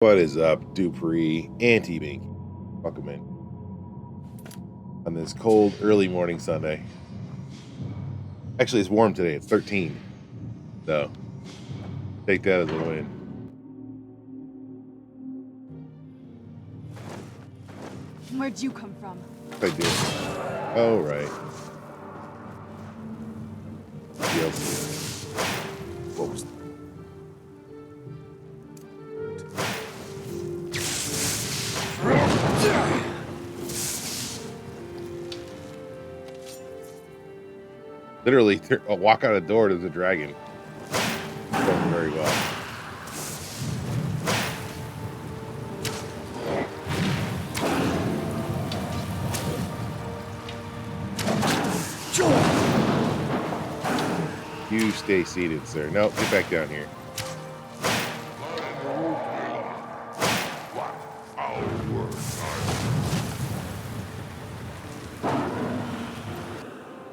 What is up, Dupree? Anti-Binky. Welcome in. On this cold, early morning Sunday. Actually, it's warm today. It's 13. So, take that as a win. Where'd you come from? I do. Oh, right. DLC. What was Literally, a walk out a door, there's a dragon. Going very well. You stay seated, sir. No, get back down here.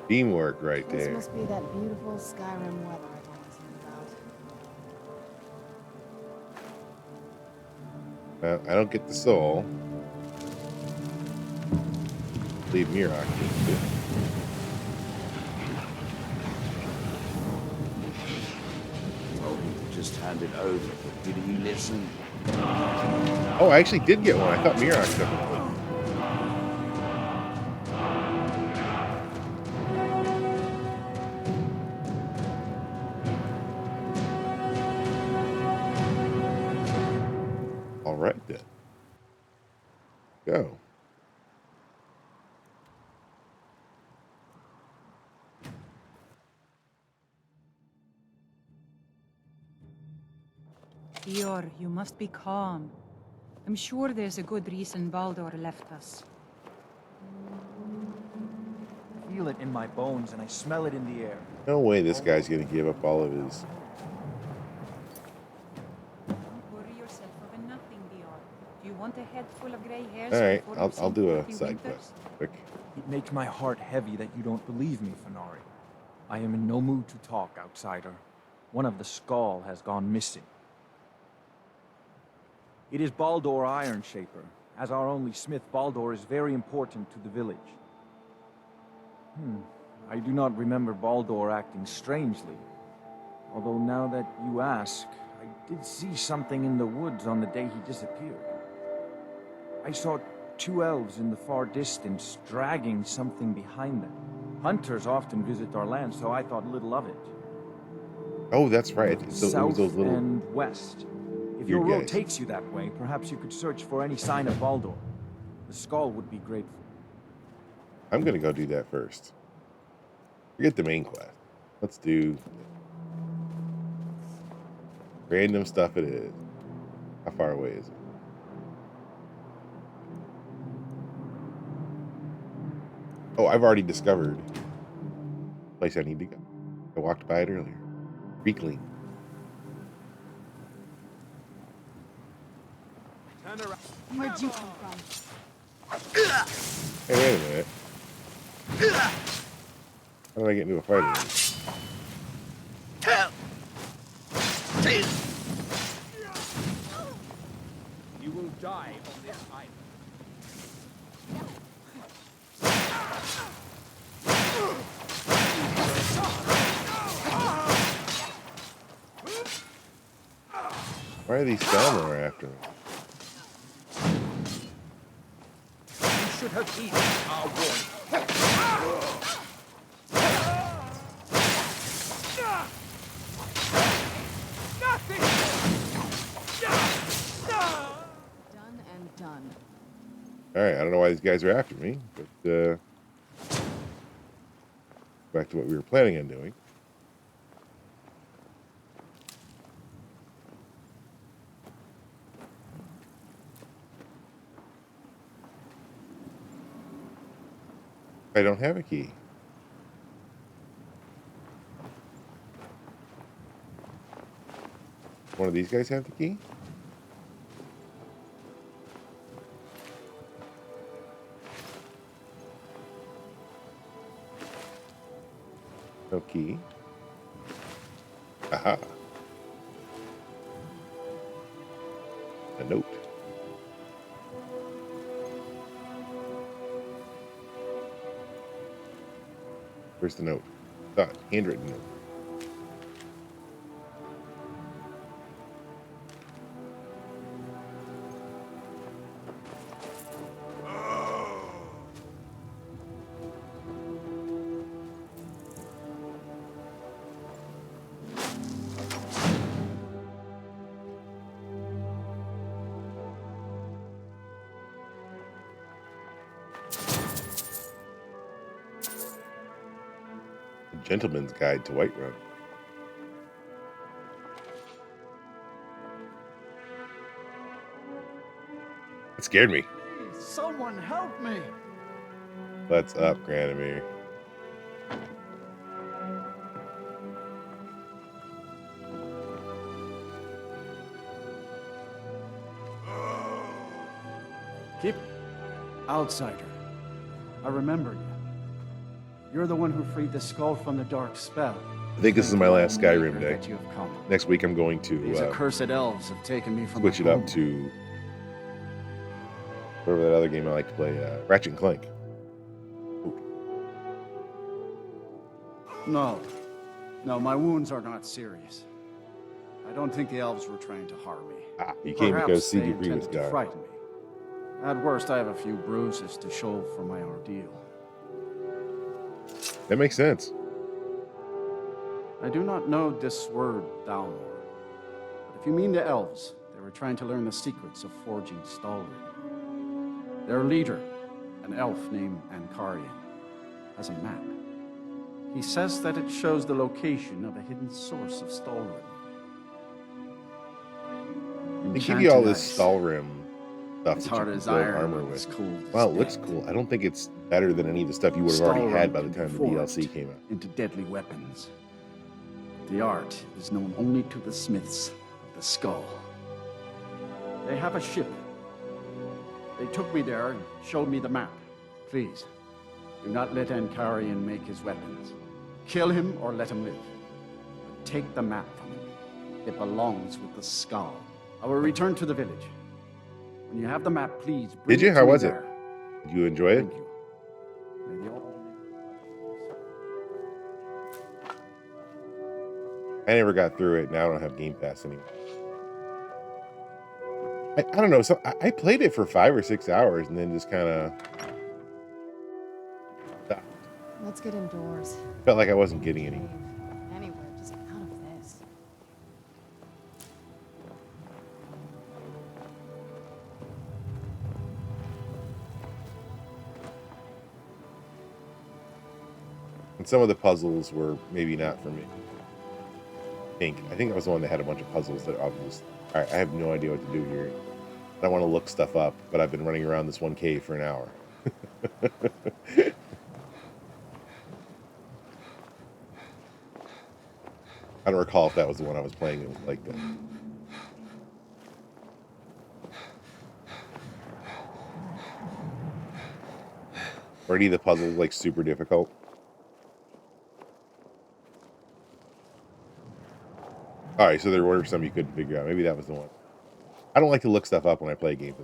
Teamwork right there. This must be that beautiful Skyrim weather I told you about. Well, I don't get the soul. Leave Miraak. Just hand it over, but did he listen? Oh, I actually did get one. I thought Miraak took it. All right, then. Go. Eeyore, you must be calm. I'm sure there's a good reason Baldur left us. I feel it in my bones and I smell it in the air. No way this guy's going to give up all of his... Don't worry yourself over nothing, Eeyore. Do you want a head full of grey hairs? All right, before you've I'll seen do a 40 side winters? quest. Quick. It makes my heart heavy that you don't believe me, Fenari. I am in no mood to talk, outsider. One of the Skull has gone missing. It is Baldur Ironshaper. As our only smith, Baldur is very important to the village. I do not remember Baldur acting strangely. Although now that you ask, I did see something in the woods on the day he disappeared. I saw two elves in the far distance dragging something behind them. Hunters often visit our land, so I thought little of it. Oh, that's right. So it South was those little... and west. If Your your road guys. takes you that way, perhaps you could search for any sign of Baldur. The Skull would be grateful. I'm going to go do that first. Forget the main quest. Let's do... random stuff it is. How far away is it? Oh, I've already discovered the place I need to go. I walked by it earlier. Reclaim. Where'd you come from? Hey, wait a minute. How did I get into a fight with him? You will die on this island. Why are these Falmer after me? You should have heeded our warning. Done and done. Alright, I don't know why these guys are after me, but back to what we were planning on doing. I don't have a key. One of these guys have the key? No key. Aha. A note. Where's the note? Ah, handwritten note. A Gentleman's Guide to Whiterun. It scared me. Someone help me! What's up, Granamir? Keep... Outsider. I remember you. You're the one who freed the skull from the dark spell. I think this is my last Skyrim day. That you have come. Next week I'm going These to accursed elves have taken me from switch it my up home. to whatever that other game I like to play, Ratchet and Clank. No. No, my wounds are not serious. I don't think the elves were trying to harm me. Ah, you came because they CD3 was intended to gone. frighten me. At worst, I have a few bruises to show for my ordeal. That makes sense. I do not know this word, Dalmor. But if you mean the elves, they were trying to learn the secrets of forging Stalwart. Their leader, an elf named Ankarian, has a map. He says that it shows the location of a hidden source of Stalwart. They give you all this Ice. Stalrim stuff As that you hard can as build iron, armor it's with. cold as Wow, it looks death. cool. I don't think it's better than any of the stuff you would have already had by the Stalwart time the can be DLC forged came out. into deadly weapons. The art is known only to the smiths of the skull. They have a ship. They took me there and showed me the map. Please, do not let Ankarian make his weapons. Kill him or let him live. But take the map from him. It belongs with the skull. I will return to the village. When you have the map, please bring Did you? it to How me was it? there. Did you enjoy it? Thank you. May the Almighty- I never got through it. Now I don't have Game Pass anymore. I don't know. So I played it for 5 or 6 hours and then just kind of stopped. Let's get indoors. Felt like I wasn't getting any. Anywhere, just out of this. And some of the puzzles were maybe not for me. I think that was the one that had a bunch of puzzles that obviously. All right, I have no idea what to do here. I want to look stuff up, but I've been running around this one cave for an hour. I don't recall if that was the one I was playing. It was like that. Were any of the puzzles like super difficult? All right, so there were some you couldn't figure out. Maybe that was the one. I don't like to look stuff up when I play games.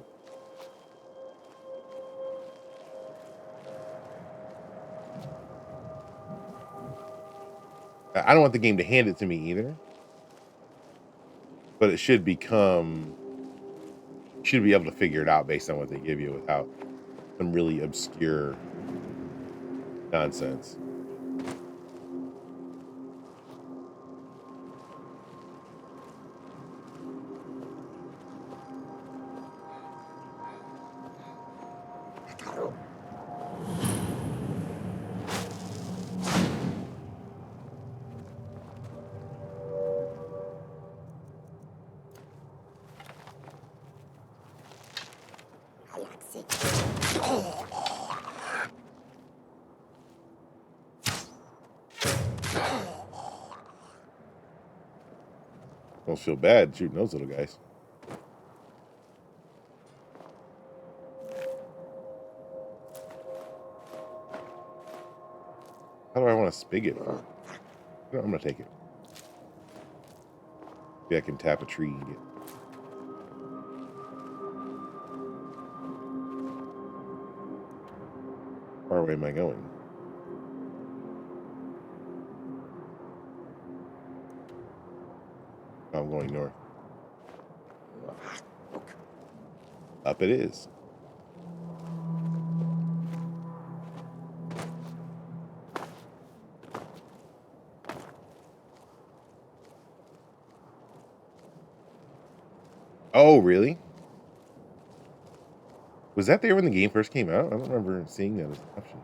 I don't want the game to hand it to me either. But it should become... You should be able to figure it out based on what they give you without some really obscure nonsense. Don't feel bad shooting those little guys. How do I want a spigot? No, I'm gonna take it. Maybe I can tap a tree and get. far away am I going? I'm going north. Up it is. Oh, really? Was that there when the game first came out? I don't remember seeing that as an option.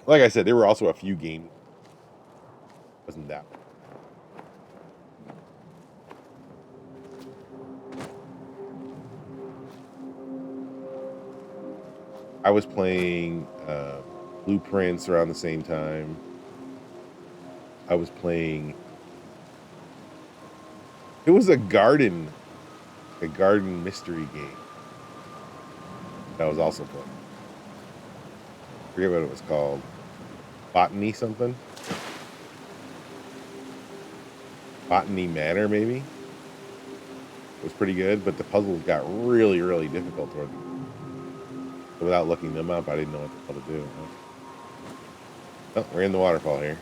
Like I said, there were also a few games. Wasn't that one? I was playing Blueprints around the same time. I was playing. It was a garden mystery game. That was also fun. I forget what it was called. Botany something? Botany Manor, maybe? It was pretty good, but the puzzles got really, really difficult toward the end. So without looking them up, I didn't know what the hell to do. Oh, we're in the waterfall here.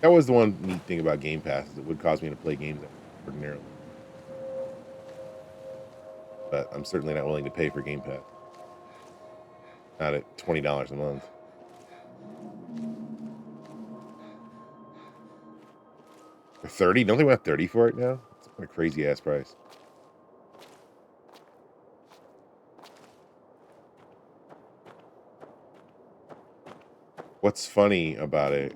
That was the one neat thing about Game Pass, is it would cause me to play games ordinarily. But I'm certainly not willing to pay for Game Pass. Not at $20 a month. For 30? Don't they want 30 for it now? It's a crazy ass price. What's funny about it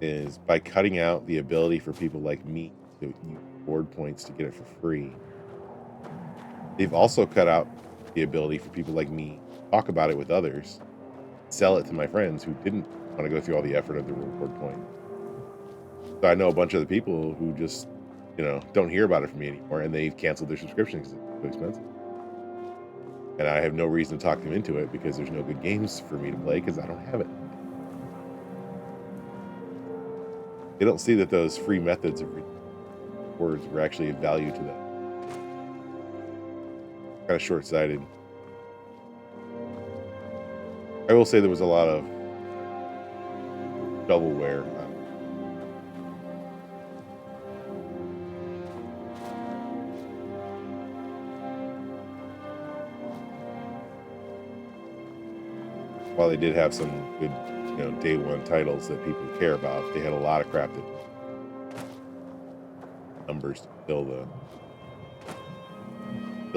is by cutting out the ability for people like me to use board points to get it for free, they've also cut out the ability for people like me to talk about it with others, sell it to my friends who didn't want to go through all the effort of the reward point. So I know a bunch of the people who just, don't hear about it from me anymore, and they've canceled their subscription because it's too expensive. And I have no reason to talk them into it because there's no good games for me to play because I don't have it. They don't see that those free methods of words were actually of value to them. Kind of short-sighted. I will say there was a lot of shovelware. While they did have some good, day one titles that people care about, they had a lot of crap that numbers to fill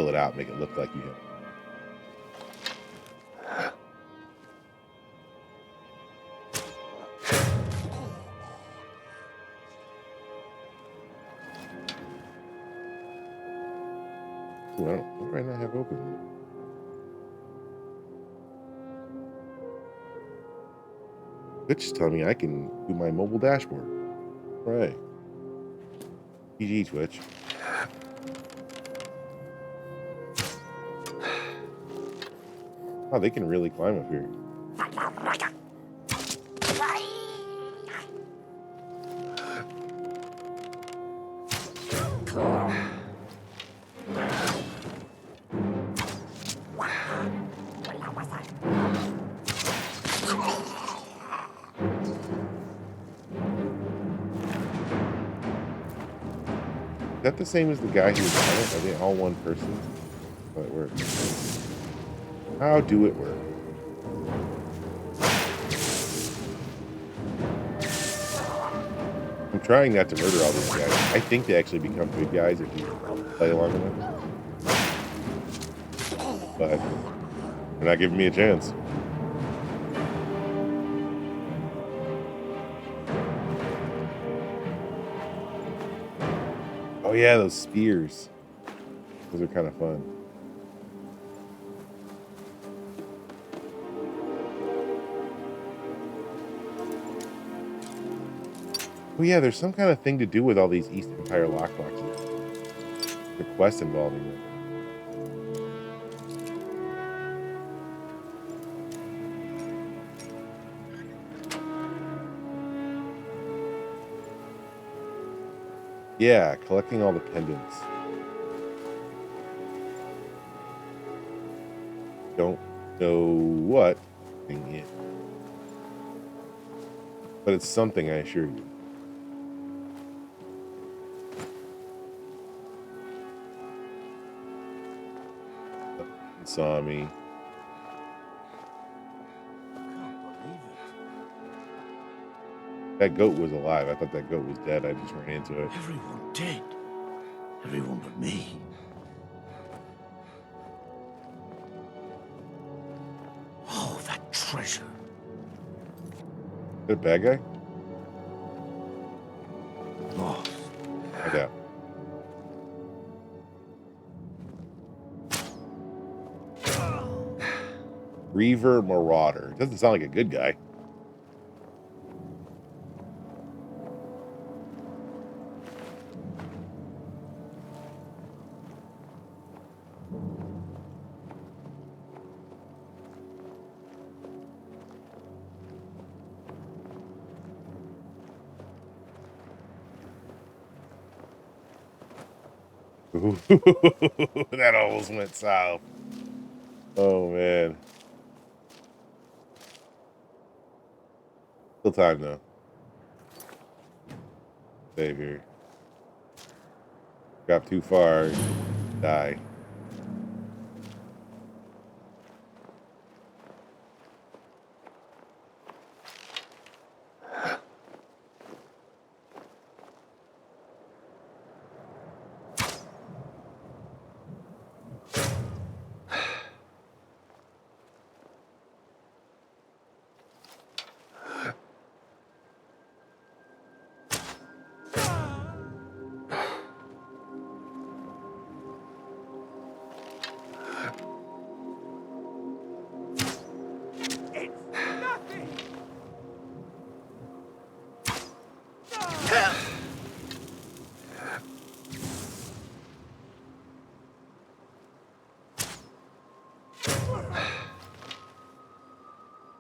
it out, make it look like you have. What do I not have open? Twitch is telling me I can do my mobile dashboard. All right. GG, Twitch. Oh, they can really climb up here. Is that the same as the guy who was on it? Are they all one person? How it works? How do it work? I'm trying not to murder all these guys. I think they actually become good guys if you play along with them. But they're not giving me a chance. Oh yeah, those spears. Those are kind of fun. Oh yeah, there's some kind of thing to do with all these East Empire lockboxes. The quest involving them. Yeah, collecting all the pendants. Don't know what thing it is. But it's something, I assure you. Saw me. Can't believe it. That goat was alive. I thought that goat was dead. I just ran into it. Everyone dead. Everyone but me. Oh, that treasure. Is that a bad guy? Lost. I doubt. Reaver Marauder. Doesn't sound like a good guy. That almost went south. Oh man. Still time though. Save here. Got too far. Die.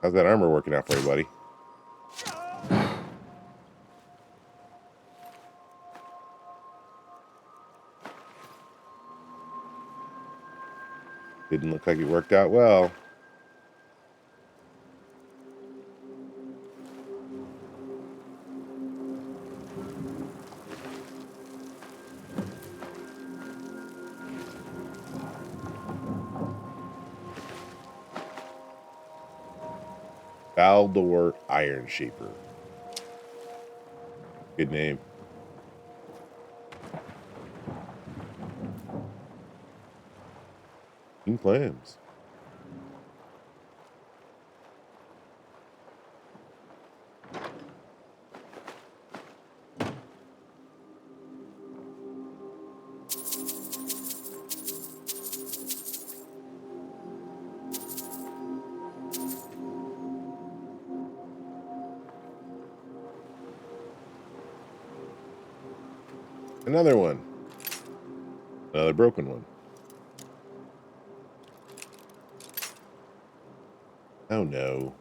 How's that armor working out for you, buddy? Didn't look like it worked out well. Baldur Iron Shaper. Good name. King Clams. Another one. Another broken one. Oh no.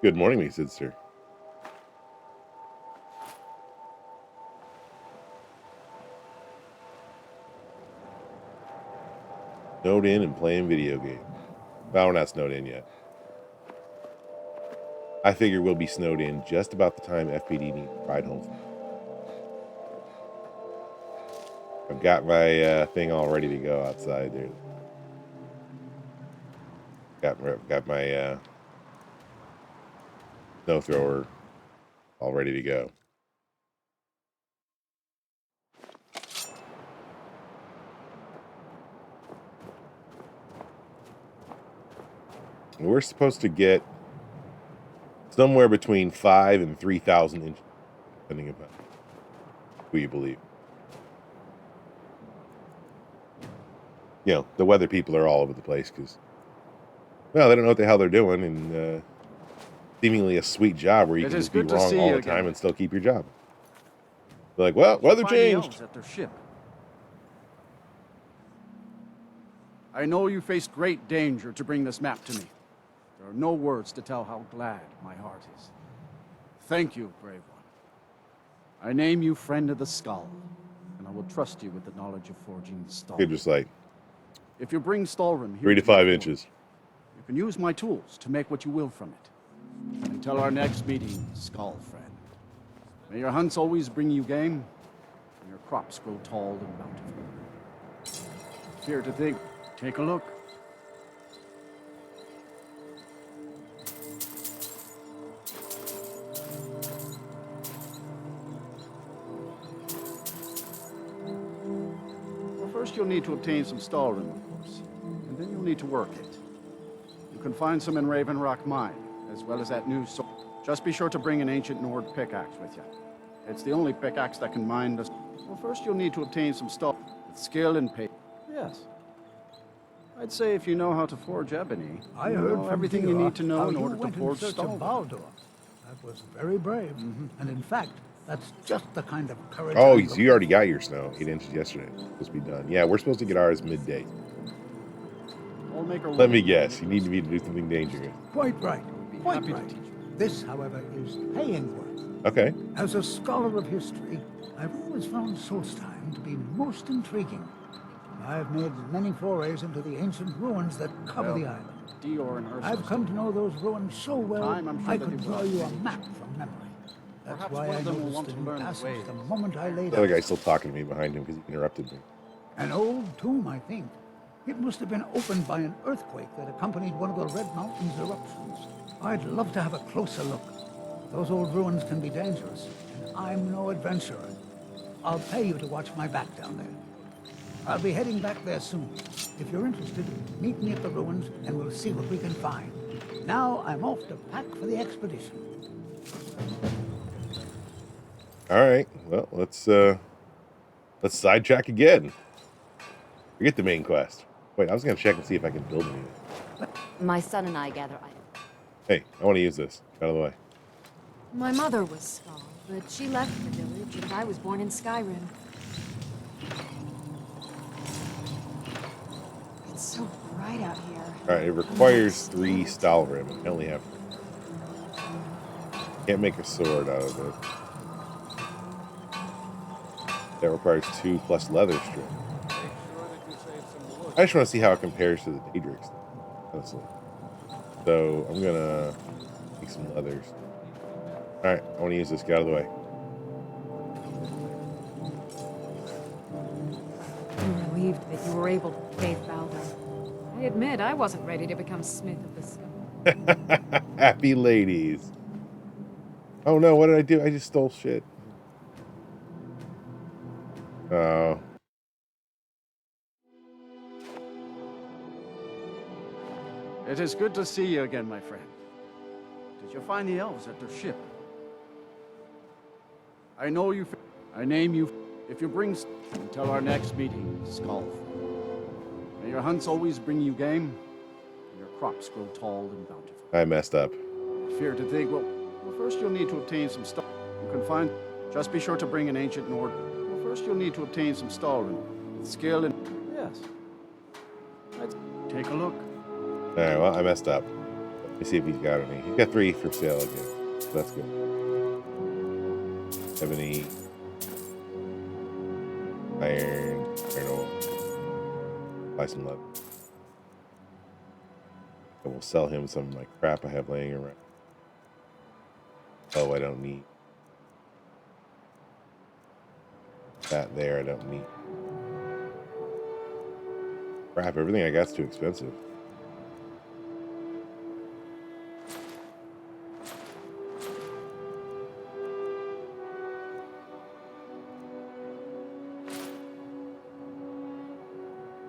Good morning, me sister. Snowed in and playing video games. Well, we're not snowed in yet. I figure we'll be snowed in just about the time FPD needs to ride home. I've got my thing all ready to go outside there. Got my snow thrower all ready to go. We're supposed to get somewhere between 5,000 and 3,000 inches, depending upon. who you believe. You know, the weather people are all over the place because, well, they don't know what the hell they're doing, and seemingly a sweet job where you It can is just be good to wrong see all you the again. time and still keep your job. They're like, well, Did you weather find the changed. elves at their ship? I know you faced great danger to bring this map to me. There are no words to tell how glad my heart is. Thank you, brave one. I name you Friend of the Skull, and I will trust you with the knowledge of forging the Stalrim. You're just like If you bring Stalrim here 3 to my 5 forge, inches. you can use my tools to make what you will from it. Until our next meeting, Skull Friend. May your hunts always bring you game, and your crops grow tall and bountiful. Fear to think. Take a look. Well, first you'll need to obtain some Stalrim, of course, and then you'll need to work it. You can find some in Raven Rock Mine, as well as that new sword. Just be sure to bring an ancient Nord pickaxe with you. It's the only pickaxe that can mine the... Well, first you'll need to obtain some Stalrim with skill and patience. Yes. I'd say if you know how to forge ebony, I you heard know from everything you Dior need to know how in you order to went in forge search of Stalrim. Baldur. That was very brave. And in fact, that's just the kind of courage. Oh, I'm so you already got your snow 8 inches yesterday. It's supposed to be done. Yeah, we're supposed to get ours midday. I'll make a Let me rule. guess. You need me to do something dangerous. Quite right. Be Quite happy to right. teach you. This, however, is paying work. Okay. As a scholar of history, I've always found Solstheim to be most intriguing. I've made many forays into the ancient ruins that cover the island. Dior and Ursa. I've come to know those ruins so well, Time, I'm sure I that could they draw will. you a map from memory. That's Perhaps why one I of them will noticed want a to new learn the passage ways. the moment I laid The other eyes. guy's still talking to me behind him because he interrupted me. An old tomb, I think. It must have been opened by an earthquake that accompanied one of the Red Mountain's eruptions. I'd love to have a closer look. Those old ruins can be dangerous, and I'm no adventurer. I'll pay you to watch my back down there. I'll be heading back there soon. If you're interested, meet me at the ruins, and we'll see what we can find. Now I'm off to pack for the expedition. All right. Well, let's sidetrack again. Forget the main quest. Wait, I was gonna check and see if I can build anything. My son and I gather items. Hey, I want to use this. Out of the way. My mother was Skull, but she left the village, and I was born in Skyrim. It's so bright out here. All right. It requires 3 Stalrim. I only have. Can't make a sword out of it. That requires 2 plus leather strip. I just want to see how it compares to the Daedric stuff, honestly. So I'm gonna make some leathers. All right, I want to use this. Get out of the way. I'm relieved that you were able to save Baldur. I admit I wasn't ready to become Smith of the Skull. Happy ladies. Oh no, what did I do? I just stole shit. Oh. It is good to see you again, my friend. Did you find the elves at their ship? I know you. I name you. If you bring until our next meeting, Skull. May your hunts always bring you game, and your crops grow tall and bountiful. I messed up. Fear to think. Well, first you'll need to obtain some stuff. You can find. Just be sure to bring an ancient Nord. Well, first you'll need to obtain some Stalrim with skill and. Yes. Let's take a look. All right, well, I messed up. Let me see if he's got any. He's got 3 for sale again. So that's good. Ebony, iron ore. Buy some leather. And we'll sell him some like crap I have laying around. Oh, I don't need that there. I don't need. Crap, everything I got's too expensive.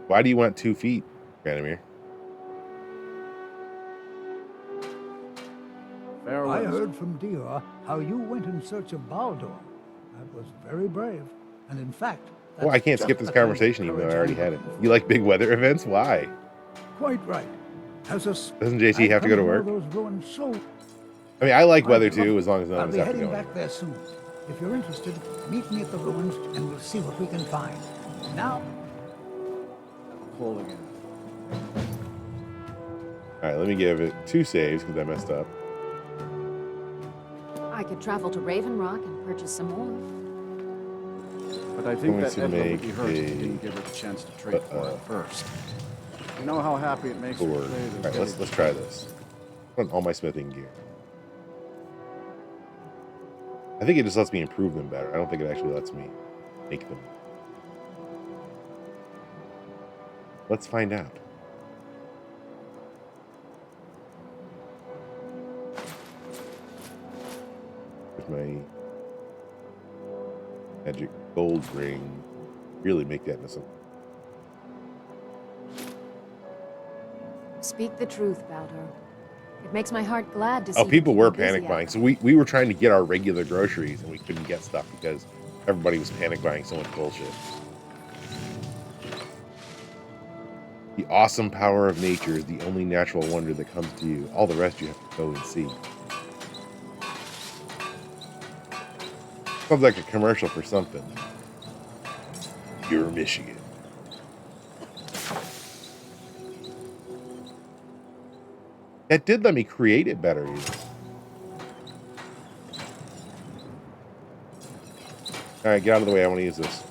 Why do you want 2 feet, Branimir? Farewell. I heard from Dior how you went in search of Baldur. That was very brave. And in fact, Well, I can't that's skip just this the kind of conversation even though I courage already I'm had it. looking for. You like big weather events? Why? Quite right. As a Doesn't JC I've have to come go to know work? those ruins so I mean, I like I'd weather love too, to. as long as none I'll of us be have to heading go. back there soon. If you're interested, meet me at the ruins and we'll see what we can find. Now, Call again. All right, let me give it 2 saves because I messed up. I could travel to Raven Rock and purchase some more. But I think Going that to Edna would make be hurt if you a- didn't give her the chance to trade for it first. You know how happy it makes her 4. to play All right, let's try this. Put on all my smithing gear. I think it just lets me improve them better. I don't think it actually lets me make them. Let's find out. With my magic gold ring, really make that into something. Speak the truth, Baldur. It makes my heart glad to see Oh, you people keeping were busy panic out buying. there. So we were trying to get our regular groceries and we couldn't get stuff because everybody was panic buying so much bullshit. The awesome power of nature is the only natural wonder that comes to you. All the rest you have to go and see. Sounds like a commercial for something. You're Michigan. That did let me create it better. Even. All right, get out of the way. I want to use this.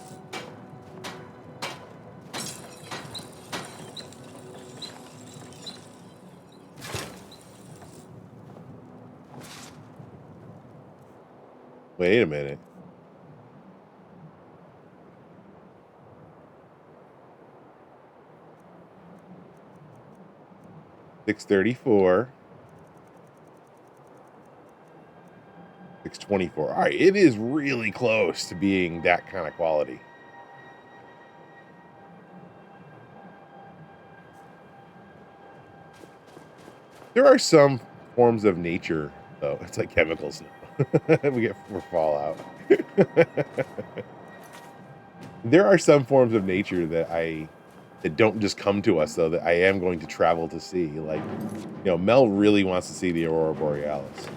Wait a minute. $634. $624. All right, it is really close to being that kind of quality. There are some forms of nature, though. It's like chemicals now. We get for fallout. There are some forms of nature that don't just come to us, though, that I am going to travel to see. Like, Mel really wants to see the Aurora Borealis.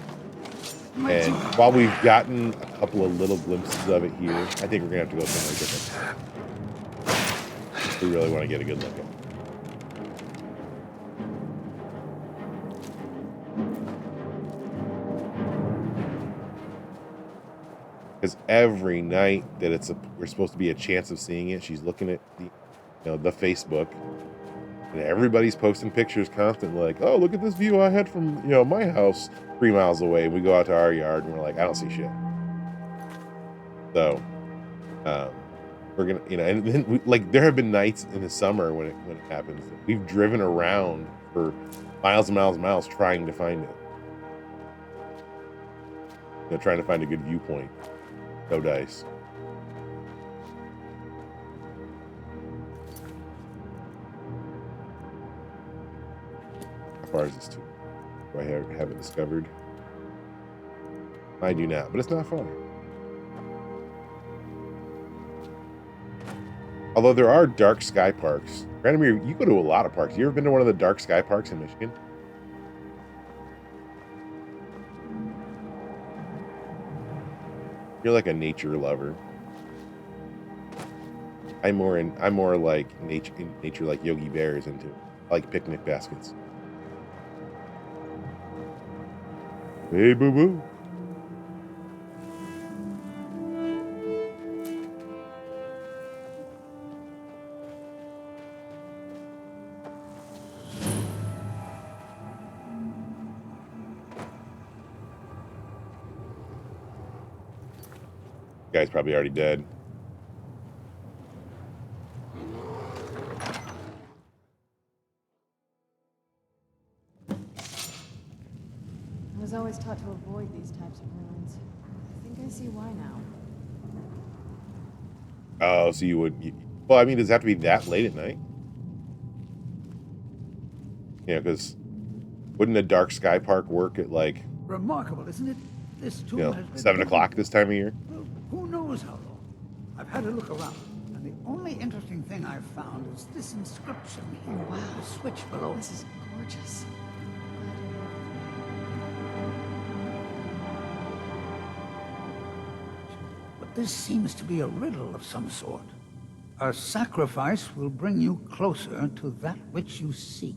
And while we've gotten a couple of little glimpses of it here, I think we're going to have to go somewhere different. We really want to get a good look at it. Because every night that we're supposed to be a chance of seeing it, she's looking at the Facebook, and everybody's posting pictures constantly, like, "Oh, look at this view I had from my house 3 miles away." And we go out to our yard, and we're like, "I don't see shit." So, we're gonna, and then there have been nights in the summer when it happens that we've driven around for miles and miles and miles trying to find it. Trying to find a good viewpoint. No dice. How far is this to? Do I have it discovered? I do not, but it's not far. Although there are dark sky parks. Brandomir, you go to a lot of parks. You ever been to one of the dark sky parks in Michigan? You're like a nature lover. I'm more like nature like Yogi Bear is into. I like picnic baskets. Hey, boo boo. Guy's probably already dead. I was always taught to avoid these types of ruins. I think I see why now. Oh, so you would... well, I mean, does it have to be that late at night? Because wouldn't a dark sky park work at remarkable, isn't it? This tomb has been 7 o'clock this time of year? Well, who knows knows how long. I've had a look around, and the only interesting thing I've found is this inscription here. Wow. The switch below. This is gorgeous. But this seems to be a riddle of some sort. A sacrifice will bring you closer to that which you seek.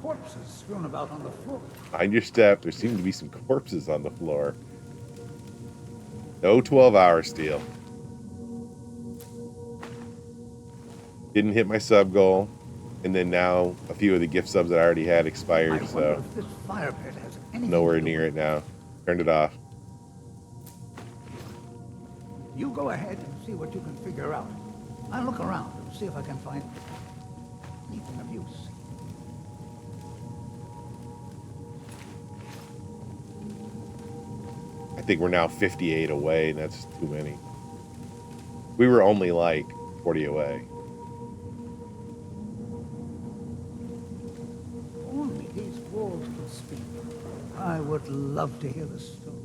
Corpses strewn about on the floor. Behind your step, there seem to be some corpses on the floor. No 12-hour steal. Didn't hit my sub goal, and then now a few of the gift subs that I already had I expired, wonder so if this fire pit has anything nowhere to do near with it now. Turned it off. You go ahead and see what you can figure out. I'll look around and see if I can find anything of use. I think we're now 58 away, and that's too many. We were only like 40 away. Only these walls could speak. I would love to hear the story.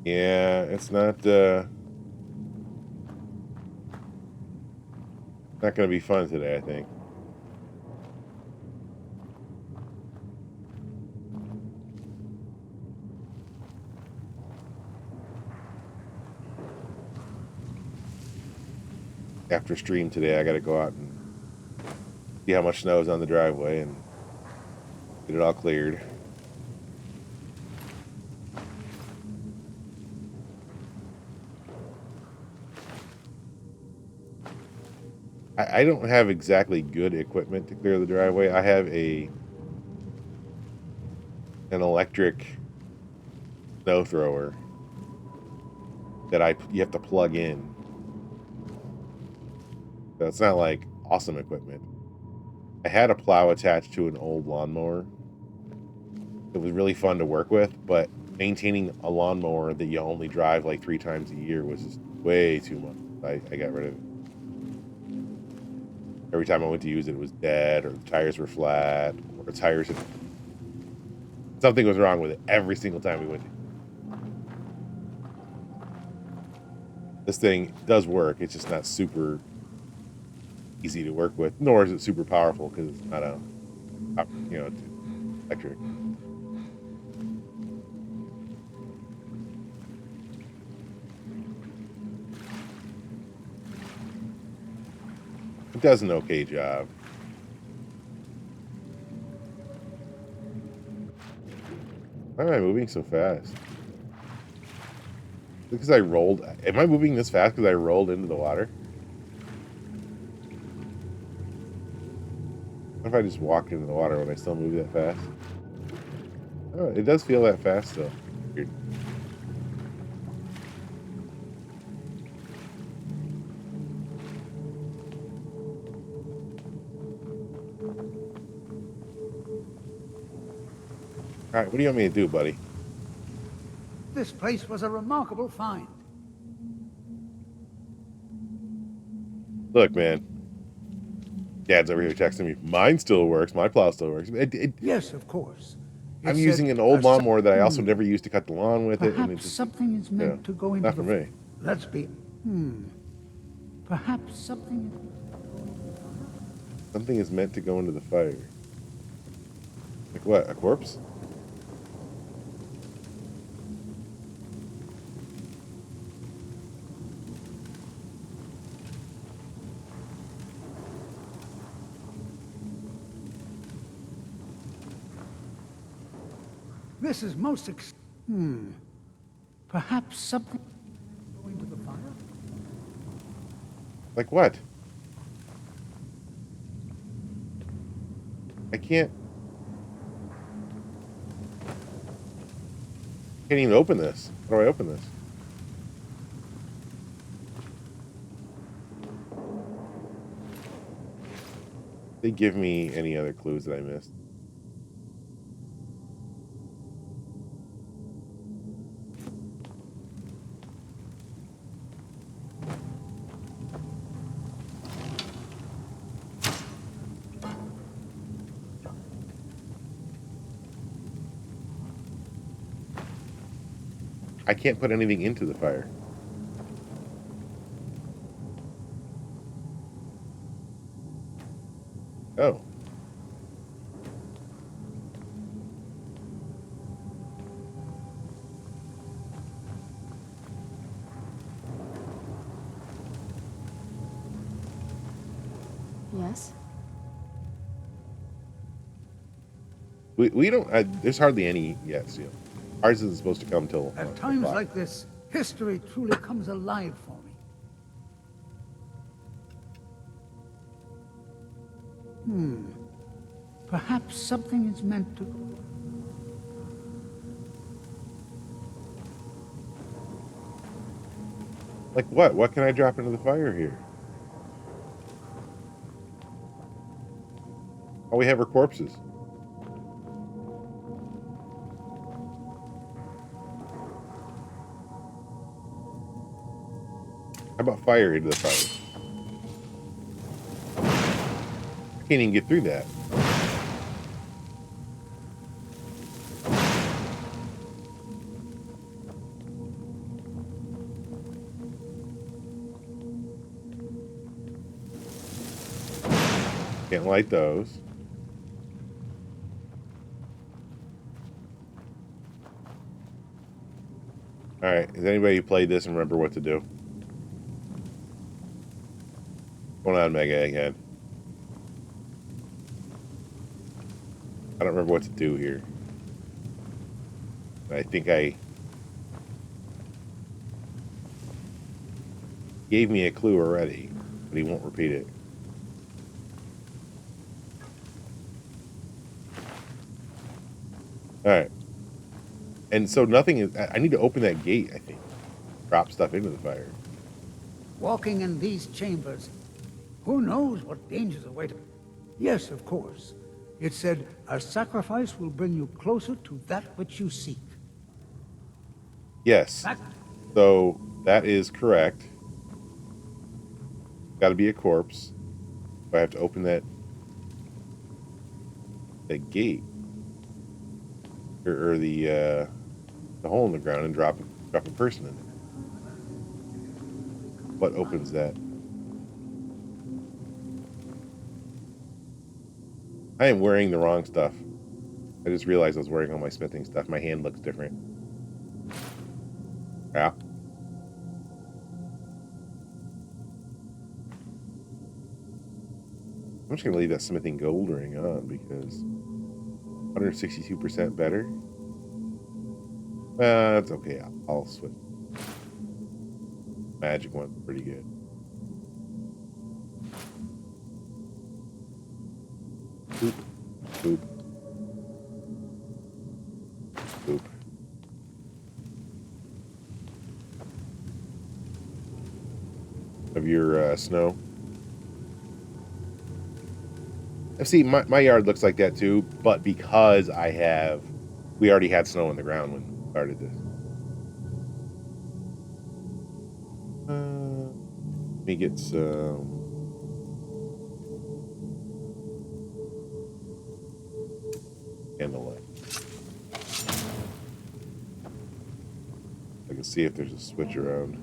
Yeah, it's not going to be fun today, I think. After stream today, I got to go out and see how much snow is on the driveway and get it all cleared. I don't have exactly good equipment to clear the driveway. I have an electric snow thrower that you have to plug in. So it's not like awesome equipment. I had a plow attached to an old lawnmower. It was really fun to work with, but maintaining a lawnmower that you only drive like 3 times a year was just way too much. I got rid of it. Every time I went to use it, it was dead, or the tires were flat, or the tires had... Something was wrong with it every single time we went to. This thing does work, it's just not super easy to work with, nor is it super powerful, because it's not a, it's electric. It does an okay job. Why am I moving so fast? Because I rolled. Am I moving this fast because I rolled into the water? What if I just walked into the water? Would I still move that fast? Oh, it does feel that fast though. Weird. Alright, what do you want me to do, buddy? This place was a remarkable find. Look, man. Dad's over here texting me. Mine still works. My plow still works. Yes, of course. I'm using an old lawnmower that I also never used to cut the lawn with it. And it Perhaps just, something is meant to go into not for me. Let's be... Perhaps something... Something is meant to go into the fire. Like what? A corpse? This is most Perhaps something going to the fire? Like what? I can't even open this. How do I open this? They give me any other clues that I missed? I can't put anything into the fire. Oh. Yes? We don't, there's hardly any yet, Seal. Ours isn't supposed to come till... At times like this, history truly comes alive for me. Perhaps something is meant to... Like what? What can I drop into the fire here? All we have are corpses. How about fire into the fire? I can't even get through that. Can't light those. Alright, has anybody who played this and remember what to do? What's going on, Mega Egghead? I don't remember what to do here. I think I... gave me a clue already, but he won't repeat it. Alright. And so nothing is... I need to open that gate, I think. Drop stuff into the fire. Walking in these chambers, who knows what dangers await? Yes, of course. It said, a sacrifice will bring you closer to that which you seek. Yes. So that is correct. Got to be a corpse. I have to open that gate or the hole in the ground and drop a person in there. What opens that? I am wearing the wrong stuff. I just realized I was wearing all my smithing stuff. My hand looks different. Yeah. I'm just going to leave that smithing gold ring on because 162% better. That's okay. I'll switch. Magic one's pretty good. Boop. Boop. Boop. Of your snow. See, my yard looks like that too, but because we already had snow on the ground when we started this. Let me get some... candlelight. I can see if there's a switch around.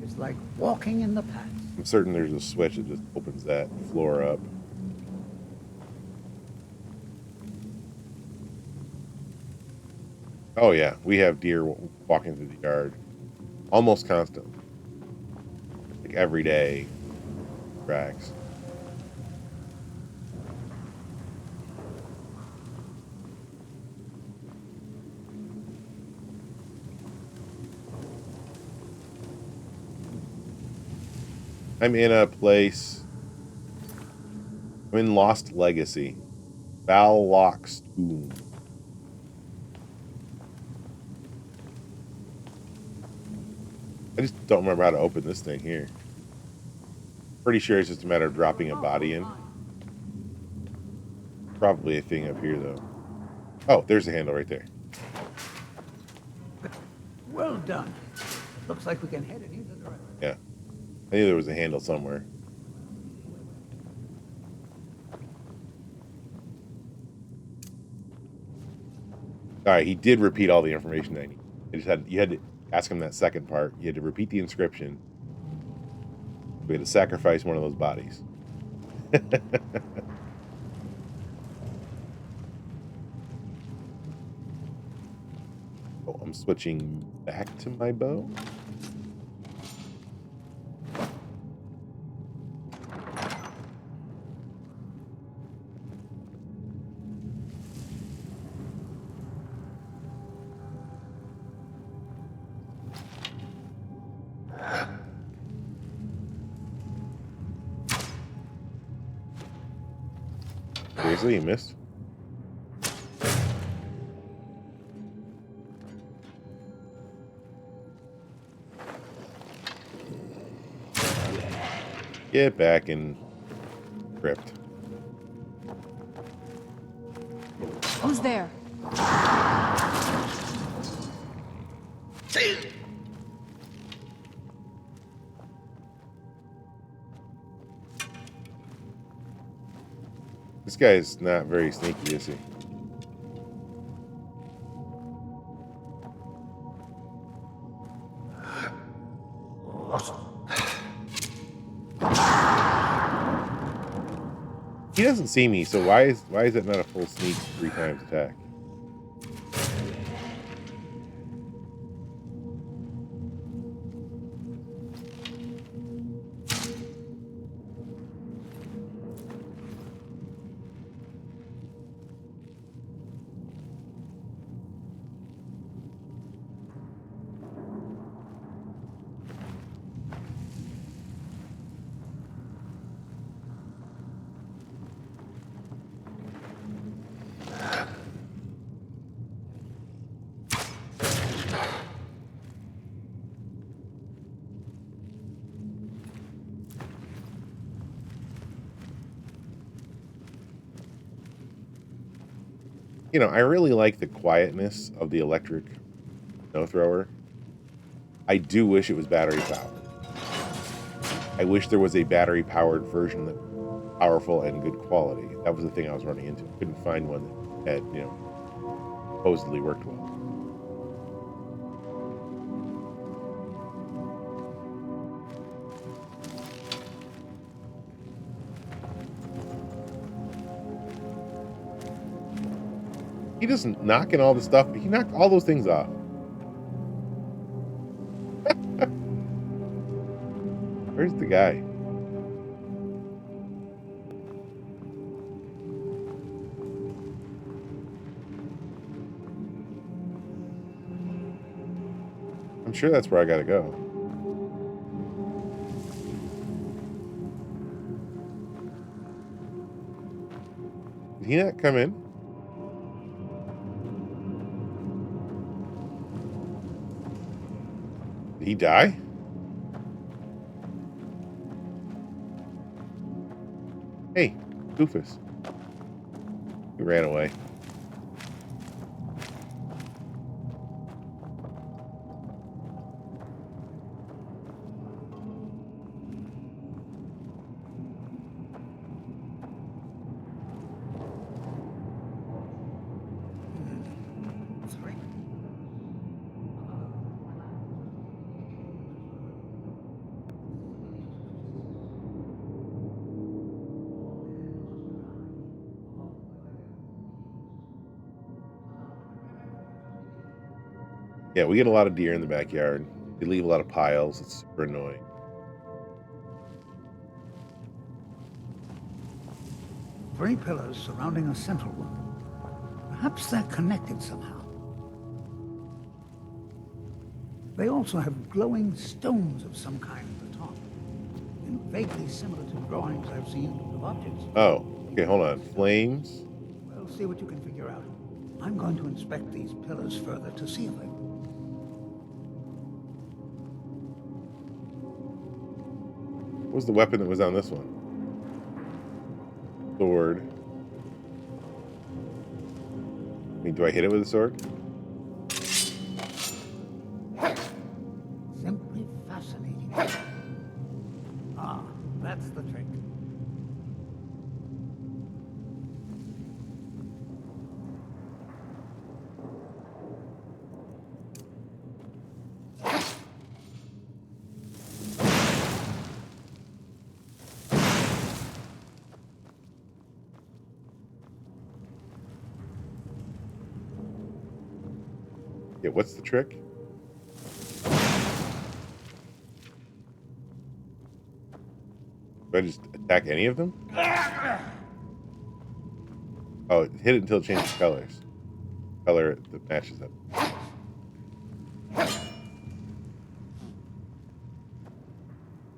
It's like walking in the past. I'm certain there's a switch that just opens that floor up. Oh yeah, we have deer walking through the yard almost constantly. Like every day. Tracks. I'm in a place. I'm in Lost Legacy. Ballock's Tomb. I just don't remember how to open this thing here. Pretty sure it's just a matter of dropping a body in. Probably a thing up here, though. Oh, there's the handle right there. Well done. Looks like we can head in either direction. Yeah. I knew there was a handle somewhere. Alright, he did repeat all the information that I need. You had to ask him that second part. You had to repeat the inscription. We had to sacrifice one of those bodies. Oh, I'm switching back to my bow. Seriously, you missed? Get back in crypt. Who's there? This guy is not very sneaky, is he? He doesn't see me, so why is it not a full sneak 3 times attack? You know, I really like the quietness of the electric snow thrower. I do wish it was battery powered. I wish there was a battery powered version that was powerful and good quality. That was the thing I was running into. Couldn't find one that had, you know, supposedly worked well. He doesn't knocking all the stuff. He knocked all those things off. Where's the guy? I'm sure that's where I gotta go. Did he not come in? Did he die? Hey, Doofus. He ran away. Yeah, we get a lot of deer in the backyard. They leave a lot of piles. It's super annoying. Three pillars surrounding a central one. Perhaps they're connected somehow. They also have glowing stones of some kind at the top. And vaguely similar to drawings I've seen of objects. Oh, okay, hold on. Flames. Well, see what you can figure out. I'm going to inspect these pillars further to see if they... What was the weapon that was on this one? Sword. I mean, do I hit it with a sword? Simply fascinating. Ah, that's the trick. Yeah, what's the trick? Do I just attack any of them? Oh, hit it until it changes colors. Color that matches up.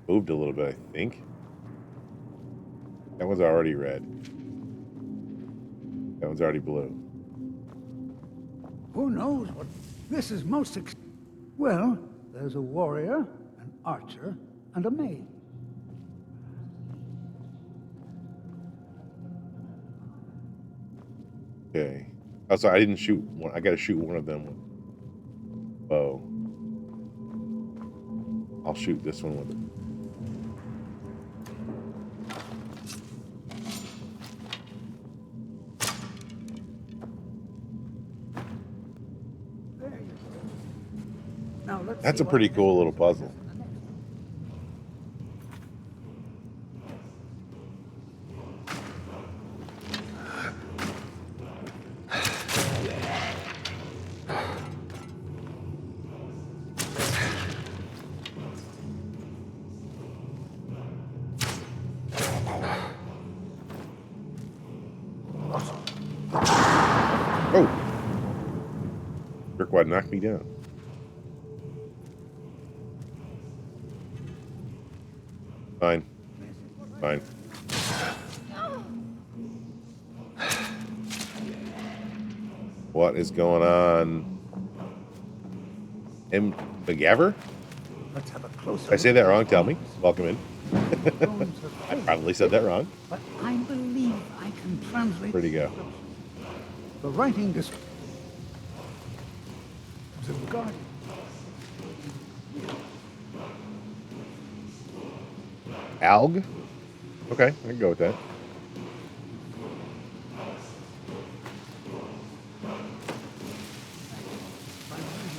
Moved a little bit, I think. That one's already red. That one's already blue. Who knows what this is most well, there's a warrior, an archer, and a maid. Okay. Oh, sorry, I didn't shoot one. I gotta shoot one of them with bow. I'll shoot this one with it. There you go. Now let's That's see a pretty what cool little puzzle. Oh! Jerkwad knocked me down. Fine. Fine. What is going on? M. McGaver? Let's have a closer Did I say that wrong? Tell me. Welcome in. Bones I of probably said that wrong. but I believe I can translate. Where'd he go? The writing descriptions of the guardian. Alg? Okay, I can go with that.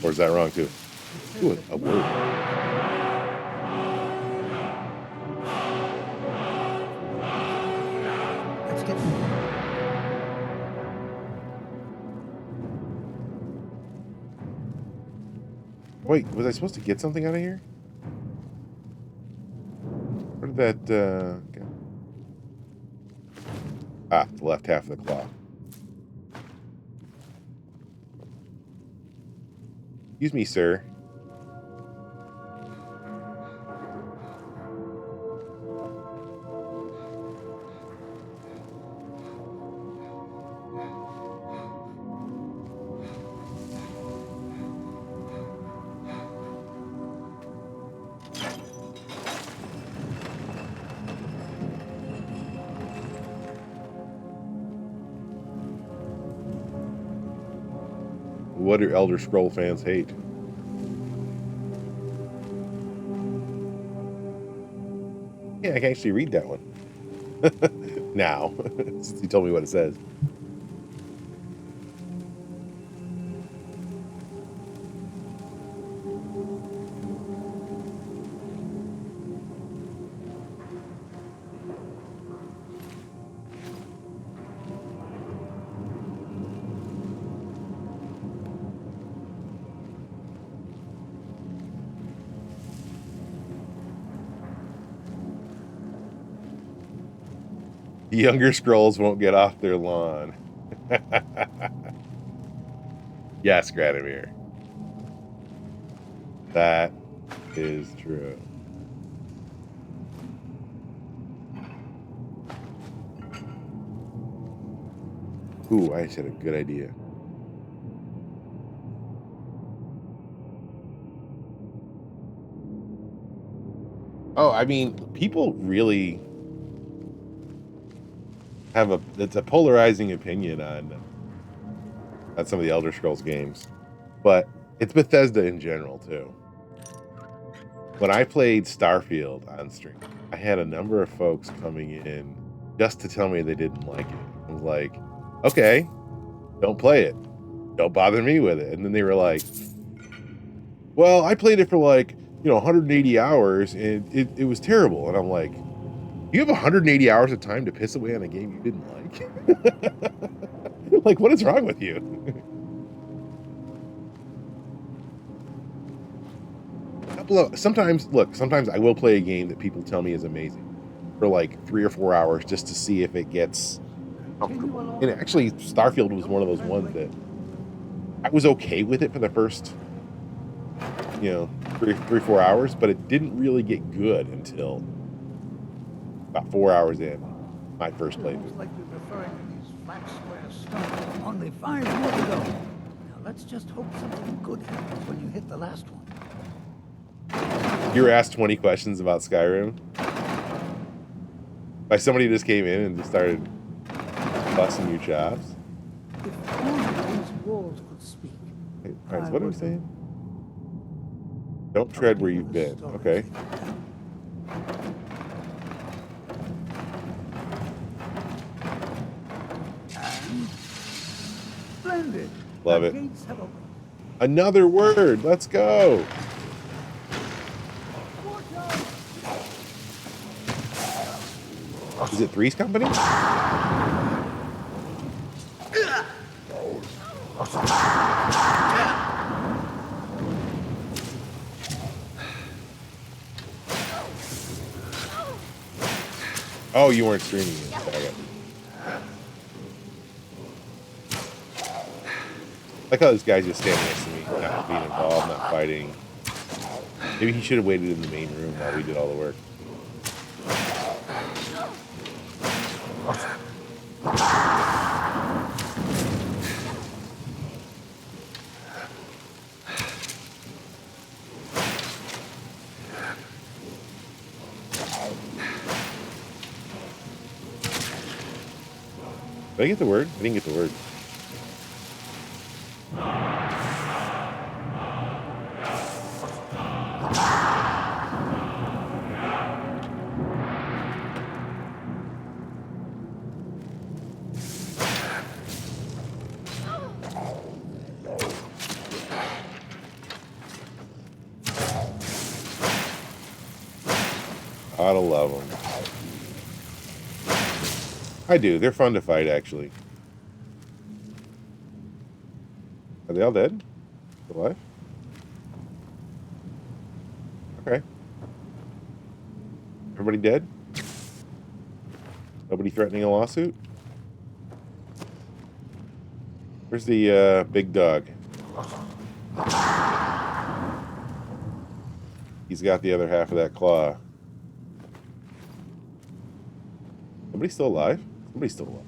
Or is that wrong too? Ooh, a word. Let's get moving. Wait, was I supposed to get something out of here? Where did that, go? Ah, the left half of the claw. Excuse me, sir. What do Elder Scroll fans hate? Yeah, I can actually read that one. Now, since you told me what it says. The younger scrolls won't get off their lawn. Yes, Gradomir. That is true. Ooh, I just had a good idea. Oh, I mean, people really have it's a polarizing opinion on some of the Elder Scrolls games, but it's Bethesda in general too. When I played Starfield on stream, I had a number of folks coming in just to tell me they didn't like it. I was like, okay, don't play it. Don't bother me with it. And then they were like, well, I played it for 180 hours and it was terrible. And I'm like, you have 180 hours of time to piss away on a game you didn't like? Like, what is wrong with you? couple of sometimes I will play a game that people tell me is amazing for like 3 or 4 hours just to see if it gets comfortable. And actually, Starfield was one of those ones that I was okay with it for the first, 3 4 hours, but it didn't really get good until about 4 hours in my first It's playthrough. like you're referring to these flat square stones. Only 5 more to go. Now let's just hope something good happens when you hit the last one. You were asked 20 questions about Skyrim by somebody who just came in and just started busting your chops. If only these walls could speak. All right, so what am I saying? Don't tread where you've been. Okay. Splendid. Love The it. gates have opened. Another word. Let's go. Is it Three's Company? Oh, you weren't streaming it. Okay. Like how this guy's just standing next to me, not being involved, not fighting. Maybe he should have waited in the main room while we did all the work. Did I get the word? I didn't get the word. Gotta love them. I do. They're fun to fight, actually. Are they all dead? Alive? Okay. Everybody dead? Nobody threatening a lawsuit? Where's the big dog? He's got the other half of that claw. Somebody still alive? Somebody's still alive.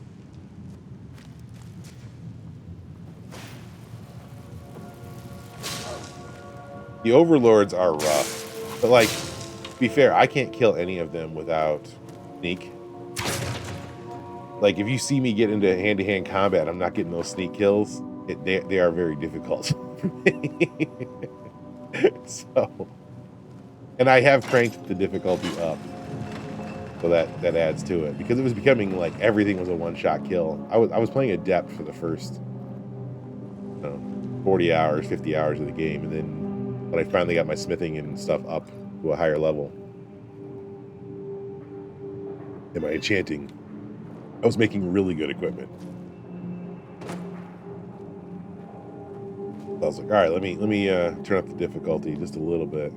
The overlords are rough. But, like, to be fair, I can't kill any of them without sneak. Like, if you see me get into hand-to-hand combat, I'm not getting those sneak kills. They are very difficult for me. So, and I have cranked the difficulty up. So that adds to it, because it was becoming like everything was a one-shot kill. I was playing adept for the first 40 hours, 50 hours of the game, and then when I finally got my smithing and stuff up to a higher level, and my enchanting, I was making really good equipment. So I was like, all right, let me turn up the difficulty just a little bit.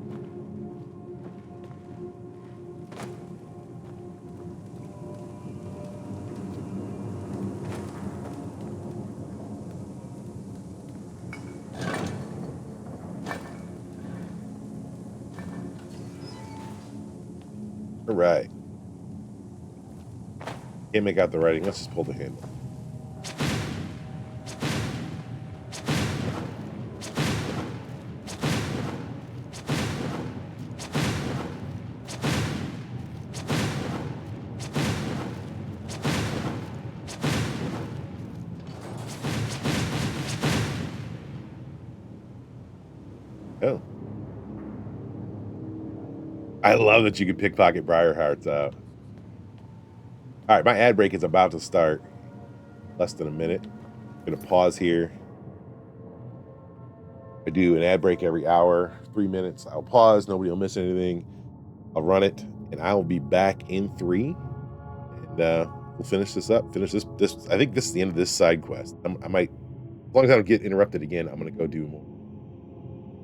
All right. Can't make out the writing. Let's just pull the handle. Oh. I love that you can pickpocket Briar Hearts out. All right, my ad break is about to start. Less than a minute. I'm going to pause here. I do an ad break every hour, 3 minutes. I'll pause. Nobody will miss anything. I'll run it, and I will be back in 3. And we'll finish this up. Finish this. I think this is the end of this side quest. I might, as long as I don't get interrupted again, I'm going to go do more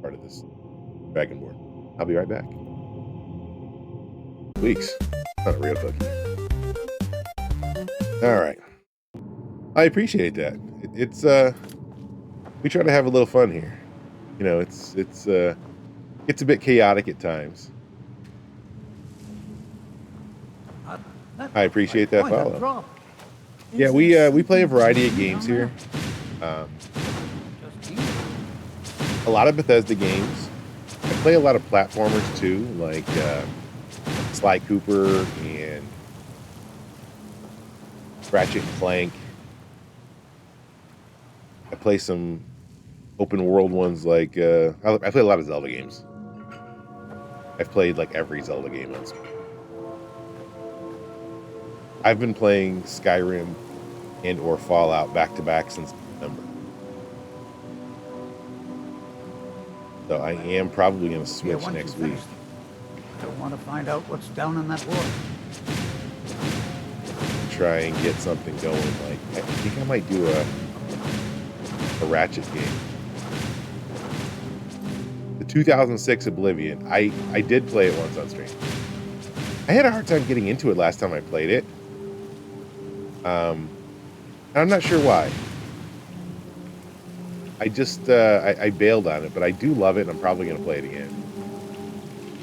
part of this Dragonborn. I'll be right back. Weeks. Not a real cookie. All right. I appreciate that. It's we try to have a little fun here. You know, it's a bit chaotic at times. I appreciate that follow. Yeah, we play a variety of games here. A lot of Bethesda games. I play a lot of platformers too, like Sly Cooper and Ratchet and Clank. I play some open world ones like I play a lot of Zelda games. I've played like every Zelda game on Switch. I've been playing Skyrim and or Fallout back to back since November. So I am probably going to switch next week. I don't want to find out what's down in that water. Try and get something going. Like I think I might do a Ratchet game. The 2006 Oblivion. I did play it once on stream. I had a hard time getting into it last time I played it. I'm not sure why. I just I bailed on it, but I do love it, and I'm probably going to play it again.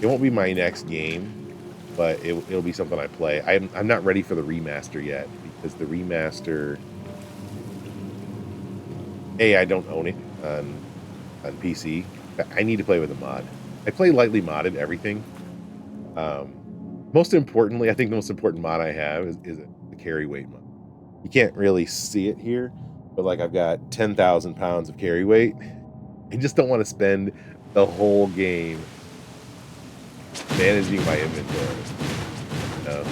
It won't be my next game, but it'll be something I play. I'm not ready for the remaster yet, because the remaster, I don't own it on PC. I need to play with a mod. I play lightly modded everything. Most importantly, I think the most important mod I have is the carry weight mod. You can't really see it here, but like I've got 10,000 pounds of carry weight. I just don't want to spend the whole game managing my inventory. No.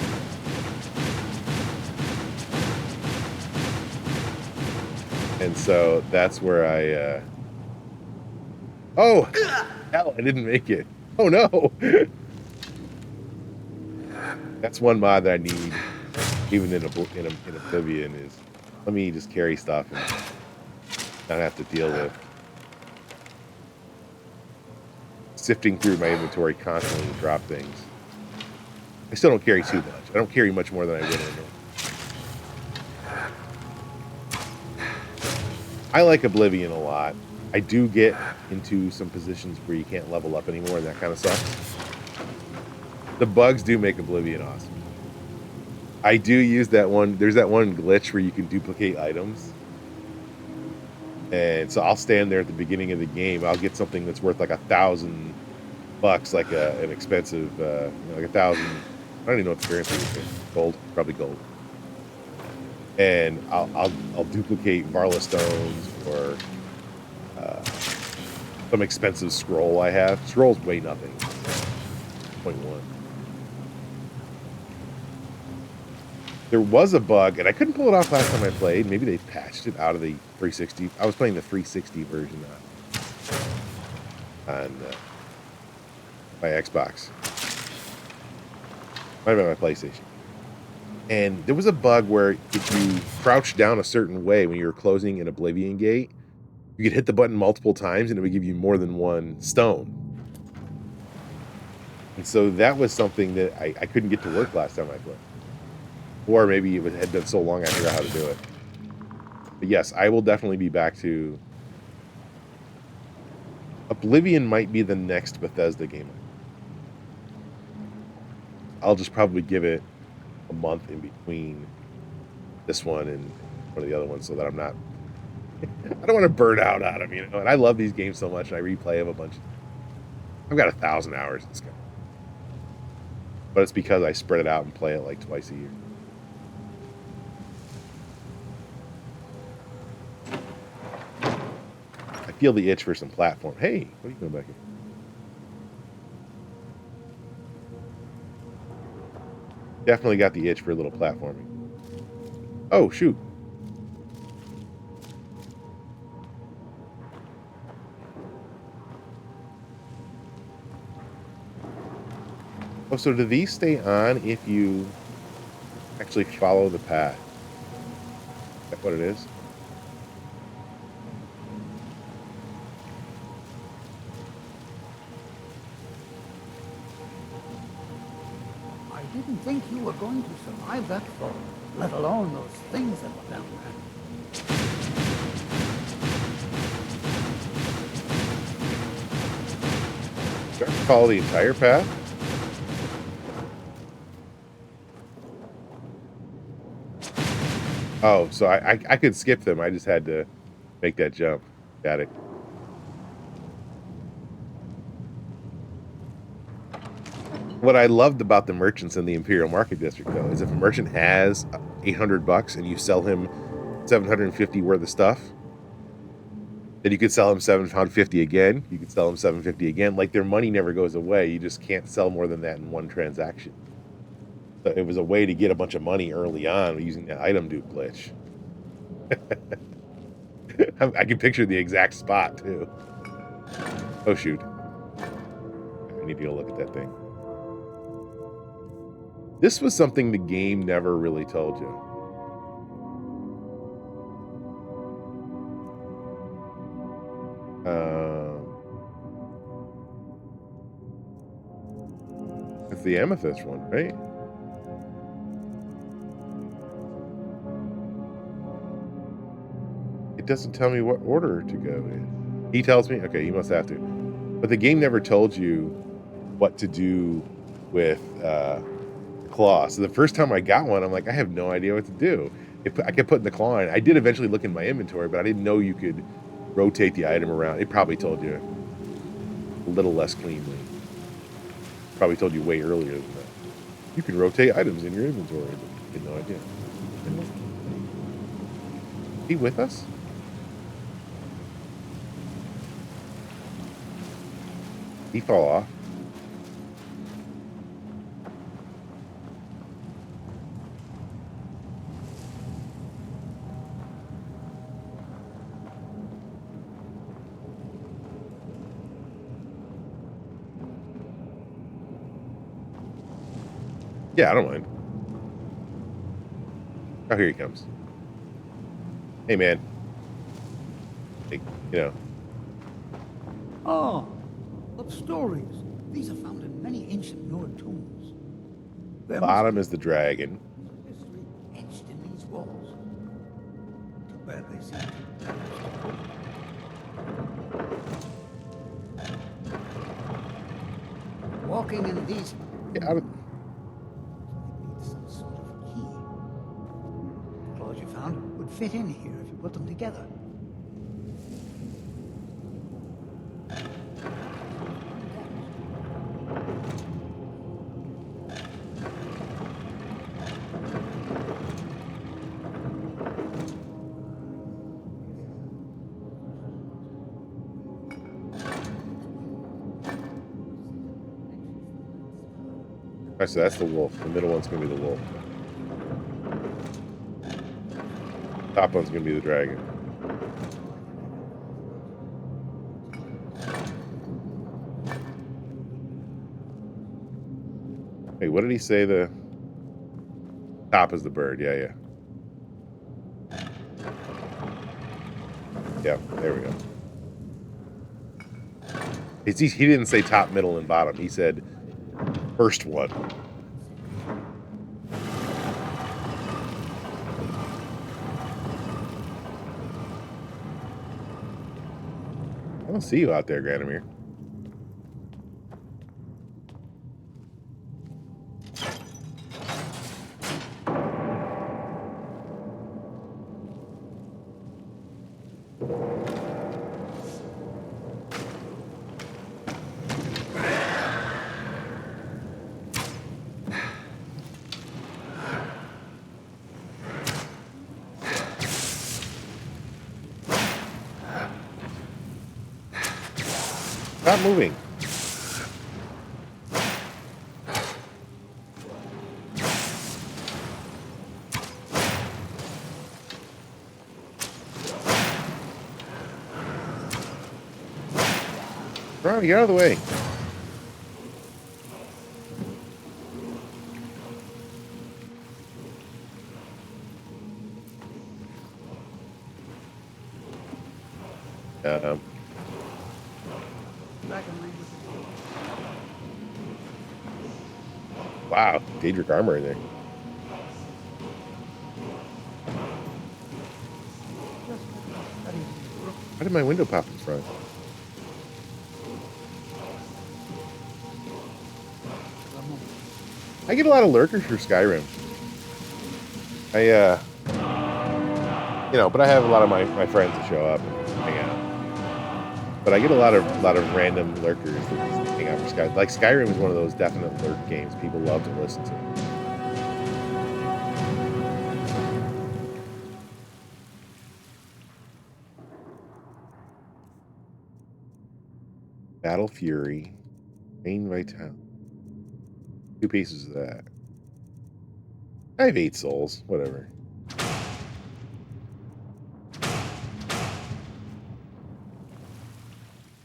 And so that's where I oh hell, I didn't make it. Oh no. That's one mod that I need, even in Oblivion, is let me just carry stuff and not have to deal with sifting through my inventory constantly to drop things. I still don't carry too much. I don't carry much more than I would in a normal. I like Oblivion a lot. I do get into some positions where you can't level up anymore, and that kind of sucks. The bugs do make Oblivion awesome. I do use that one. There's that one glitch where you can duplicate items. And so I'll stand there at the beginning of the game. I'll get something that's worth like $1,000, like an expensive, like 1,000. I don't even know what the currency is. Gold, probably gold. And I'll duplicate Varla stones or some expensive scroll I have. Scrolls weigh nothing. 0.1. There was a bug, and I couldn't pull it off last time I played. Maybe they patched it out of the 360. I was playing the 360 version on my Xbox. Might have been my PlayStation. And there was a bug where if you crouched down a certain way when you were closing an Oblivion gate, you could hit the button multiple times, and it would give you more than one stone. And so that was something that I couldn't get to work last time I played. Or maybe it had been so long I forgot how to do it. But yes, I will definitely be back to... Oblivion might be the next Bethesda game. I'll just probably give it a month in between this one and one of the other ones so that I'm not... I don't want to burn out on them, you know? And I love these games so much, and I replay them a bunch. I've got 1,000 hours in this game. But it's because I spread it out and play it like twice a year. I feel the itch for some platform. Hey, what are you doing back here? Definitely got the itch for a little platforming. Oh, shoot. Oh, so do these stay on if you actually follow the path? Is that what it is? I didn't think you were going to survive that fall, let alone those things that were down there. Do I have to follow the entire path? Oh, so I could skip them. I just had to make that jump. Got it. What I loved about the merchants in the Imperial Market District, though, is if a merchant has $800 and you sell him 750 worth of stuff, then you could sell him 750 again. You could sell him 750 again. Like, their money never goes away. You just can't sell more than that in one transaction. So it was a way to get a bunch of money early on using that item dupe glitch. I can picture the exact spot, too. Oh, shoot. I need to go look at that thing. This was something the game never really told you. It's the amethyst one, right? It doesn't tell me what order to go in. He tells me? Okay, you must have to. But the game never told you what to do with claw. So the first time I got one, I'm like, I have no idea what to do. I kept putting the claw in. I did eventually look in my inventory, but I didn't know you could rotate the item around. It probably told you a little less cleanly. Probably told you way earlier than that. You can rotate items in your inventory, but you had no idea. Is he with us? He fall off. Yeah, I don't mind. Oh, here he comes. Hey, man. Hey, you know. Oh, love stories. These are found in many ancient Nord tombs. There must Bottom be is the dragon. history etched in these walls. Too bad they seem to walking in these Yeah, I don't- need some sort of key. The claws you found would fit in here if you put them together. All right, so that's the wolf. The middle one's going to be the wolf. Top one's going to be the dragon. Hey, what did he say? The top is the bird. Yeah, yeah. Yeah, there we go. He didn't say top, middle, and bottom. He said first one. I don't see you out there, Granomir. Stop moving. Ronnie, get out of the way. Wow, Daedric armor in there. Why did my window pop in front? I get a lot of lurkers for Skyrim. But I have a lot of my friends that show up and hang out. But I get a lot of random lurkers that just hang out for Skyrim. Like Skyrim is one of those definite lurk games people love to listen to. Battle Fury, Main Vitality. 2 pieces of that. I have 8 souls, whatever.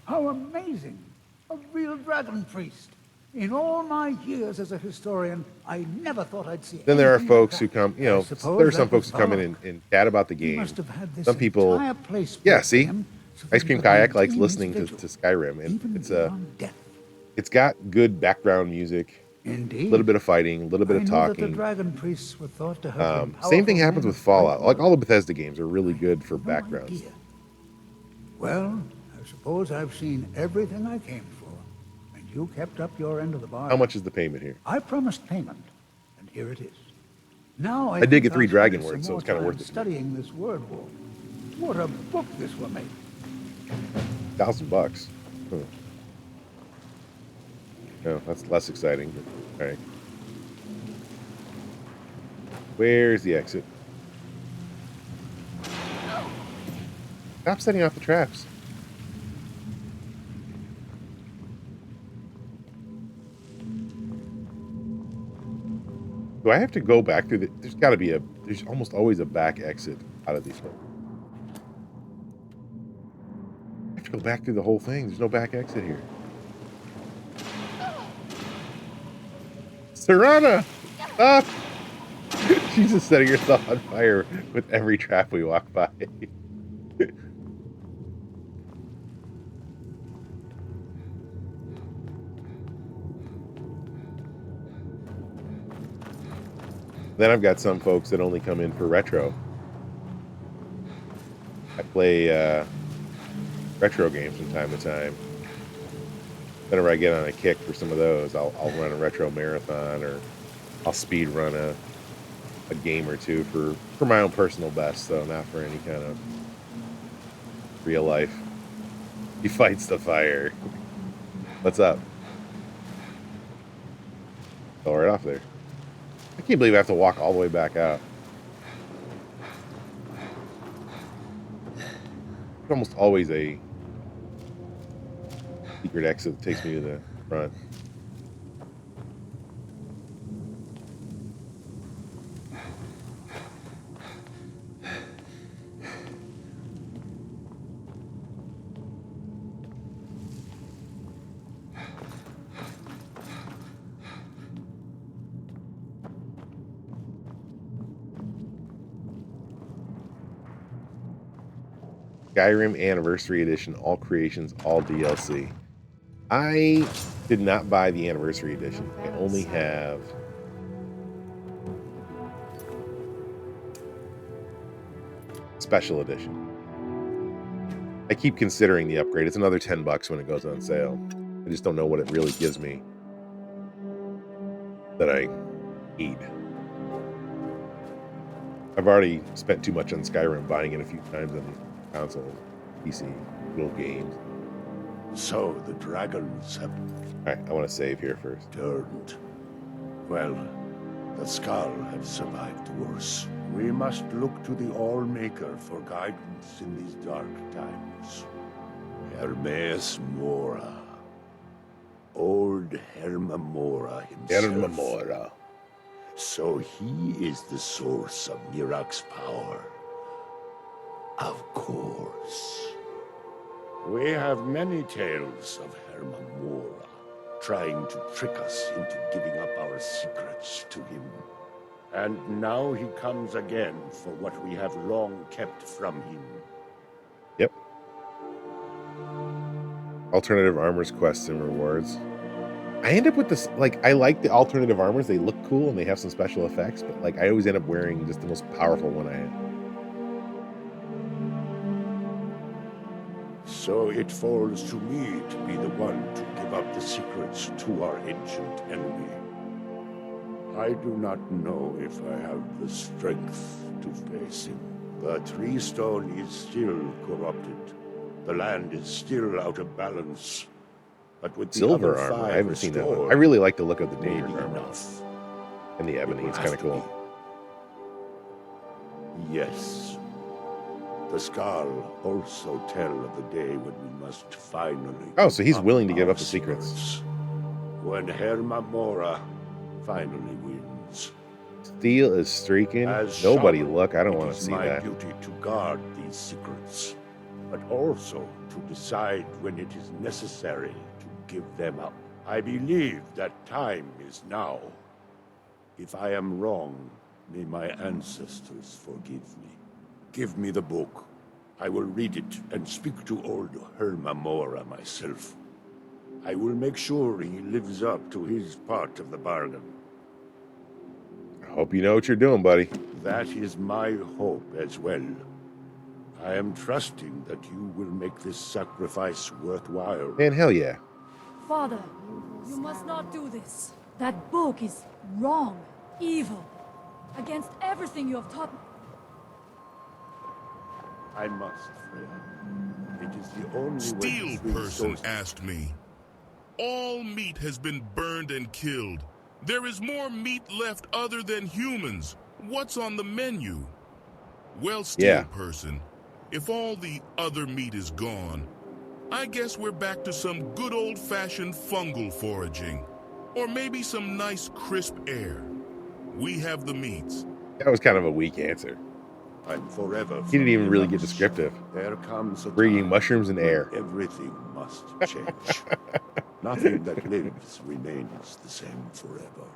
How amazing! A real dragon priest. In all my years as a historian, I never thought I'd see. Then there are anything folks like who that. come, I there are suppose some that folks was who come in Varrock. and chat about the He game. must have had this Some people, entire place yeah, built for see, him so that Ice he Cream could Kayak likes maintain listening his to vigil, Skyrim, and even it's beyond death. it's got good background music, a Indeed. little bit of fighting, a little bit I of know that the talking. dragon priests were thought to have been Same thing powerful happens men with of great Fallout. Like will. all the Bethesda games are really good for No backgrounds. idea. Well, I suppose I've seen everything I came for, and you kept up your end of the bargain. How much is the payment here? I promised payment, and here it is. Now I did think get 3 I'll dragon spend words, some so it's more kind of time worth it. studying this word wall. What a book this will make. $1,000. Huh. No, that's less exciting. But, all right. Where's the exit? Stop setting off the traps. Do I have to go back through the... There's got to be there's almost always a back exit out of these ones. I have to go back through the whole thing. There's no back exit here. Serana! Stop! She's just setting herself on fire with every trap we walk by. Then I've got some folks that only come in for retro. I play retro games from time to time. Whenever I get on a kick for some of those, I'll run a retro marathon, or I'll speed run a game or two for my own personal best, though, not for any kind of real life. He fights the fire. What's up? Oh, right off there. I can't believe I have to walk all the way back out. There's almost always a secret exit that takes me to the front. Skyrim Anniversary Edition, all creations, all DLC. I did not buy the Anniversary Edition. I only have Special Edition. I keep considering the upgrade. It's another $10 when it goes on sale. I just don't know what it really gives me that I need. I've already spent too much on Skyrim, buying it a few times on the console, PC, little games. So the dragons have Alright, I want to save here first. turned. Well, the Skull have survived worse. We must look to the All-Maker for guidance in these dark times. Hermes Mora. Old Hermamora himself. Hermamora. So he is the source of Miraak's power. Of course. We have many tales of Hermamora trying to trick us into giving up our secrets to him. And now he comes again for what we have long kept from him. Yep. Alternative armors, quests, and rewards. I end up with this, like, I like the alternative armors. They look cool and they have some special effects, but like I always end up wearing just the most powerful one I have. So it falls to me to be the one to give up the secrets to our ancient enemy. I do not know if I have the strength to face him. The tree stone is still corrupted. The land is still out of balance. But with the Silver other armor. I five haven't seen that one. restored, I really like the look of the maybe David armor enough. and the ebony. It's kind of cool. Yes. The Skal also tell of the day when we must finally... Oh, so he's give willing to give our up the secrets. When Hermamora finally wins. Steel is streaking. As Nobody shaman, look. I don't it want to is see my that. duty to guard these secrets, but also to decide when it is necessary to give them up. I believe that time is now. If I am wrong, may my ancestors forgive me. Give me the book. I will read it and speak to old Hermamora myself. I will make sure he lives up to his part of the bargain. I hope you know what you're doing, buddy. That is my hope as well. I am trusting that you will make this sacrifice worthwhile. Man, hell yeah. Father, you must not do this. That book is wrong, evil, against everything you have taught me. I must, Freya. It is the only way Steel to free person souls. asked me. All meat has been burned and killed. There is more meat left other than humans. What's on the menu? Well, Steel person, if all the other meat is gone, I guess we're back to some good old-fashioned fungal foraging. Or maybe some nice crisp air. We have the meats. That was kind of a weak answer. I'm forever. He didn't even really from get descriptive. There comes a Breeding time mushrooms in when air. Everything must change. Nothing that lives remains the same forever.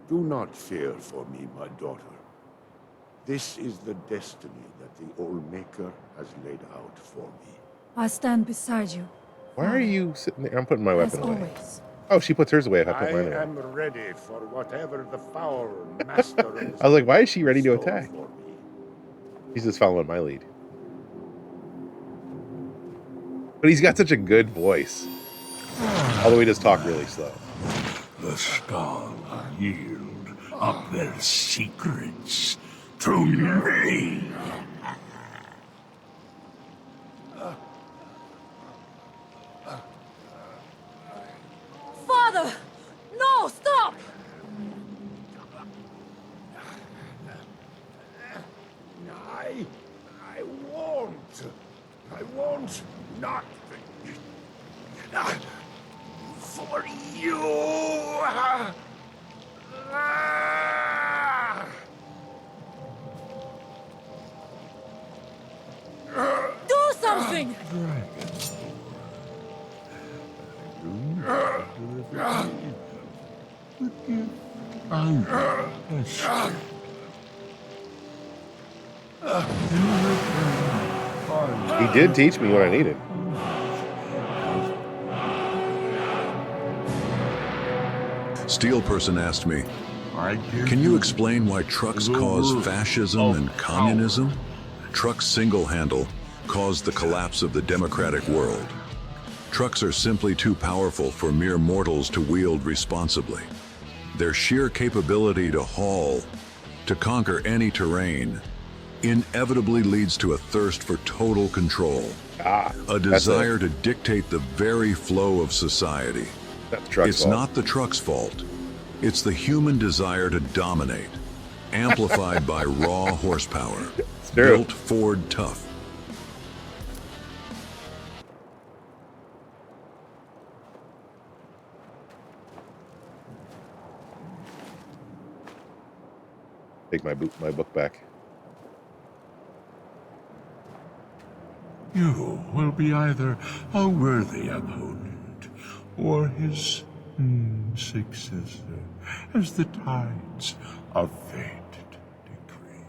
Do not fear for me, my daughter. This is the destiny that the Old Maker has laid out for me. I stand beside you. Why are you sitting there? I'm putting my As weapon away. always. Oh, she puts hers away if I I put mine away. am ready for whatever the foul master of this I was like, why is she ready to bestows attack? for me. He's just following my lead. But he's got such a good voice. Although he does talk really slow. The Skal yield up their secrets to me. Father! No, stop! I won't not for you. Do something! He did teach me what I needed. Steel person asked me, can you explain why trucks cause fascism and communism? Trucks single-handle caused the collapse of the democratic world. Trucks are simply too powerful for mere mortals to wield responsibly. Their sheer capability to haul, to conquer any terrain, inevitably leads to a thirst for total control. A desire to dictate the very flow of society. It's not the truck's fault. It's the human desire to dominate, amplified by raw horsepower. Built Ford tough. Take my book back. You will be either a worthy opponent or his successor, as the tides of fate decree.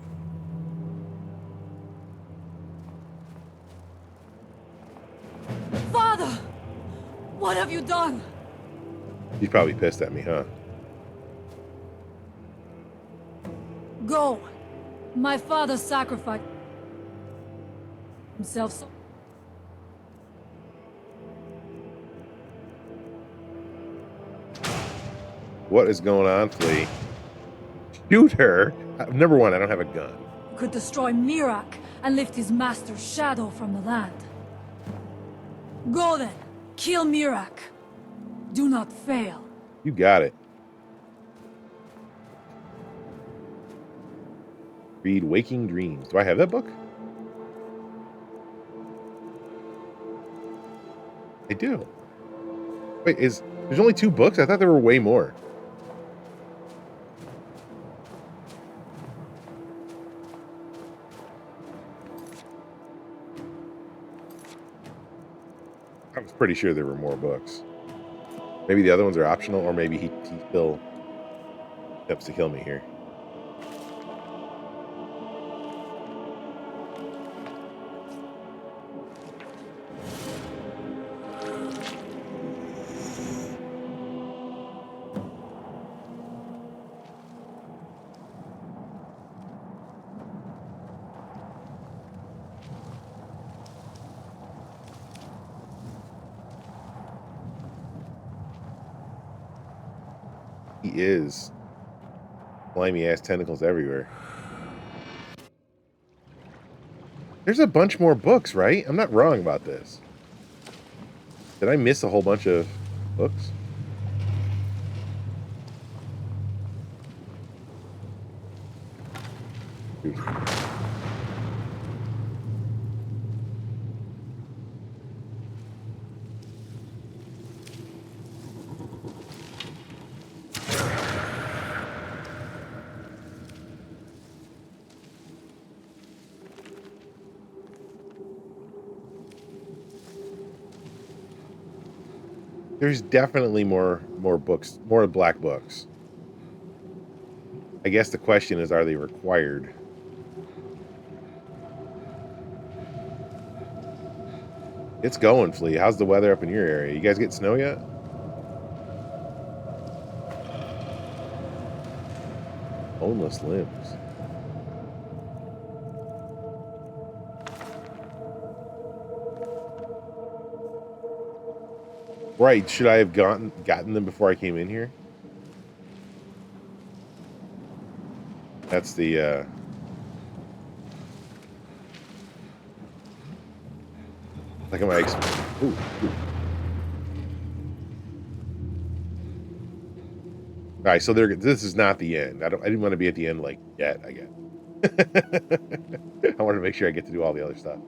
Father! What have you done? He's probably pissed at me, huh? Go! My father sacrificed himself so... What is going on, Flea? Shoot her! Number one, I don't have a gun. could destroy Miraak and lift his master's shadow from the land. Go then, kill Miraak. Do not fail. You got it. Read Waking Dreams. Do I have that book? I do. Wait, there's only 2 books? I thought there were way more. I was pretty sure there were more books. Maybe the other ones are optional, or maybe he still attempts to kill me here. He is. Slimy ass tentacles everywhere. There's a bunch more books, right? I'm not wrong about this. Did I miss a whole bunch of books? Dude. There's definitely more books, more black books. I guess the question is, are they required? It's going, Flea. How's the weather up in your area? You guys get snow yet? Boneless limbs. Right, should I have gotten them before I came in here? That's the like am I ooh, ooh. Alright, so this is not the end. I didn't want to be at the end like yet, I guess. I wanted to make sure I get to do all the other stuff.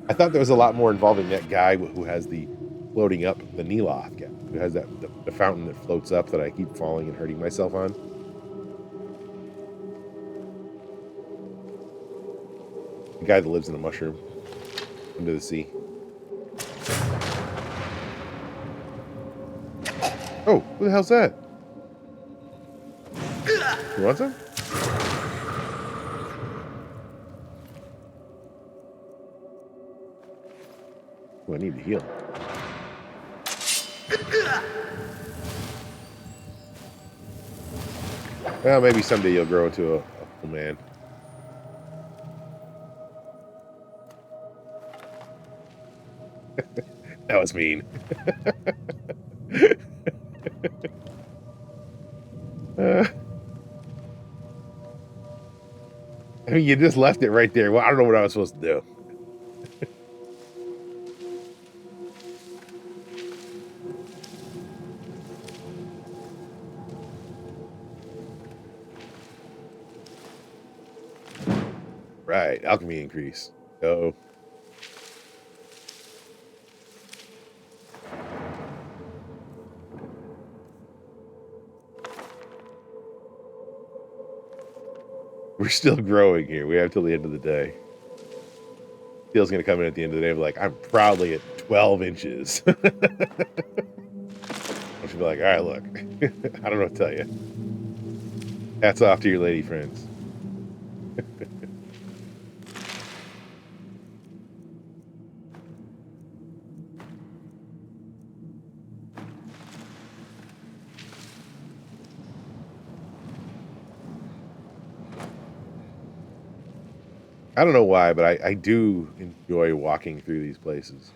I thought there was a lot more involving that guy who has the floating up, the Neloth guy, who has that the fountain that floats up that I keep falling and hurting myself on. The guy that lives in the mushroom under the sea. Oh, who the hell's that? You want some? Oh, I need to heal. Well, maybe someday you'll grow into a full man. That was mean. I mean, you just left it right there. Well, I don't know what I was supposed to do. Right, alchemy increase. Go. We're still growing here. We have till the end of the day. Steel's gonna come in at the end of the day and be like, I'm proudly at 12 inches. I should be like, all right, look. I don't know what to tell you. Hats off to your lady friends. I don't know why, but I do enjoy walking through these places.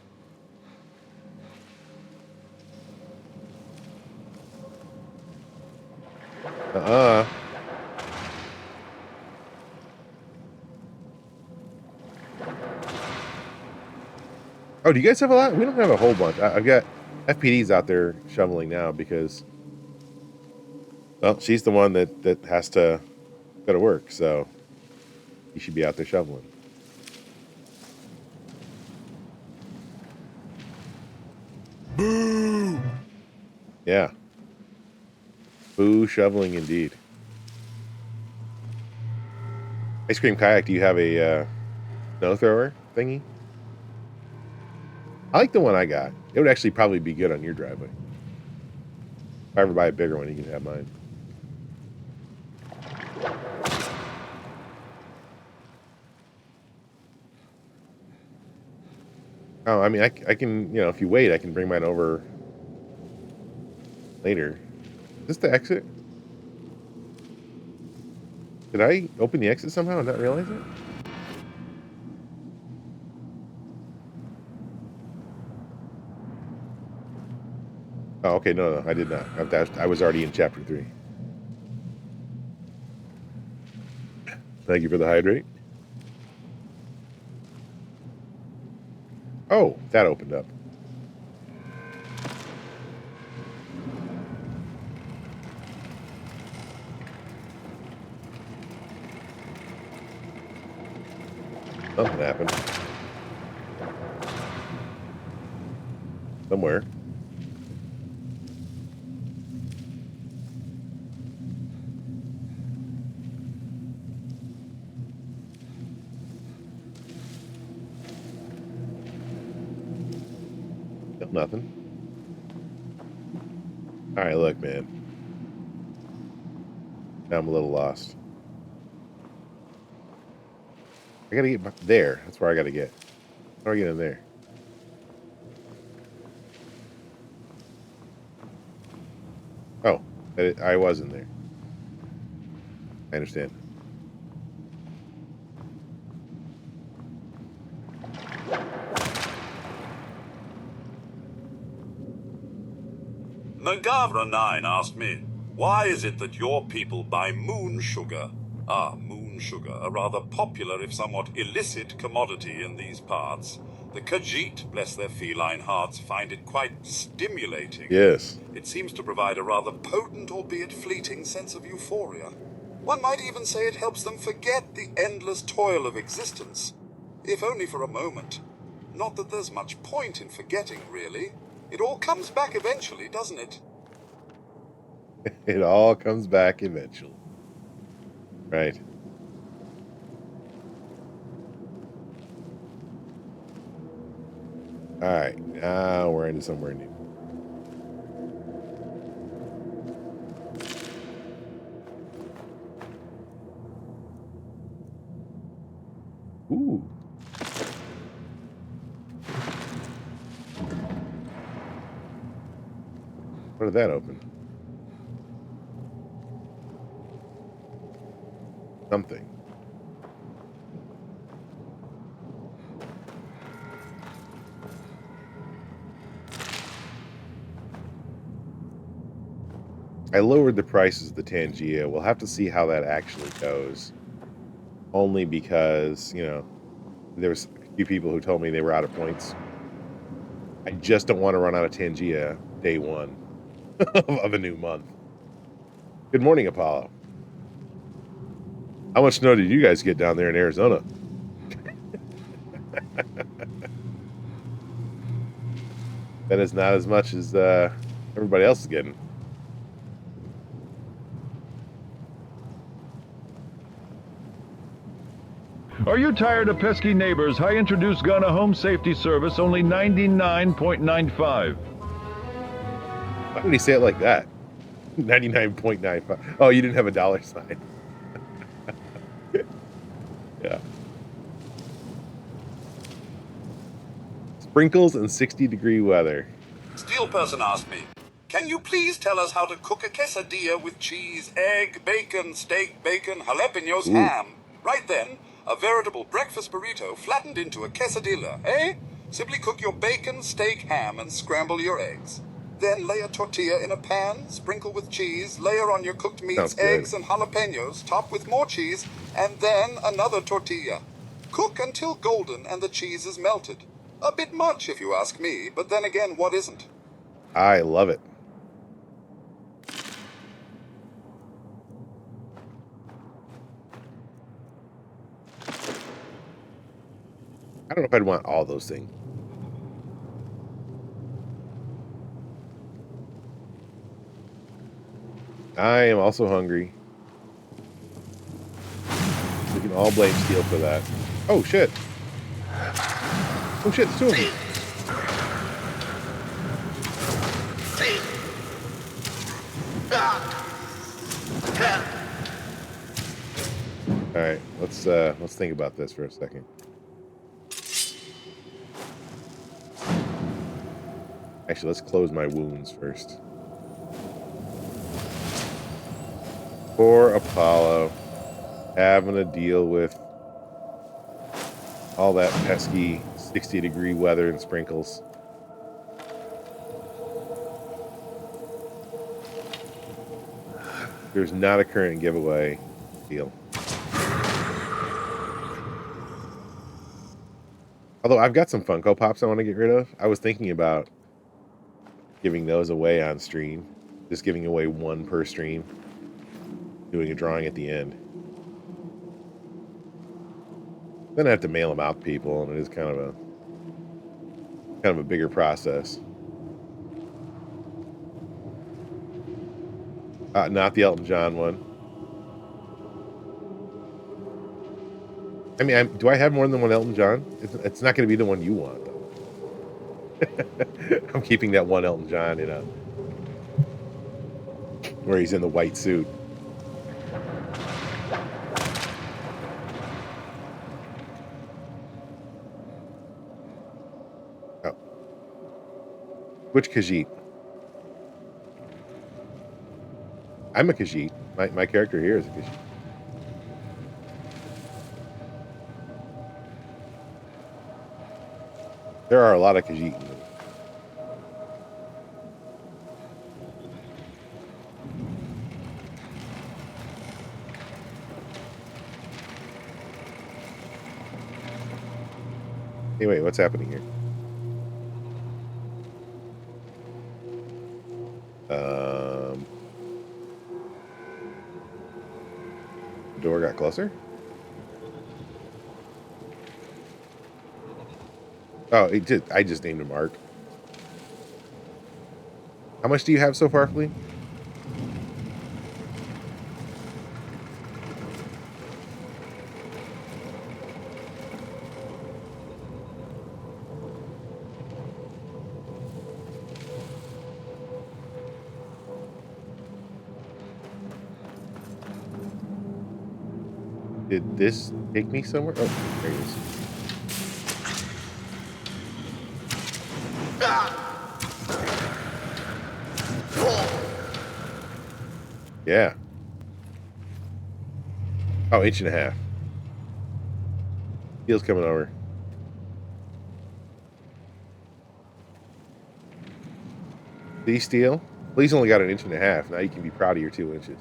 Oh, do you guys have a lot? We don't have a whole bunch. I've got FPDs out there shoveling now because, well, she's the one that has to go to work, so you should be out there shoveling. Boo! Yeah. Boo shoveling indeed. Ice Cream Kayak, do you have a snow thrower thingy? I like the one I got. It would actually probably be good on your driveway. If I ever buy a bigger one, you can have mine. Oh, I mean, I can, you know, if you wait, I can bring mine over later. Is this the exit? Did I open the exit somehow and not realize it? Oh, okay, no, I did not. I was already in chapter 3. Thank you for the hydrate. Oh, that opened up. Something happened. Somewhere. Nothing. All right, look, man. Now I'm a little lost. I gotta get there. That's where I gotta get. How do I get in there? Oh, I was in there. I understand. Mangavra 9 asked me, why is it that your people buy moon sugar? Ah, moon sugar, a rather popular if somewhat illicit commodity in these parts. The Khajiit, bless their feline hearts, find it quite stimulating. Yes. It seems to provide a rather potent, albeit fleeting, sense of euphoria. One might even say it helps them forget the endless toil of existence. If only for a moment. Not that there's much point in forgetting, really. It all comes back eventually, doesn't it? It all comes back eventually. Right. All right. Now we're into somewhere new. Ooh. What did that open? Something. I lowered the prices of the Tangia. We'll have to see how that actually goes. Only because, you know, there was a few people who told me they were out of points. I just don't want to run out of Tangia day one of a new month. Good morning, Apollo. How much snow did you guys get down there in Arizona? That is not as much as everybody else is getting. Are you tired of pesky neighbors? I introduced Gunna Home Safety Service, only $99.95. Why would he say it like that? 99.95. Oh, you didn't have a dollar sign. Yeah. Sprinkles and 60-degree weather. Steel person asked me, can you please tell us how to cook a quesadilla with cheese, egg, bacon, steak, bacon, jalapenos, ham? Right then, A veritable breakfast burrito flattened into a quesadilla, eh? Simply cook your bacon, steak, ham, and scramble your eggs. Then lay a tortilla in a pan, sprinkle with cheese, layer on your cooked meats, eggs, and jalapenos, top with more cheese, and then another tortilla. Cook until golden and the cheese is melted. A bit much, if you ask me, but then again, what isn't? I love it. I don't know if I'd want all those things. I am also hungry. We can all blame Steel for that. Oh, shit. Oh, shit, it's two of them. All right, let's think about this for a second. Actually, let's close my wounds first. Poor Apollo, having to deal with all that pesky 60-degree weather and sprinkles. There's not a current giveaway deal. Although I've got some Funko Pops I want to get rid of. I was thinking about giving those away on stream. Just giving away one per stream. Doing a drawing at the end. Then I have to mail them out to people, and it is kind of a bigger process. Not the Elton John one. I mean, do I have more than one Elton John? It's not going to be the one you want, though. I'm keeping that one Elton John, where he's in the white suit. Oh. Which Khajiit? I'm a Khajiit. My character here is a Khajiit. There are a lot of Khajiit in them. Anyway, what's happening here? The door got closer? Oh, I just named him Mark. How much do you have so far, Flea? Did this take me somewhere? Oh, there it is. Yeah. Oh, 1.5 inches. Steel's coming over. See, Steel? Please only got 1.5 inches. Now you can be proud of your 2 inches.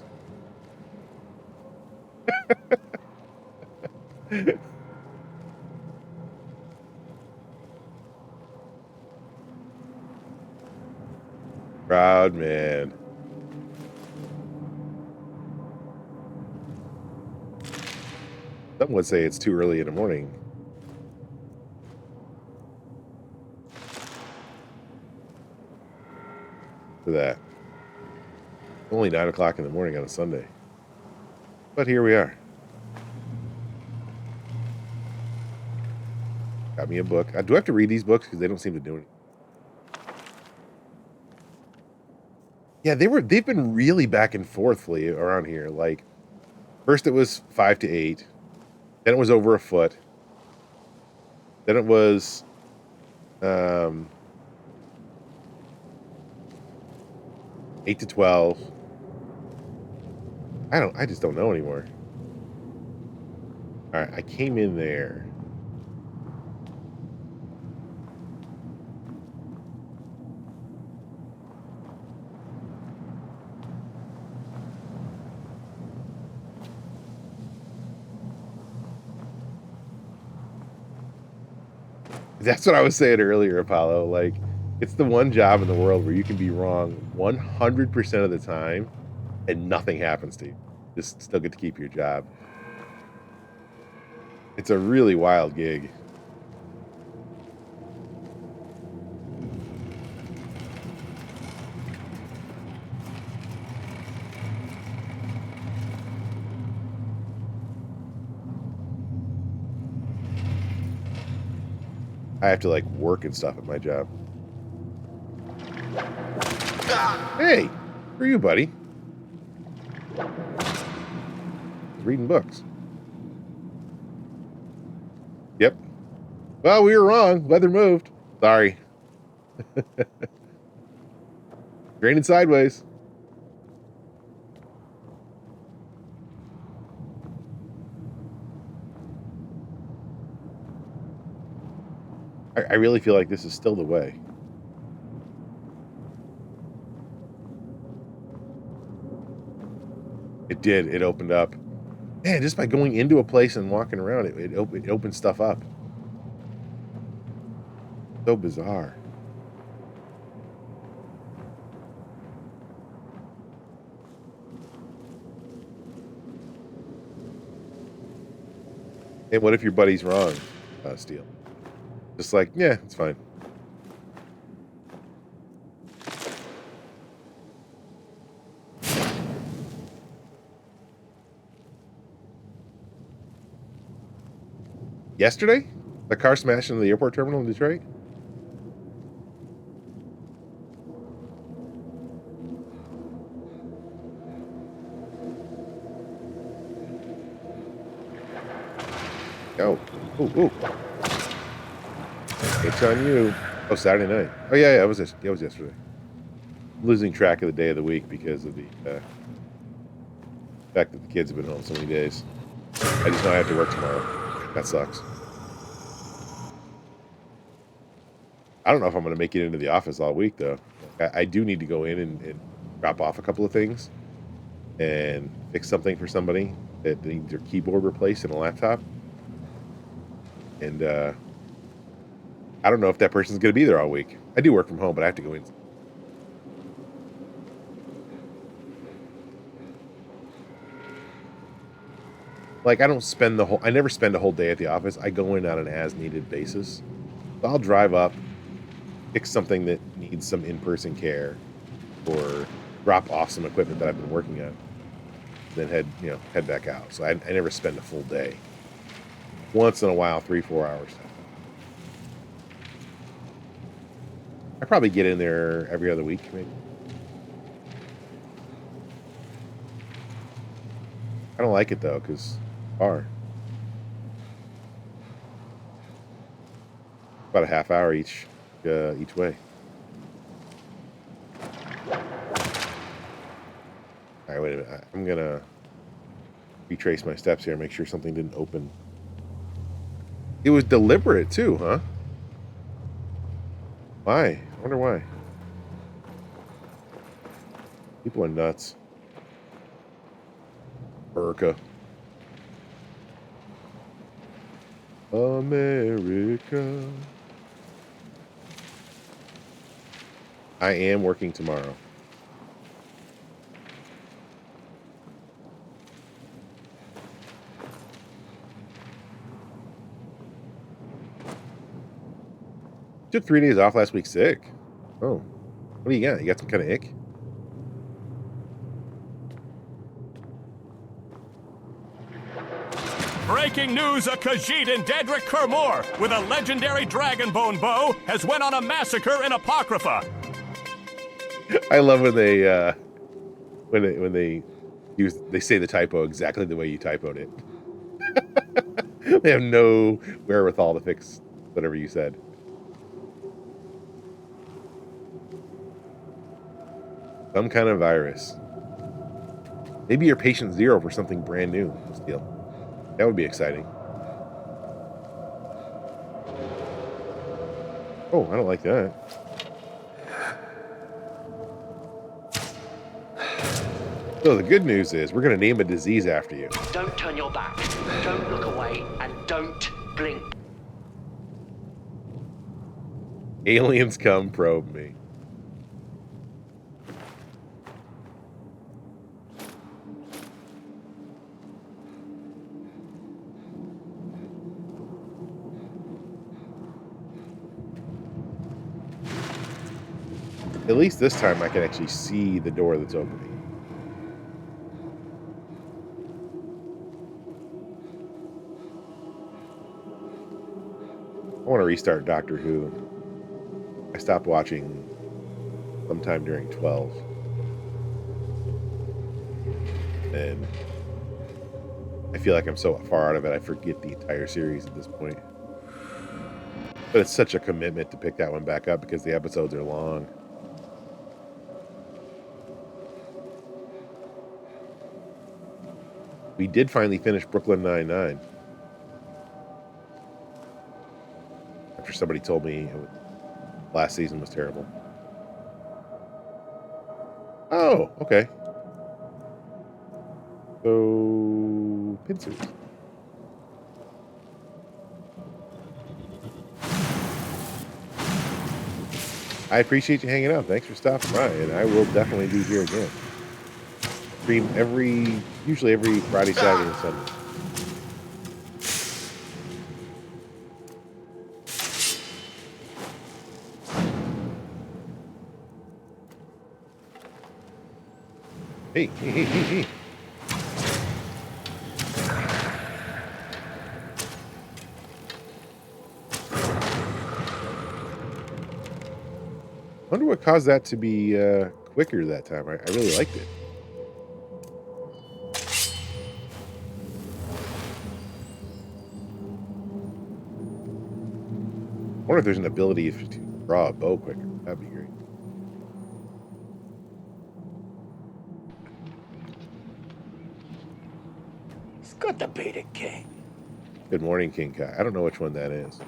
Proud man. Some would say it's too early in the morning. For that. Only 9 o'clock in the morning on a Sunday. But here we are. Got me a book. Do I have to read these books? Because they don't seem to do it. Yeah, they've been really back and forthly around here. Like, first it was 5 to 8. Then it was over a foot. Then it was 8 to 12. I just don't know anymore. Alright, I came in there. That's what I was saying earlier, Apollo. Like, it's the one job in the world where you can be wrong 100% of the time and nothing happens to you. Just still get to keep your job. It's a really wild gig. I have to like work and stuff at my job. Hey, who are you, buddy? Reading books. Yep. Well, we were wrong. Weather moved. Sorry. Draining sideways. I really feel like this is still the way. It did. It opened up. Man, just by going into a place and walking around, it opened stuff up. So bizarre. And what if your buddy's wrong, Steel? Just like, yeah, it's fine. Yesterday? The car smashed into the airport terminal in Detroit? Oh. Ooh. It's on you. Oh, Saturday night. Oh, yeah, it was yesterday. I'm losing track of the day of the week because of the fact that the kids have been home so many days. I just know I have to work tomorrow. That sucks. I don't know if I'm going to make it into the office all week, though. I do need to go in and drop off a couple of things and fix something for somebody that needs their keyboard replaced and a laptop. And I don't know if that person's going to be there all week. I do work from home, but I have to go in. Like, I never spend a whole day at the office. I go in on an as-needed basis. So I'll drive up, fix something that needs some in-person care, or drop off some equipment that I've been working on, then head back out. So I never spend a full day. Once in a while, 3-4 hours. I probably get in there every other week, maybe. I don't like it though, because far. About a half hour each way. All right, wait a minute. I'm gonna retrace my steps here, make sure something didn't open. It was deliberate too, huh? Why? I wonder why. People are nuts. America. America. I am working tomorrow. Took 3 days off last week sick. Oh. What do you got? You got some kind of ick? Breaking news, a Khajiit in Dedrick Kermor with a legendary Dragonborn bow has went on a massacre in Apocrypha. I love when they say the typo exactly the way you typoed it. They have no wherewithal to fix whatever you said. Some kind of virus. Maybe you're patient zero for something brand new, Steel. That would be exciting. Oh, I don't like that. So the good news is we're going to name a disease after you. Don't turn your back. Don't look away, and don't blink. Aliens come probe me. At least this time I can actually see the door that's opening. I want to restart Doctor Who. I stopped watching sometime during 12. And I feel like I'm so far out of it, I forget the entire series at this point. But it's such a commitment to pick that one back up because the episodes are long. We did finally finish Brooklyn Nine-Nine. After somebody told me last season was terrible. Oh, okay. So, pincers. I appreciate you hanging out. Thanks for stopping by, and I will definitely be here again. Stream usually every Friday, Saturday, and Sunday. Hey. I wonder what caused that to be quicker that time. I really liked it. I wonder if there's an ability to draw a bow quicker. That'd be great. It's good to be the king. Good morning, King Kai. I don't know which one that is.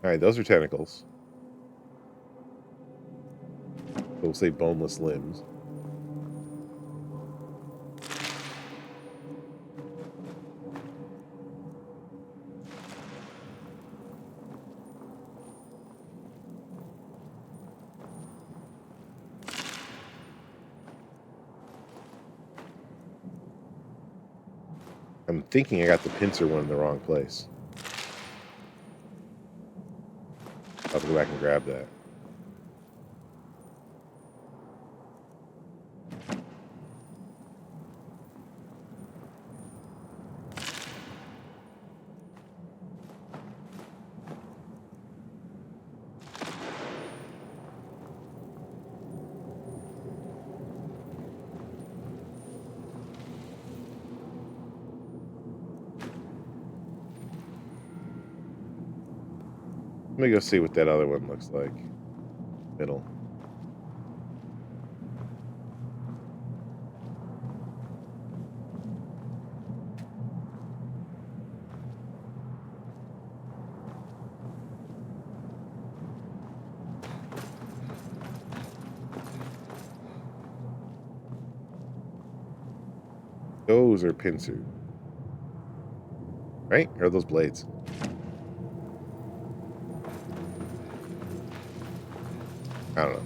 All right, those are tentacles. So we'll say boneless limbs. I'm thinking I got the pincer one in the wrong place. I'll have to go back and grab that. Let me go see what that other one looks like. Middle. Those are pincers. Right? Or are those blades? I don't know.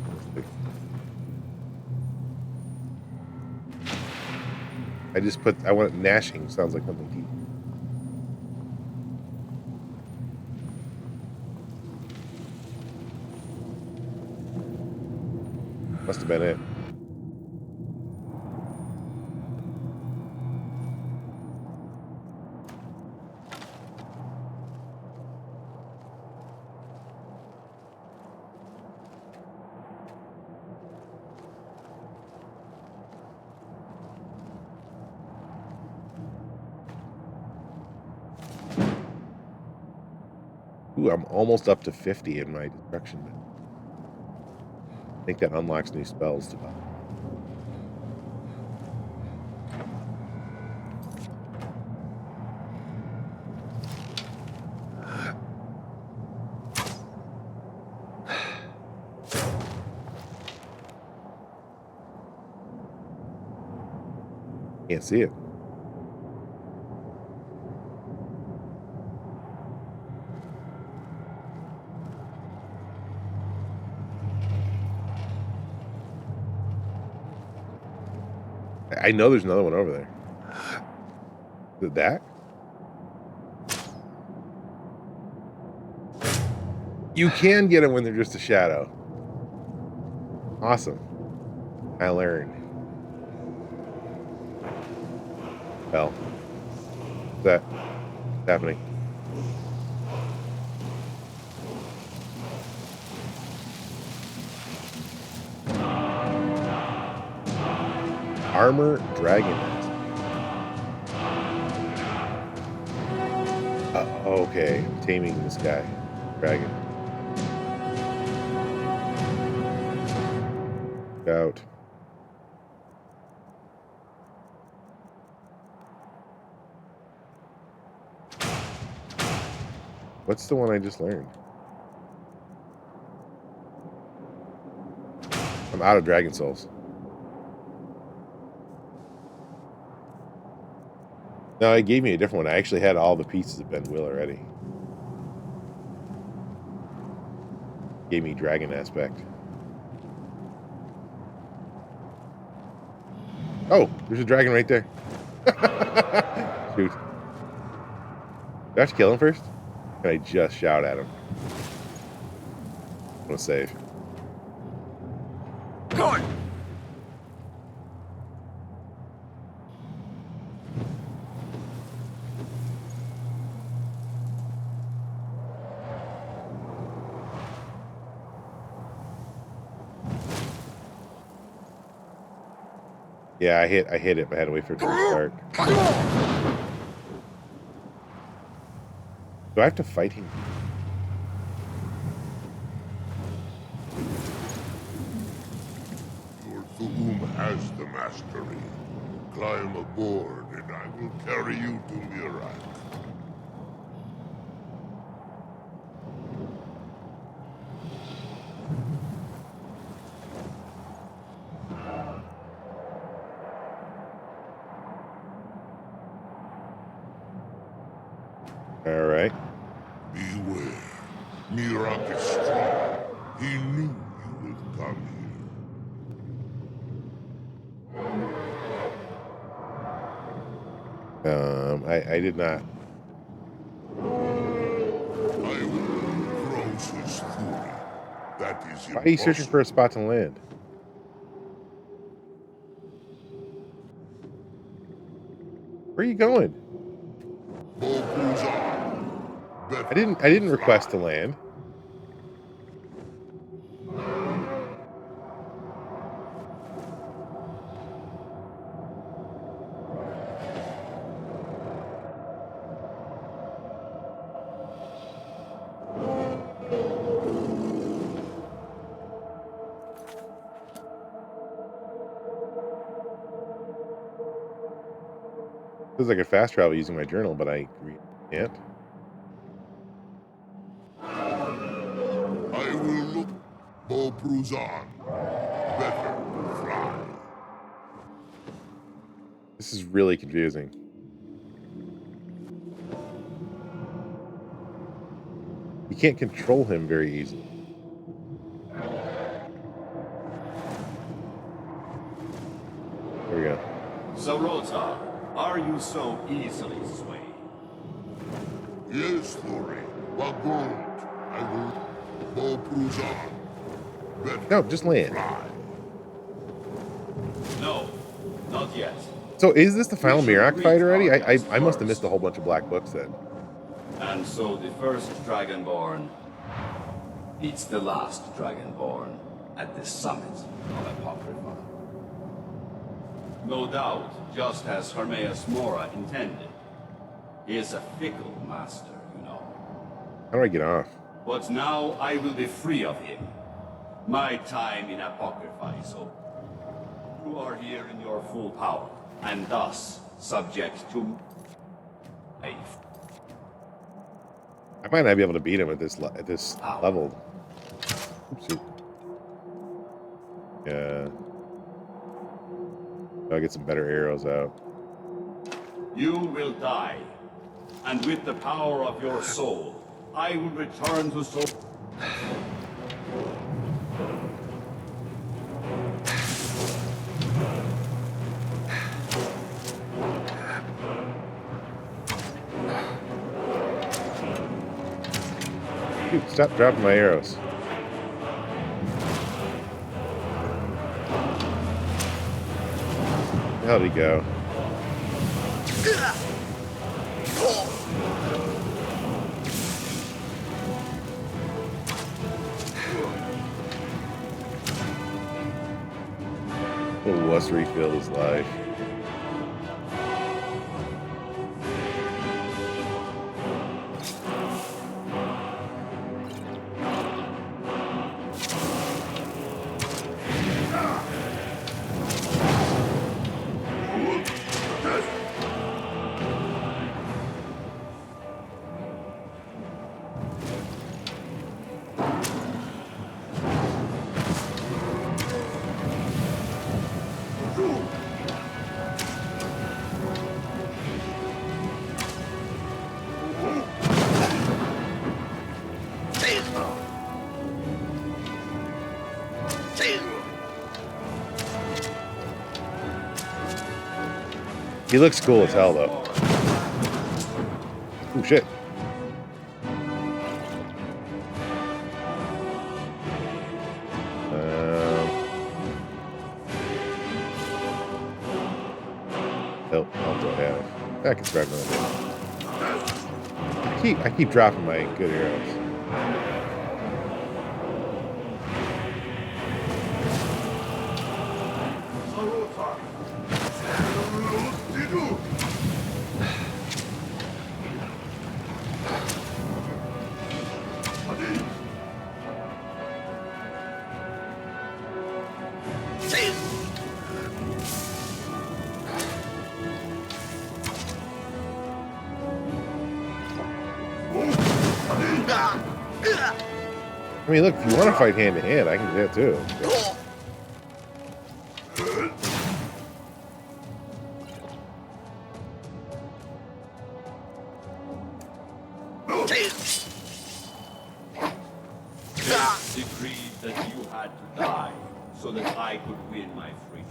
I want gnashing. Sounds like something deep. Must have been it. Ooh, I'm almost up to 50 in my destruction. I think that unlocks new spells to buy. Can't see it. I know there's another one over there. Is it that? You can get them when they're just a shadow. Awesome. I learned. Well, what's that? What's happening? Armor Dragon. Okay, I'm taming this guy. Dragon. Out. What's the one I just learned? I'm out of Dragon Souls. No, it gave me a different one. I actually had all the pieces of Ben Will already. Gave me Dragon Aspect. Oh, there's a dragon right there. Shoot. Do I have to kill him first? Can I just shout at him? I'm gonna save. Good. Yeah, I hit it, but I had to wait for it to restart. Do I have to fight him? Your Thu'um has the mastery. Climb aboard and I will carry you to Miraak. All right. Beware. Miraak is strong. He knew you would come here. I did not. I will cross his fury. That is Why are you searching for a spot to land? Where are you going? I didn't request to land. Feels like a fast travel using my journal, but I can't. I will look Bo-Pruzan. Better fly. This is really confusing. You can't control him very easily. There we go. So, Rota, are you so easily swayed? Yes, Thori. Wagold. I will Bo-Pruzan. No, just land. No, not yet. So is this the final Miraak fight already? I must have missed a whole bunch of black books then. And so the first Dragonborn beats the last Dragonborn at the summit of Apocrypha. No doubt, just as Hermaeus Mora intended. He is a fickle master, you know. How do I get off? But now I will be free of him. My time in Apocrypha is over. You are here in your full power, and thus subject to life. I might not be able to beat him at this level. Oopsie. Yeah. I'll get some better arrows out. You will die, and with the power of your soul, I will return to soul. Dude, stop dropping my arrows. Where did he go? Little wuss refilled his life. He looks cool as hell, though. Oh, shit. Help do I have? I can try another bit. I keep dropping my good arrows. I mean, look, if you want to fight hand to hand, I can do that too. Decreed that you had to die so that I could win my freedom.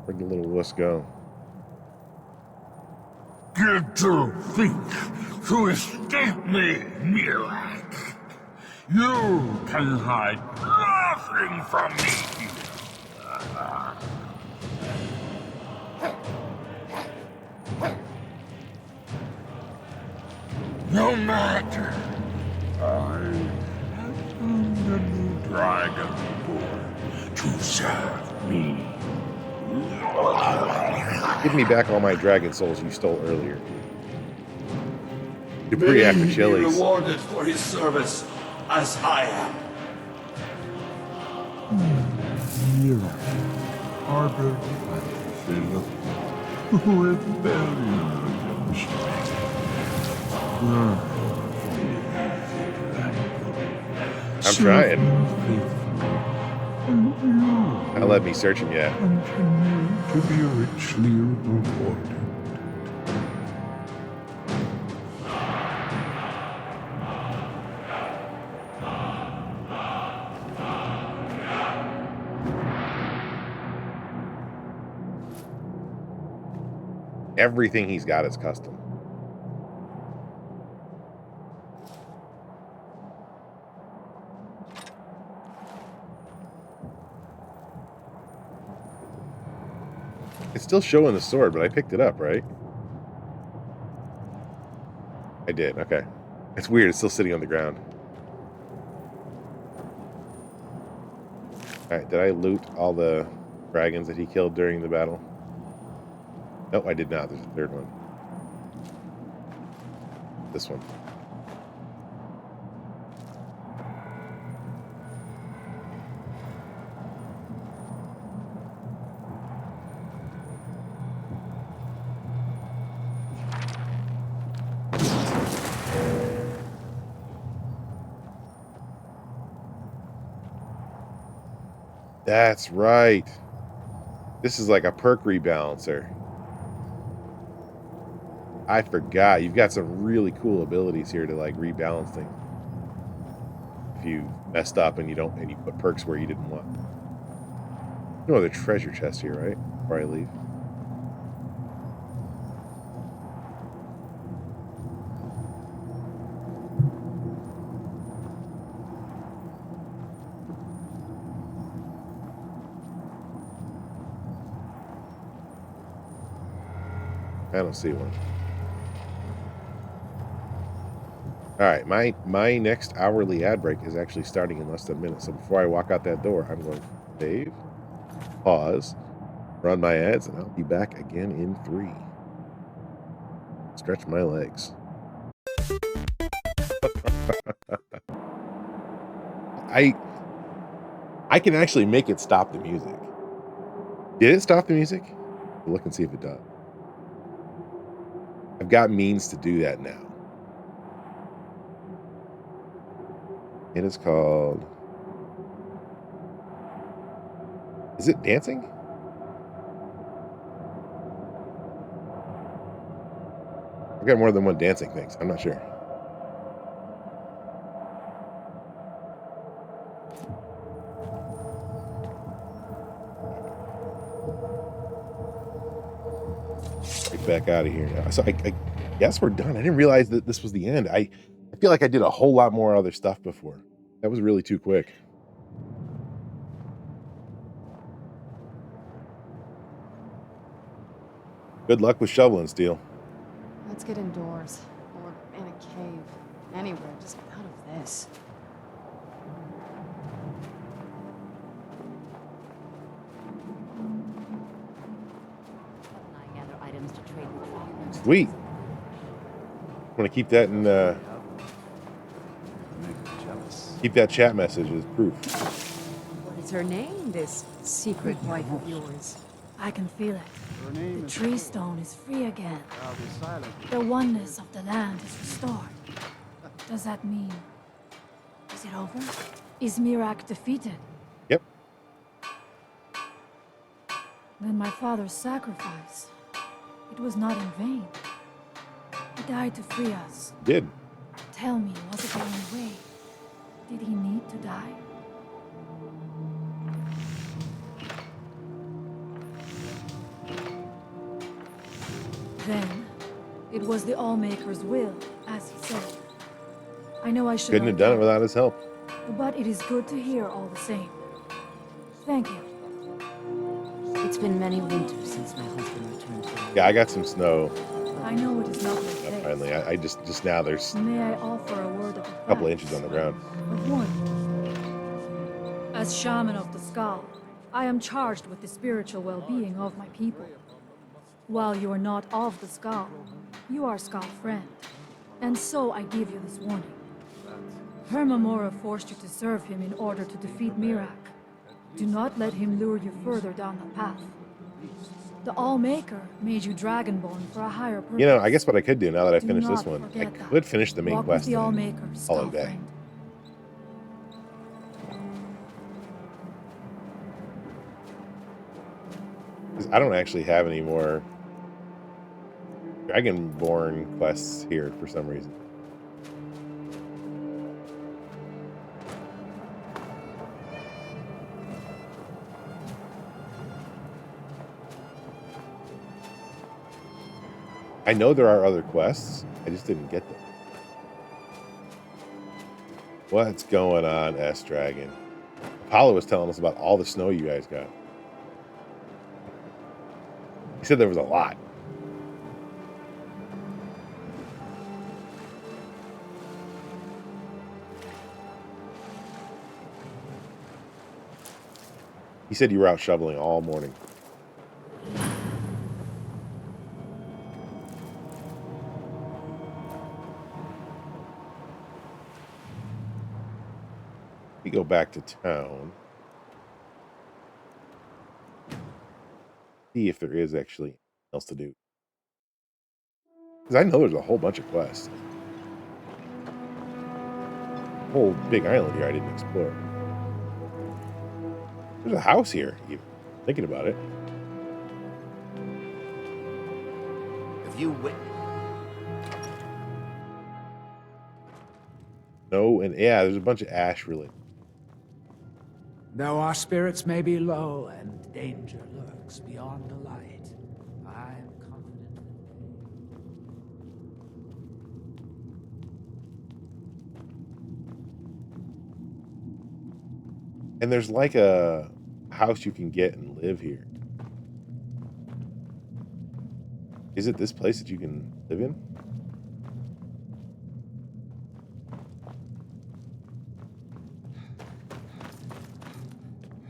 Where'd the little wuss go? Did you think to escape me, Miraak? You can hide nothing from me. No matter. I have found a new Dragonborn to serve me. Give me back all my dragon souls you stole earlier. You're pretty after Chili's. Rewarded for his service, as I am. Miraak, harbored rebellion against me. I'm trying. Now let me search him yet. To be richly rewarded. Everything he's got is custom. It's still showing the sword, but I picked it up, right? I did, okay. It's weird, it's still sitting on the ground. Alright, did I loot all the dragons that he killed during the battle? Nope, I did not. There's a third one. This one. That's right. This is like a perk rebalancer. I forgot. You've got some really cool abilities here to like rebalance things. If you messed up and you put perks where you didn't want. No other treasure chest here, right? Before I leave. I don't see one. All right, my next hourly ad break is actually starting in less than a minute. So before I walk out that door, I'm going to save, pause, run my ads, and I'll be back again in 3. Stretch my legs. I can actually make it stop the music. Did it stop the music? I'll look and see if it does. I've got means to do that now. It is called... Is it dancing? I've got more than one dancing thing, so I'm not sure. Get back out of here now. So I guess we're done. I didn't realize that this was the end. I feel like I did a whole lot more other stuff before. That was really too quick. Good luck with shoveling, Steel. Let's get indoors. Or in a cave. Anywhere, just out of this. Sweet. I'm gonna keep that in keep that chat message as proof. What is her name, this secret wife of yours? I can feel it. The tree stone is free again. The oneness of the land is restored. Does that mean... Is it over? Is Miraak defeated? Yep. Then my father's sacrifice, it was not in vain. He died to free us. Did. Tell me, was it the only way? Did he need to die? Then, it was the Allmaker's will, as he said. I know I should Couldn't have done it without his help. But it is good to hear all the same. Thank you. It's been many winters since my husband returned home. Yeah, I got some snow. I know it is not my place. Finally, I just now there's May I offer a word of a couple inches on the ground. Of one. As shaman of the Skull, I am charged with the spiritual well-being of my people. While you are not of the Skull, you are Skull friend. And so I give you this warning. Hermamora forced you to serve him in order to defeat Miraak. Do not let him lure you further down the path. The Allmaker made you Dragonborn for a higher purpose. You know, I guess what I could do now that I Do finished not this one, I forget that. could finish the main Walk quest with the and Allmaker, call it Skull a day. friend. Because I don't actually have any more Dragonborn quests here for some reason. I know there are other quests. I just didn't get them. What's going on, S-Dragon? Apollo was telling us about all the snow you guys got. He said there was a lot. He said you were out shoveling all morning. We go back to town. See if there is actually anything else to do. Because I know there's a whole bunch of quests. A whole big island here I didn't explore. There's a house here, even thinking about it. Have you No, and yeah, there's a bunch of ash related. Though our spirits may be low and danger lurks beyond the light, I am confident And there's like a house you can get and live here. Is it this place that you can live in?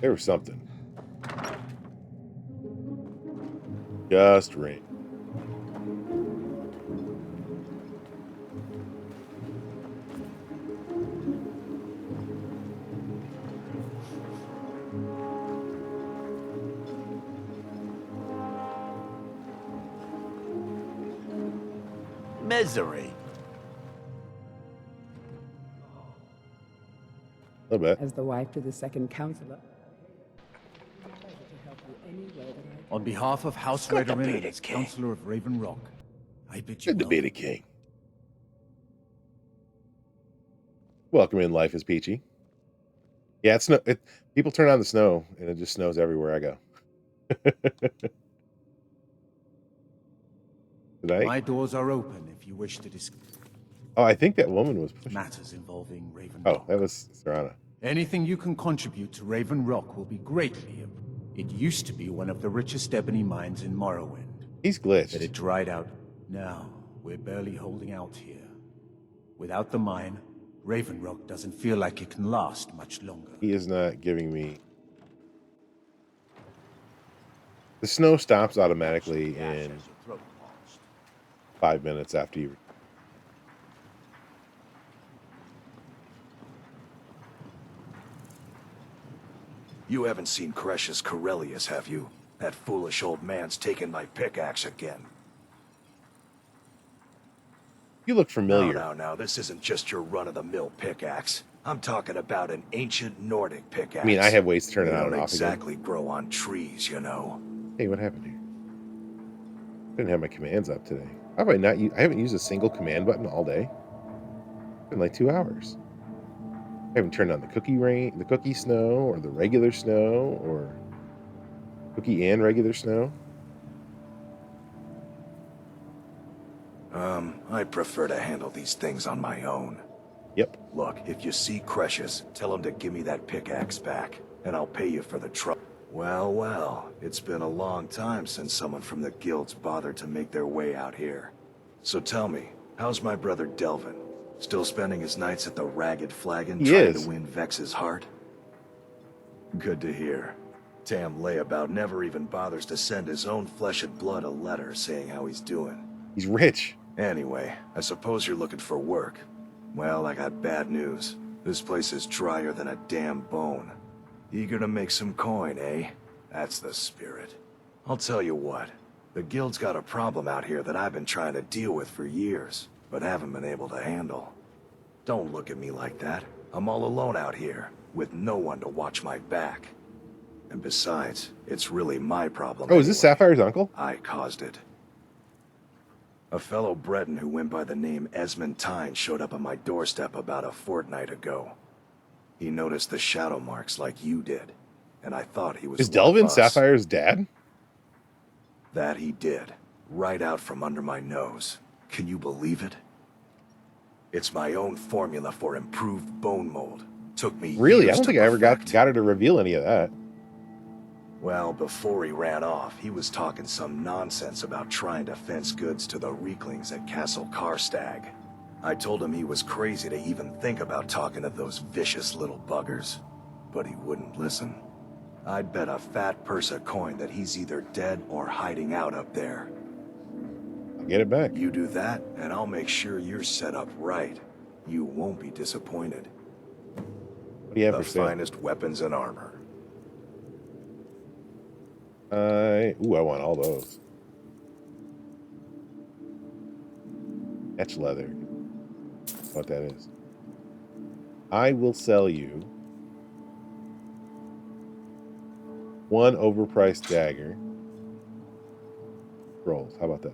There was something. Just rain. misery. A little bit. As the wife to the second counselor. On behalf of House Redorin and as Counselor of Raven Rock, I bid you Good to be the king. Welcome in, life is peachy. Yeah, it's people turn on the snow, and it just snows everywhere I go. My doors are open if you wish to discuss. Oh, I think that woman was pushing. Matters involving Raven Oh, Rock. that was Serana. Anything you can contribute to Raven Rock will be greatly. It used to be one of the richest ebony mines in Morrowind. He's glitched. But it dried out. Now, we're barely holding out here. Without the mine, Raven Rock doesn't feel like it can last much longer. He is not giving me... The snow stops automatically in 5 minutes after you... You haven't seen Cresius Corellius, have you? That foolish old man's taken my pickaxe again. You look familiar. No, this isn't just your run-of-the-mill pickaxe. I'm talking about an ancient Nordic pickaxe. I mean, I have ways to turn it They on don't and off exactly again. grow on trees, you know. Hey, what happened here? I didn't have my commands up today. How have I not? I haven't used a single command button all day. It's been like 2 hours. I haven't turned on the cookie rain, the cookie snow, or the regular snow, or cookie and regular snow. I prefer to handle these things on my own. Yep. Look, if you see Cresius, tell him to give me that pickaxe back, and I'll pay you for the trouble. Well, it's been a long time since someone from the guilds bothered to make their way out here. So tell me, how's my brother Delvin? Still spending his nights at the Ragged Flagon trying to win Vex's heart? Good to hear. Tam Layabout never even bothers to send his own flesh and blood a letter saying how he's doing. He's rich. Anyway, I suppose you're looking for work. Well, I got bad news. This place is drier than a damn bone. Eager to make some coin, eh? That's the spirit. I'll tell you what. The guild's got a problem out here that I've been trying to deal with for years, but haven't been able to handle. Don't look at me like that. I'm all alone out here, with no one to watch my back. And besides, it's really my problem. Oh, is this Sapphire's uncle? I caused it. A fellow Breton who went by the name Esmond Tyne showed up on my doorstep about a fortnight ago. He noticed the shadow marks like you did, and I thought he was Is one of Delvin us. Sapphire's dad? That he did, right out from under my nose. Can you believe it? It's my own formula for improved bone mold. Took me Really? I years don't to think I ever got her to reveal any of that. Well, before he ran off, he was talking some nonsense about trying to fence goods to the Reeklings at Castle Karstag. I told him he was crazy to even think about talking to those vicious little buggers, but he wouldn't listen. I'd bet a fat purse of coin that he's either dead or hiding out up there. I'll get it back. You do that, and I'll make sure you're set up right. You won't be disappointed. What do you have the for sale? finest weapons and armor. Ooh, I want all those. Etch leather. What that is. I will sell you one overpriced dagger. Rolls. How about that?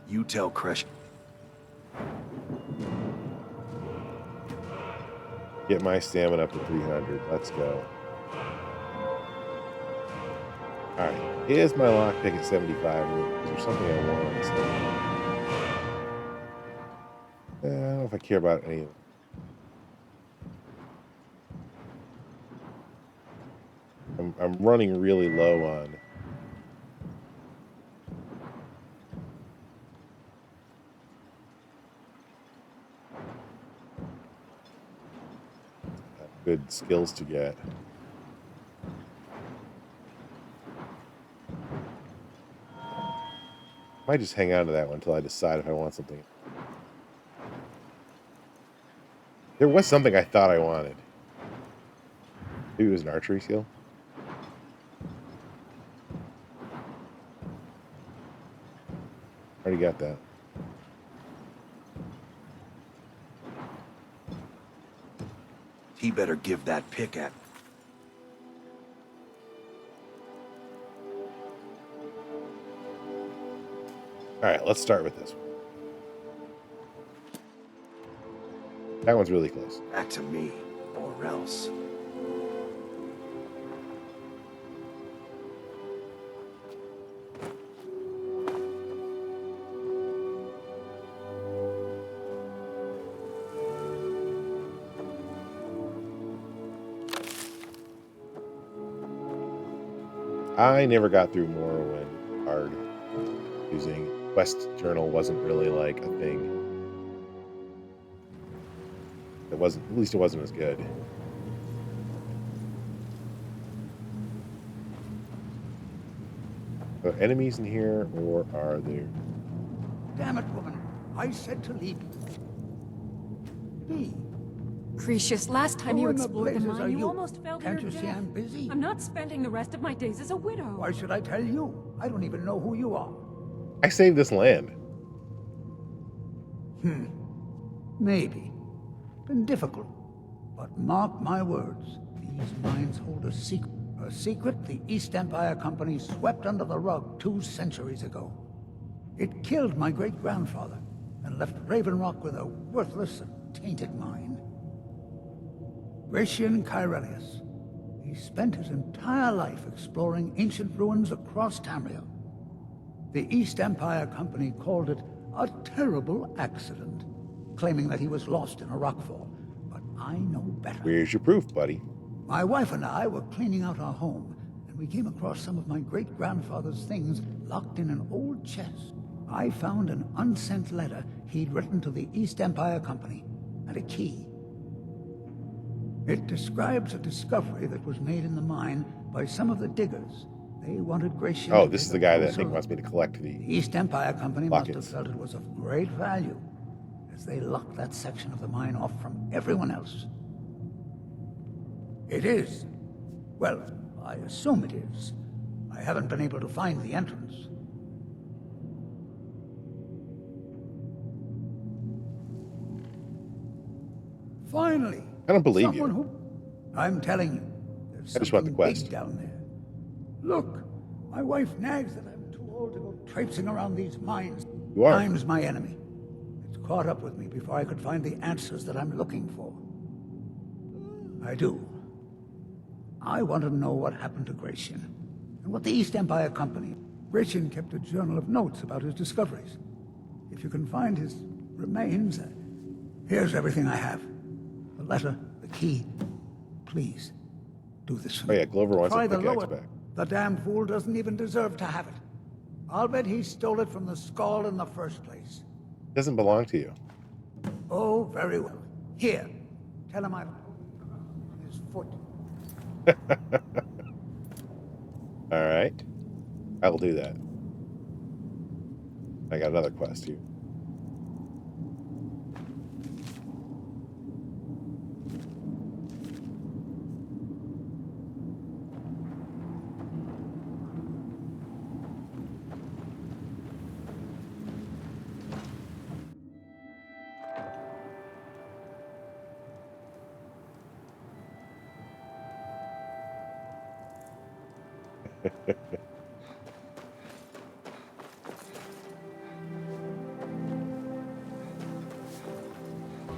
You tell Kresh. Get my stamina up to 300. Let's go. Alright. Here's my lockpick at 75. Is there something I want on this thing? I don't know if I care about any of them. I'm running really low on good skills to get. Might just hang on to that one until I decide if I want something. There was something I thought I wanted. Maybe it was an archery skill. Already got that. He better give that pick at. All right, let's start with this one. That one's really close. Back to me, or else. I never got through Morrowind hard. Using Quest Journal wasn't really like a thing. It wasn't, at least it wasn't as good. Are there enemies in here, or are there? Damn it, woman. I said to leave. Me. Cretius, last time Who you in the explored the blazes are mine, you you? almost fell to Can't your you see death. I'm busy? I'm not spending the rest of my days as a widow. Why should I tell you? I don't even know who you are. I saved this land. Maybe. Been difficult. But mark my words, these mines hold a secret. A secret the East Empire Company swept under the rug 2 centuries ago. It killed my great-grandfather and left Raven Rock with a worthless and tainted mine. Gratian Kyrelius. He spent his entire life exploring ancient ruins across Tamriel. The East Empire Company called it a terrible accident, claiming that he was lost in a rockfall. But I know better. Where's your proof, buddy? My wife and I were cleaning out our home, and we came across some of my great-grandfather's things locked in an old chest. I found an unsent letter he'd written to the East Empire Company, and a key. It describes a discovery that was made in the mine by some of the diggers. They wanted Gratian. Oh, this is the guy that Nick wants me to collect the East Empire Company must have lockets. felt it was of great value, as they locked that section of the mine off from everyone else. It is. Well, I assume it is. I haven't been able to find the entrance. Finally. I don't believe someone you. Who... I'm telling you, there's I just want the something quest. big down there. Look, my wife nags that I'm too old to go traipsing around these mines. You are. Time's my enemy. It's caught up with me before I could find the answers that I'm looking for. I do. I want to know what happened to Gratian, and what the East Empire Company. Gretchen kept a journal of notes about his discoveries. If you can find his remains, here's everything I have. The letter, the key. Please, do this for me. Oh yeah, Glover wants Try a the pickaxe lower. back. The damn fool doesn't even deserve to have it. I'll bet he stole it from the skull in the first place. Doesn't belong to you. Oh, very well. Here, tell him I'm his foot. All right. I will do that. I got another quest here.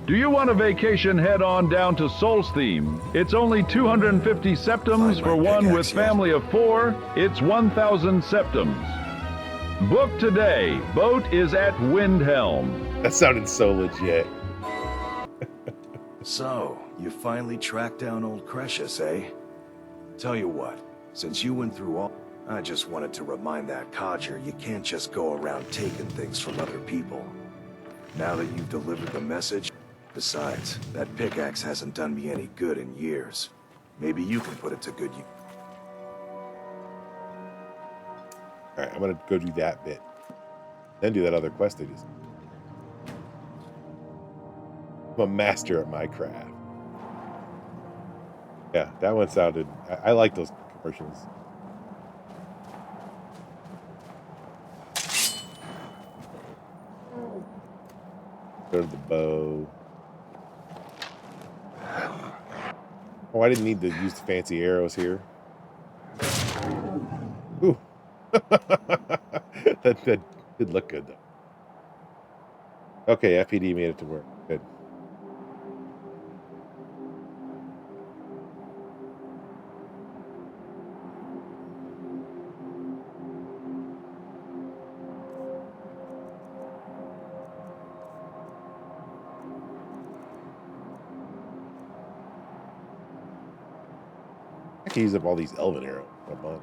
Do you want a vacation? Head on down to Solstheim. It's only 250 septums for one with family of 4. It's 1,000 septums. Book today. Boat is at Windhelm. That sounded so legit. So, you finally tracked down old Cretius, eh? Tell you what, since you went through all... I just wanted to remind that codger you can't just go around taking things from other people. Now that you've delivered the message... Besides, that pickaxe hasn't done me any good in years. Maybe you can put it to good use. Alright, I'm gonna go do that bit. Then do that other quest I just... I'm a master at my craft. Yeah, that one sounded... I like those commercials. Go to the bow. Oh, I didn't need to use the fancy arrows here. Ooh. that did look good, though. Okay, FPD made it to work. Good. I can use up all these elven arrows. Come on.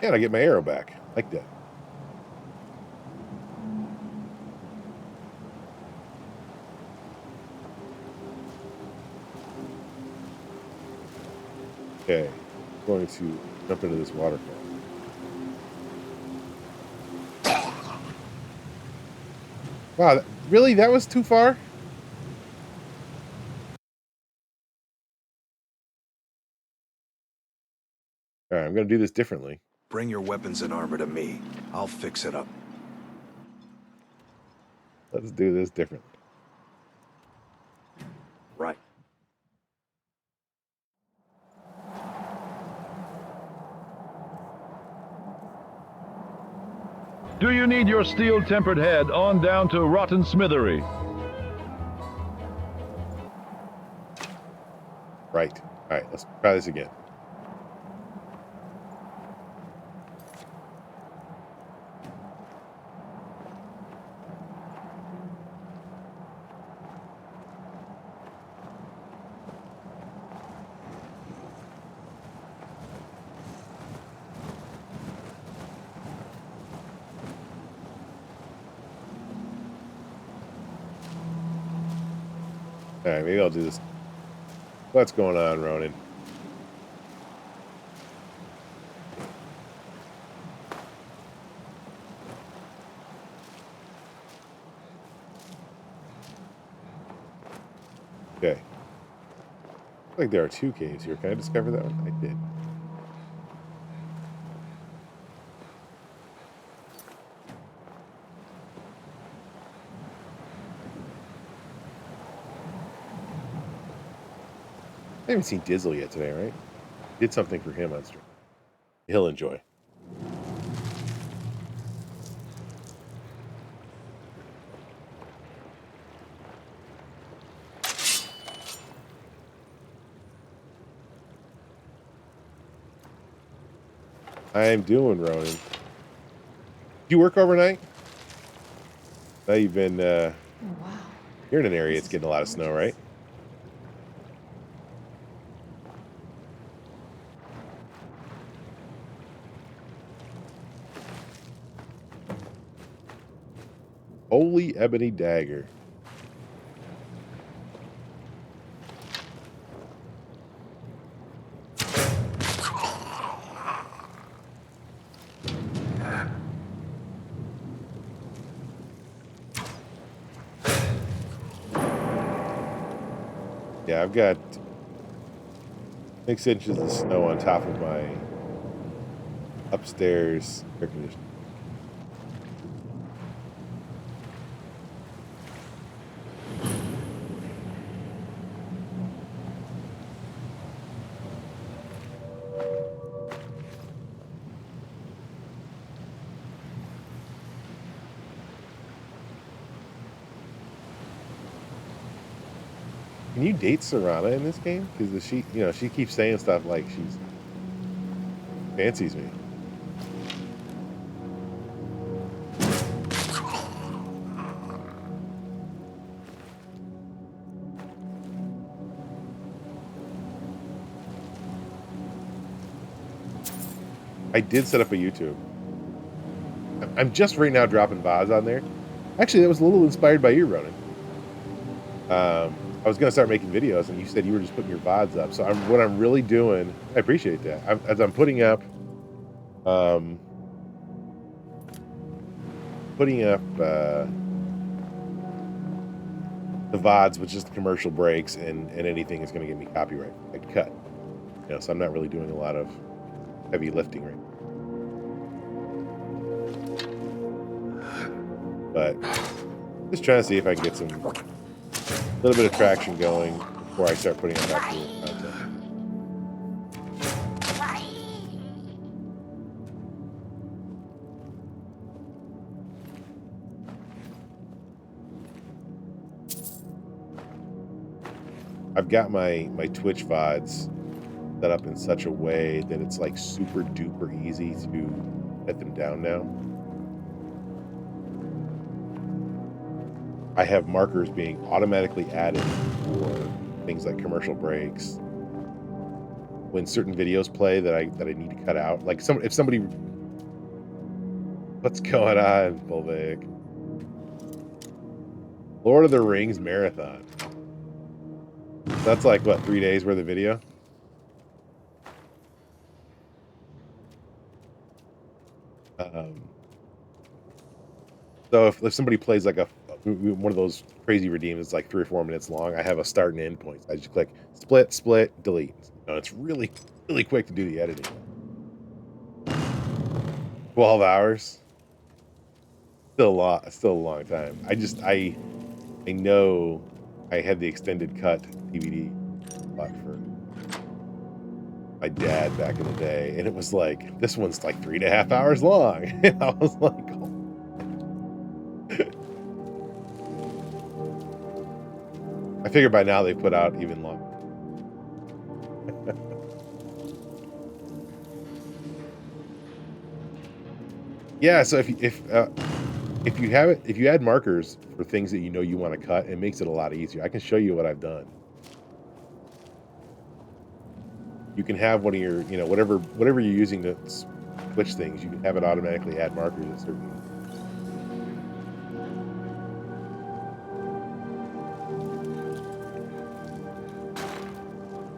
And I get my arrow back. Like that. Okay. I'm going to jump into this waterfall. Wow, really? That was too far? All right, I'm going to do this differently. Bring your weapons and armor to me. I'll fix it up. Let's do this differently. Right. Do you need your steel-tempered head? On down to Rotten Smithery. Right. All right, let's try this again. All right, maybe I'll do this. What's going on, Ronan? Okay. Looks like there are 2 caves here. Can I discover that one? I did. I haven't seen Dizzle yet today, right? Did something for him on stream. He'll enjoy. I'm doing, Ronan. Did you work overnight? Now you've been, Oh, wow. you're in an area it's getting a lot of snow, right? Holy ebony dagger. Yeah, I've got 6 inches of snow on top of my upstairs air conditioner. Can you date Serana in this game? Because she, she keeps saying stuff like she's fancies me. I did set up a YouTube. I'm just right now dropping VODs on there. Actually, that was a little inspired by you, Ronan. I was going to start making videos, and you said you were just putting your VODs up. So what I'm really doing, I appreciate that. As I'm putting up, the VODs with just commercial breaks and anything is going to get me copyright. I'd cut. So I'm not really doing a lot of heavy lifting right now. But just trying to see if I can get some little bit of traction going before I start putting up actual content. I've got my Twitch VODs set up in such a way that it's like super duper easy to let them down now. I have markers being automatically added for things like commercial breaks. When certain videos play that I need to cut out, like if somebody, what's going on, Volvic? Lord of the Rings marathon. That's like what, 3 days worth of video? So if somebody plays like one of those crazy redeems, it's like 3 or 4 minutes long. I have a start and end point. I just click split, delete. It's really, really quick to do the editing. 12 hours. Still a long time. I know I had the extended cut DVD bought for my dad back in the day, and it was like, this one's like 3.5 hours long. And I was like, oh. I figure by now they put out even longer. Yeah, so if you have it, if you add markers for things that you want to cut, it makes it a lot easier. I can show you what I've done. You can have one of your, whatever you're using to switch things, you can have it automatically add markers at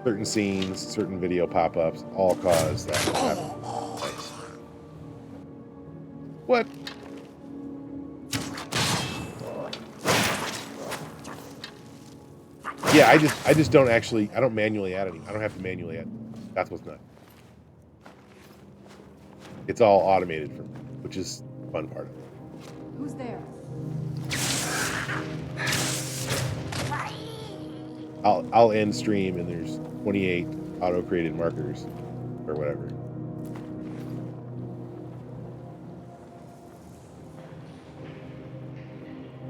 certain scenes, certain video pop-ups, all cause that to happen. Nice. What? Yeah, I just don't I don't manually add any. I don't have to manually add. That's what's nuts. It's all automated for me, which is the fun part of it. Who's there? I'll end stream and there's 28 auto-created markers or whatever.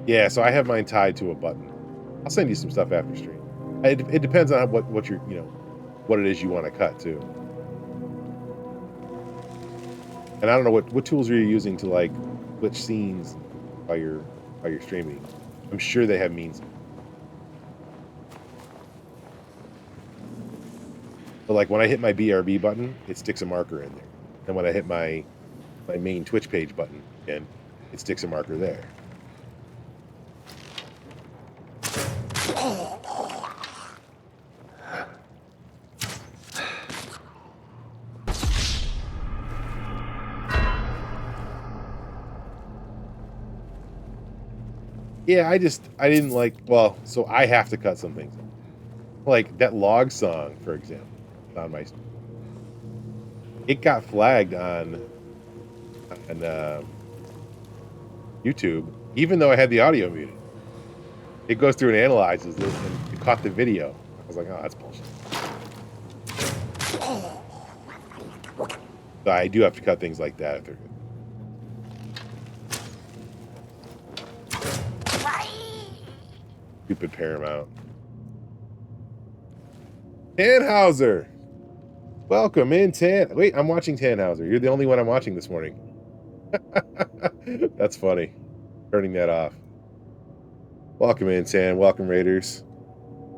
Yeah, so I have mine tied to a button. I'll send you some stuff after stream. It depends on what you're, what it is you want to cut too. And I don't know what tools are you using to like glitch scenes while you're streaming. I'm sure they have means. But like when I hit my BRB button, it sticks a marker in there. And when I hit my main Twitch page button again, it sticks a marker there. Yeah, I didn't like, well, so I have to cut some things. Like that log song, for example, on my, it got flagged on YouTube, even though I had the audio muted. It goes through and analyzes this, and it caught the video. I was like, oh, that's bullshit. So I do have to cut things like that if they're good. Stupid Paramount. Tannhauser! Welcome in, Tan. Wait, I'm watching Tannhauser. You're the only one I'm watching this morning. That's funny. Turning that off. Welcome in, Tan. Welcome, Raiders.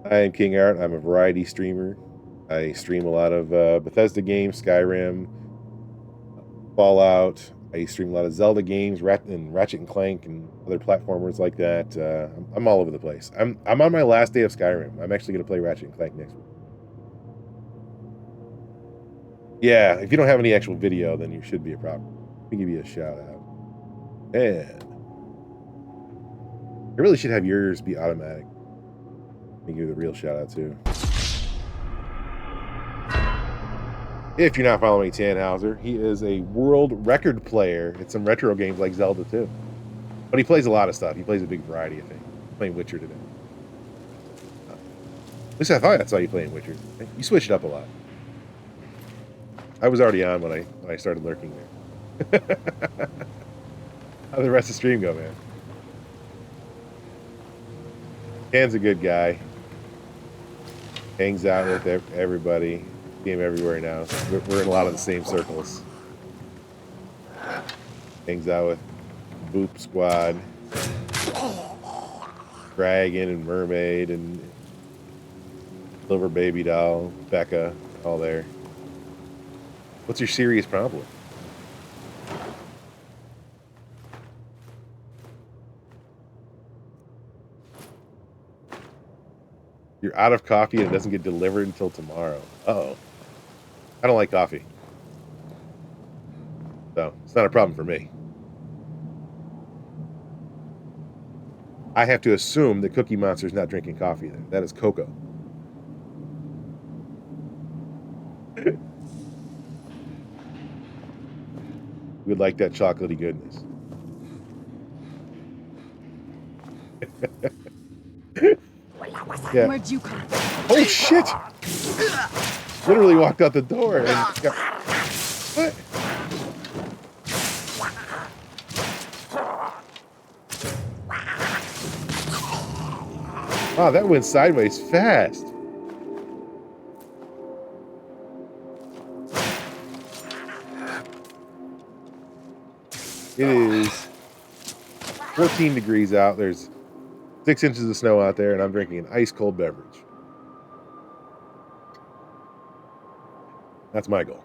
I am King Art. I'm a variety streamer. I stream a lot of Bethesda games, Skyrim, Fallout. I stream a lot of Zelda games, Ratchet and Clank, and other platformers like that. I'm all over the place. I'm on my last day of Skyrim. I'm actually going to play Ratchet and Clank next week. Yeah, if you don't have any actual video, then you should be a problem. Let me give you a shout out. And I really should have yours be automatic. Let me give you the real shout out too. If you're not following Tannhauser, he is a world record player at some retro games like Zelda too. But he plays a lot of stuff. He plays a big variety of things. He's playing Witcher today. At least I thought I saw you playing Witcher. You switched up a lot. I was already on when I started lurking there. How'd the rest of the stream go, man? Dan's a good guy. Hangs out with everybody. See him everywhere now. We're in a lot of the same circles. Hangs out with Boop Squad, Dragon and Mermaid and Silver Baby Doll, Becca, all there. What's your serious problem? You're out of coffee and it doesn't get delivered until tomorrow. Uh-oh. I don't like coffee. So, it's not a problem for me. I have to assume that Cookie Monster's not drinking coffee then. That is cocoa. We'd like that chocolatey goodness. Yeah. Where'd you come from? Oh shit! Literally walked out the door and got... What? Wow, that went sideways fast. It is 14 degrees out. There's 6 inches of snow out there, and I'm drinking an ice cold beverage. That's my goal.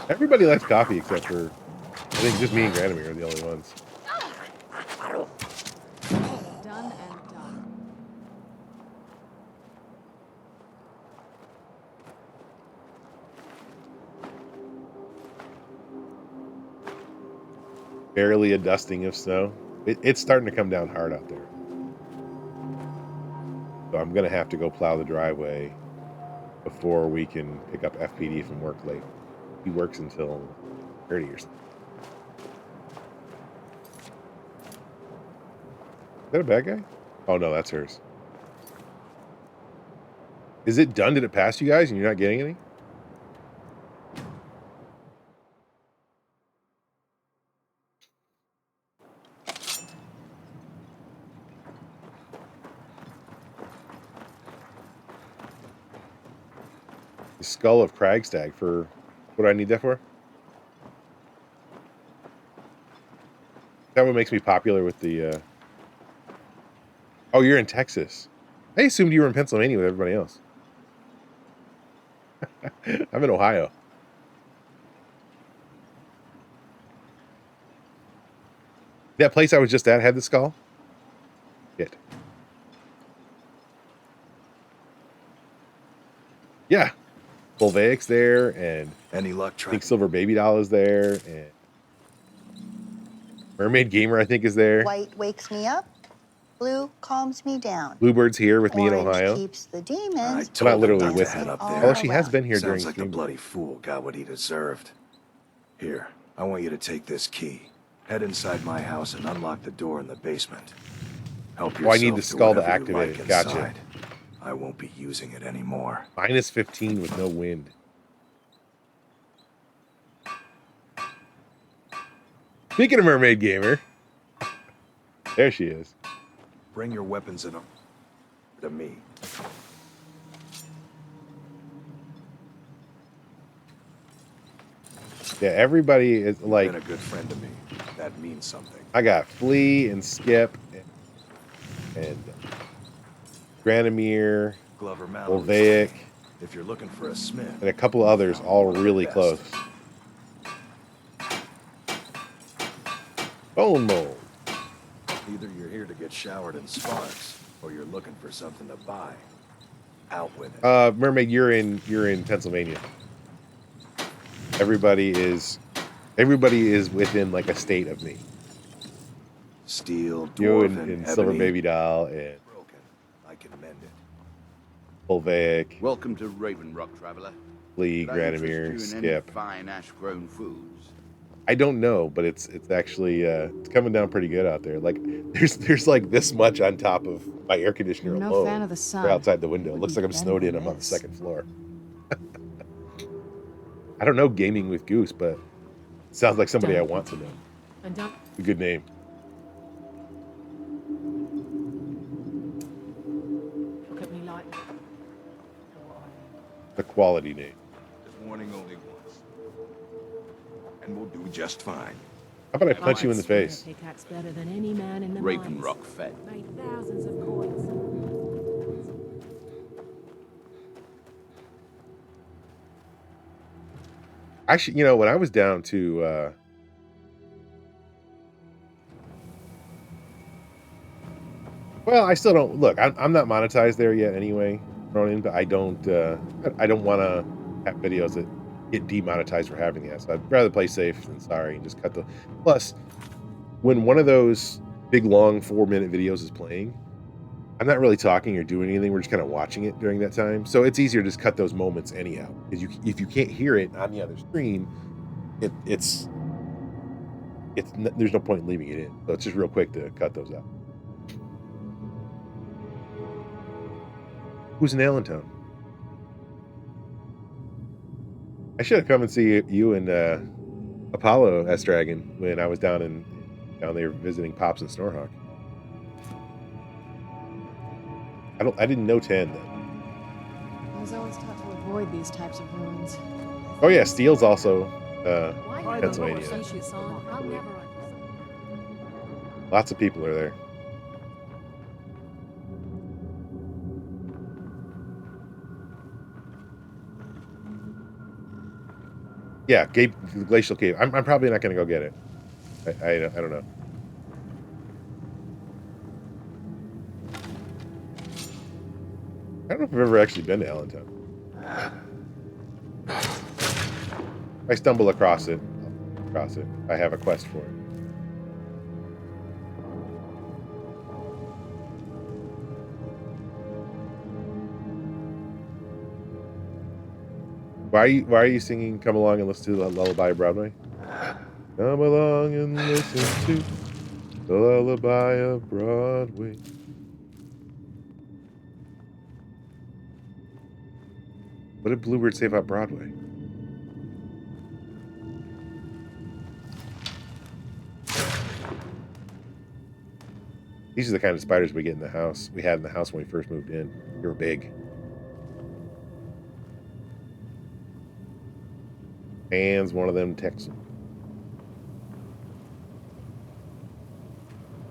Everybody likes coffee except for, I think, just me and Granamir are the only ones. Done and done. Barely a dusting of snow. It's starting to come down hard out there. So I'm going to have to go plow the driveway before we can pick up FPD from work late. He works until 30 or something. Is that a bad guy? Oh no, that's hers. Is it done? Did it pass you guys and you're not getting any? The Skull of Kragstag for... What do I need that for? That what makes me popular with the. Oh, you're in Texas. I assumed you were in Pennsylvania with everybody else. I'm in Ohio. That place I was just at had the skull? Shit. Yeah. Volvaic's there, and any luck, I think Silver Baby Doll is there, and Mermaid Gamer, I think, is there. White wakes me up, blue calms me down. Bluebird's here with me in Orange Ohio. keeps the demons. But not literally not to with head me. up there. Oh, she has been here during Sounds like the stream. bloody fool got what he deserved. Here, I want you to take this key. Head inside my house and unlock the door in the basement. Help yourself Oh, I need the skull to whatever you activate like it. Gotcha. inside. I won't be using it anymore. Minus 15 with no wind. Speaking of Mermaid Gamer, there she is. Bring your weapons in to me. Yeah, everybody is like. You've been a good friend to me. That means something. I got Flea and Skip and Granomir, Glover Volvaic, if you're looking for a smith, and a couple of others, all really close. Bone mold. Either you're here to get showered in sparks, or you're looking for something to buy. Out with it. Mermaid, you're in Pennsylvania. Everybody is within like a state of me. Steel, you dwarven, and Silver ebony. Baby Doll and Broken. I can mend it. Volvaic, Welcome to Raven Rock, traveler. Flea, Did I interest Granomir, you in Skip. any fine ash-grown foods. I don't know, but it's actually it's coming down pretty good out there. Like there's like this much on top of my air conditioner I'm no alone. fan of the sun. Right outside the window. It looks like I'm snowed in. I'm on the second floor. I don't know gaming with Goose, but it sounds like somebody I want to know. And don't. A good name. Look at me like. A quality name. This warning only once. And we'll do just fine. How about I punch you in the face? Pickaxe better than any man in the Raven mines. Rock fed. Made thousands of coins. Actually, you know, when I was down to well, I still don't look. I'm not monetized there yet anyway, Ronan, but I don't want to have videos that get demonetized for having that. So I'd rather play safe than sorry and just cut the. Plus, when one of those big long 4-minute videos is playing, I'm not really talking or doing anything. We're just kind of watching it during that time. So it's easier to just cut those moments anyhow. Because if you can't hear it on the other stream, it's there's no point in leaving it in. So it's just real quick to cut those out. Who's in Allentown? I should have come and see you and Apollo S Dragon when I was down there visiting Pops and Snorhawk. I didn't know 10 then. I was always taught to avoid these types of ruins. Oh yeah, Steel's also Pennsylvania. Lots of people are there. Yeah, the Glacial Cave. I'm probably not going to go get it. I don't know. I don't know if I've ever actually been to Allentown. If I stumble across it, I have a quest for it. Why are you singing Come Along and Listen to the Lullaby of Broadway? Come along and listen to the Lullaby of Broadway. What did Bluebird say about Broadway? These are the kind of spiders we get in the house. We had in the house when we first moved in. They were big. Hands, one of them Texan.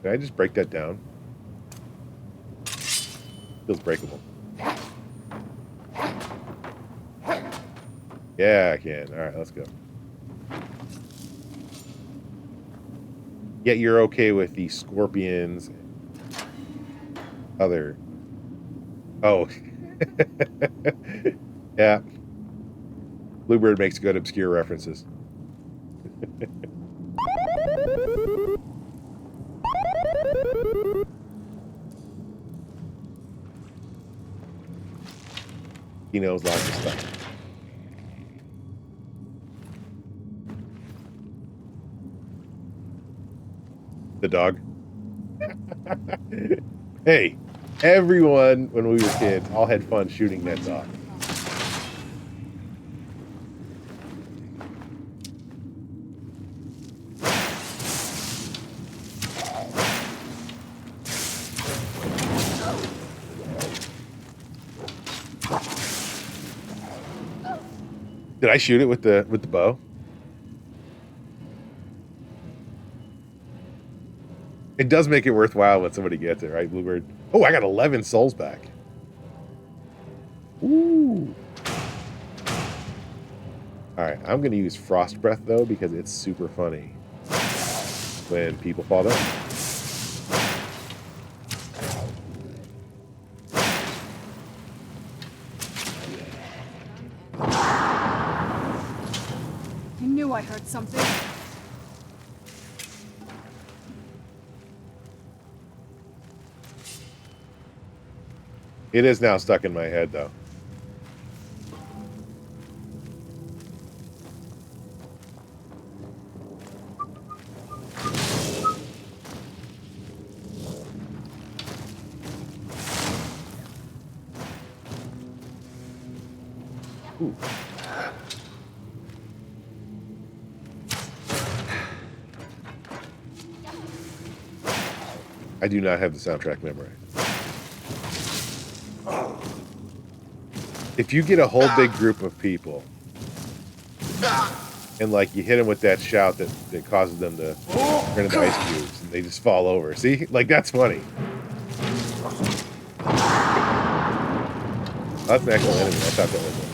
Did I just break that down? Feels breakable. Yeah, I can. All right, let's go. Yet you're okay with the scorpions and other... Oh. Yeah. Bluebird makes good obscure references. He knows lots of stuff. The dog. Hey, everyone, when we were kids, all had fun shooting that dog. Did I shoot it with the bow? It does make it worthwhile when somebody gets it, right, Bluebird? Oh, I got 11 souls back. Ooh. All right, I'm going to use Frost Breath, though, because it's super funny when people fall down. I knew I heard something. It is now stuck in my head, though. Ooh. I do not have the soundtrack memorized. If you get a whole big group of people and like you hit them with that shout that causes them to turn into ice cubes and they just fall over. See? Like that's funny. Oh, that's an actual enemy. I thought that was one.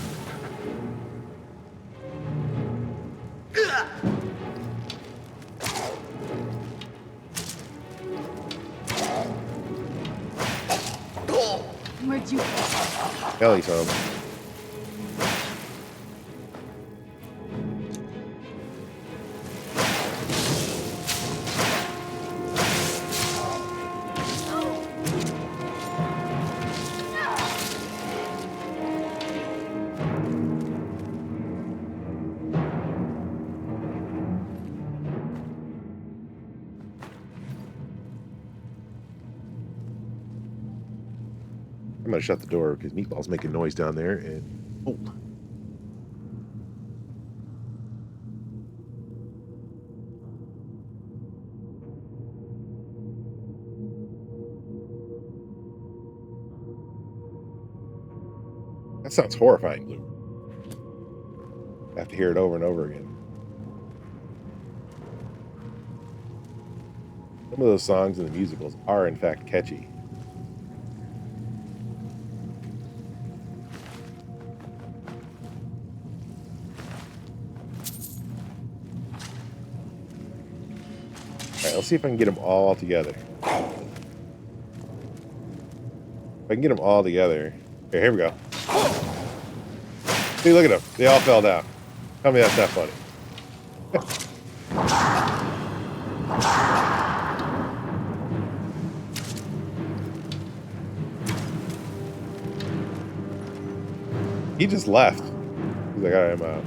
Where'd you go? Ellie's home. I'm gonna shut the door because Meatball's making noise down there and oh. That sounds horrifying, Blue. I have to hear it over and over again. Some of those songs in the musicals are in fact catchy. Let's see if I can get them all together. If I can get them all together. Here we go. See, look at them. They all fell down. Tell me that's not funny. He just left. He's like, all right, I'm out.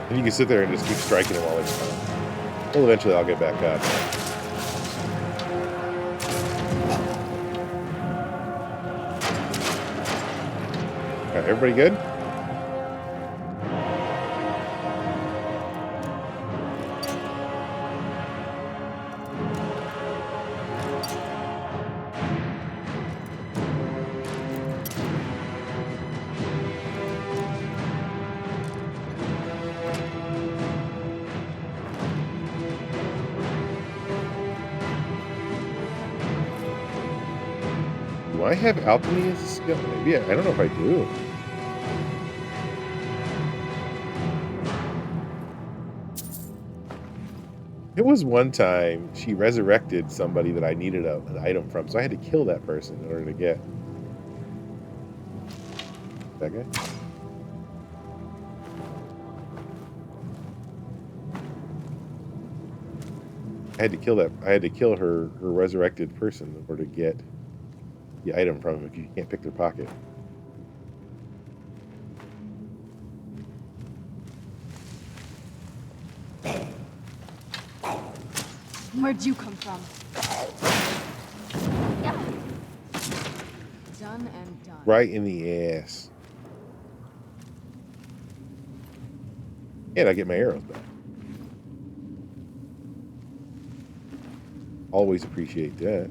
And you can sit there and just keep striking them all the time. Well, eventually I'll get back up. All right, everybody good? Do I have alchemy as a skill? Maybe. I don't know if I do. It was one time she resurrected somebody that I needed an item from, so I had to kill that person in order to get that guy. I had to kill that. I had to kill her resurrected person in order to get the item from him. If you can't pick their pocket. Where'd you come from? Done and done. Right in the ass. And I get my arrows back. Always appreciate that.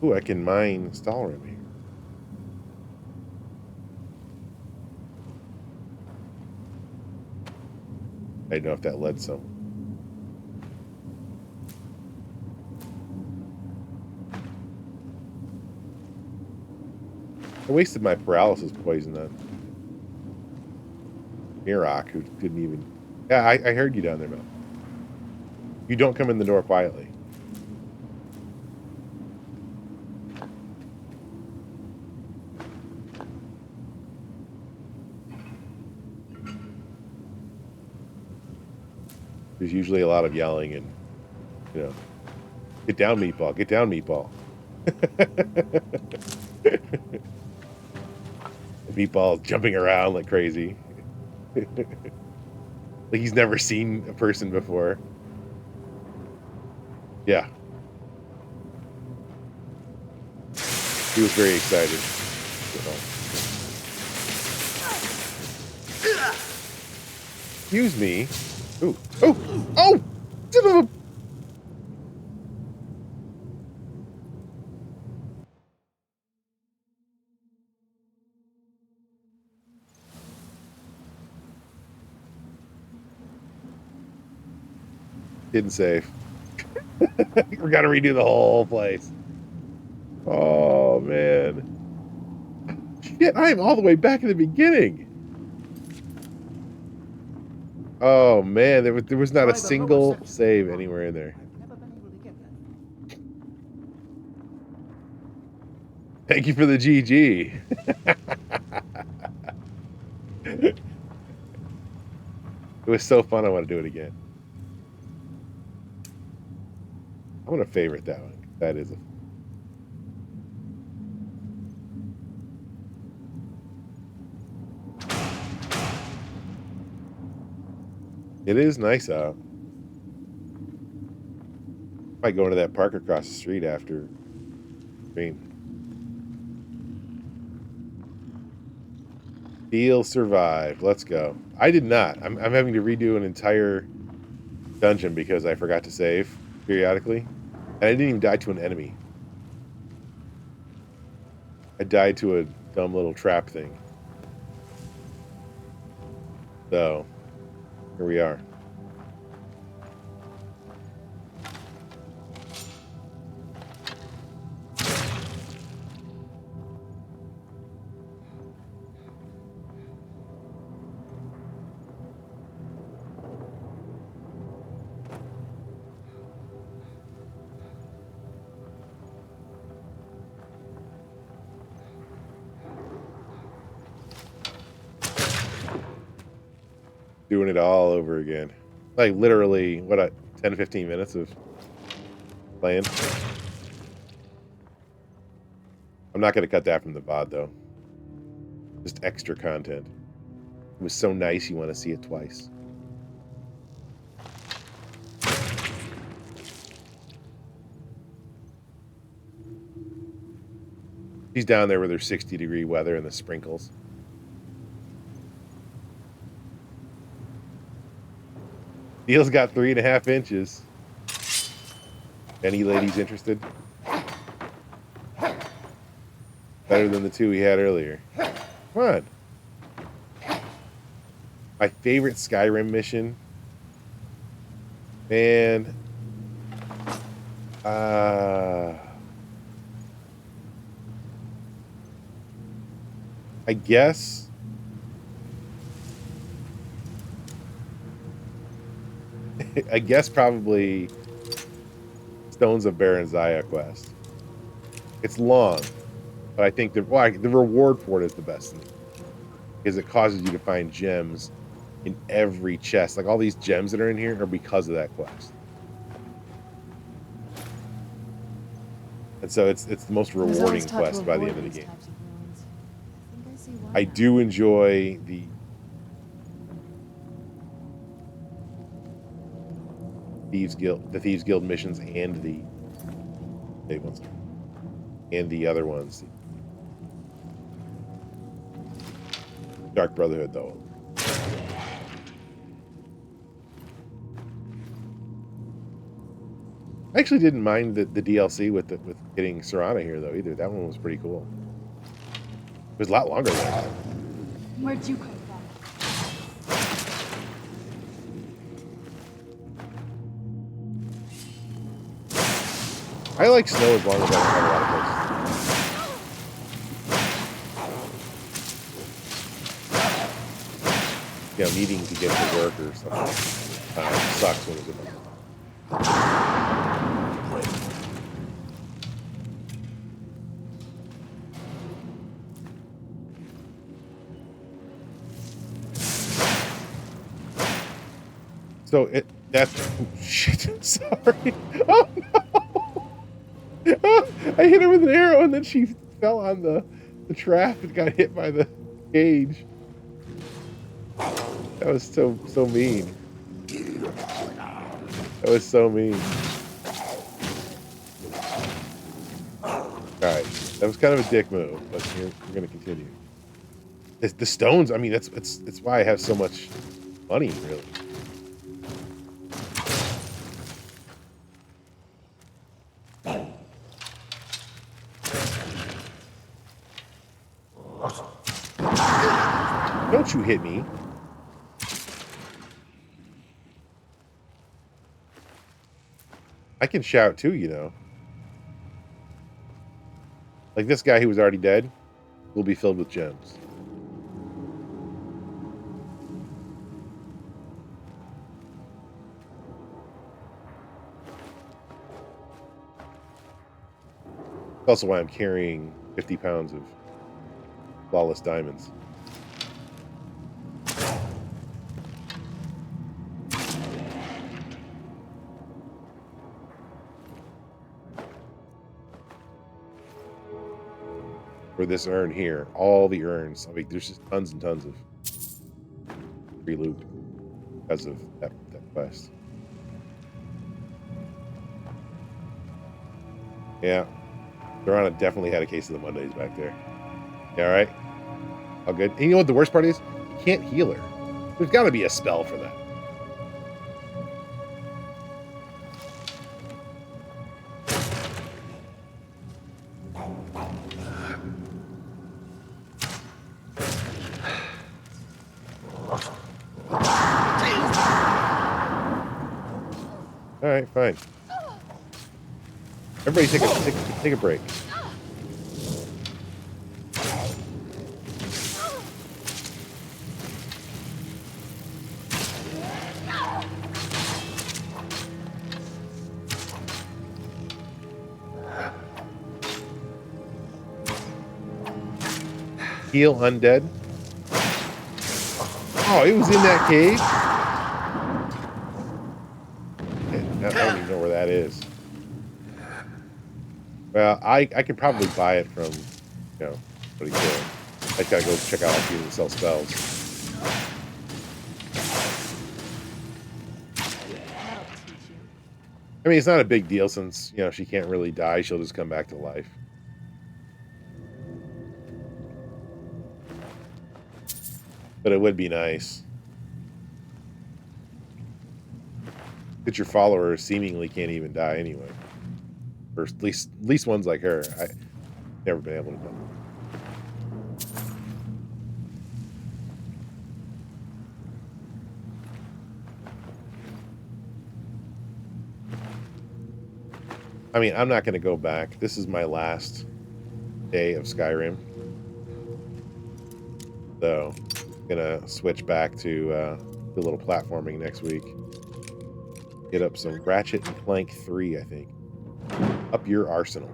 Ooh, I can mine Stalrim here. I don't know if that led some. I wasted my paralysis poison on Miraak, who couldn't even... Yeah, I heard you down there, Mel. You don't come in the door quietly. There's usually a lot of yelling and, you know, get down, meatball, get down, meatball. Meatball jumping around like crazy. Like he's never seen a person before. Yeah. He was very excited. Excuse me. Ooh. Oh! Oh! Didn't save. We gotta redo the whole place. Oh, man. Shit, I am all the way back in the beginning. Oh, man, there was not a single save anywhere in there. Thank you for the GG. It was so fun, I want to do it again. I'm going to favorite that one. That is a... It is nice out. Might go into that park across the street after. Feel survived. Let's go. I did not. I'm having to redo an entire dungeon because I forgot to save periodically. And I didn't even die to an enemy. I died to a dumb little trap thing. So, here we are. doing it all over again. Like literally, what, 10, 15 minutes of playing. I'm not going to cut that from the VOD, though. Just extra content. It was so nice you want to see it twice. He's down there with her 60-degree weather and the sprinkles. Deal's got 3.5 inches. Any ladies interested? Better than the 2 we had earlier. Come on. My favorite Skyrim mission. Man. I guess probably Stones of Baron Zaya quest. It's long, but I think the reward for it is the best thing, because it causes you to find gems in every chest. Like all these gems that are in here are because of that quest. And so it's the most rewarding quest by the end of the game. I do enjoy the Thieves Guild missions and the big ones, and the other ones. Dark Brotherhood, though. I actually didn't mind the DLC with getting Serana here though either. That one was pretty cool. It was a lot longer than that. Where'd you come from? I like snow as long as I don't have a lot of places. You know, needing to get to work or something sucks when it's in there. So that's shit. Sorry. Oh no! I hit her with an arrow and then she fell on the trap and got hit by the cage. That was so mean. That was so mean. Alright. That was kind of a dick move, but we're gonna continue. The stones, I mean, it's why I have so much money, really. Don't you hit me. I can shout too, you know. Like this guy who was already dead will be filled with gems. That's also why I'm carrying 50 pounds of flawless diamonds. For this urn here, all the urns, I mean, there's just tons and tons of free loot because of that quest. Yeah, Dorana definitely had a case of the Mondays back there. Yeah, all right, all good. And you know what the worst part is? You can't heal her. There's got to be a spell for that. All right, fine. Everybody take a break. Heal undead. Oh, it was in that cave? I don't even know where that is. Well, I could probably buy it from, you know, pretty cool. I gotta go check out if you can sell spells. I mean, it's not a big deal since, you know, she can't really die. She'll just come back to life. But it would be nice that your followers seemingly can't even die anyway. Or at least ones like her. I've never been able to do. I mean, I'm not going to go back. This is my last day of Skyrim. So, I'm going to switch back to a little platforming next week. Get up some Ratchet and Clank 3, I think. Up your arsenal.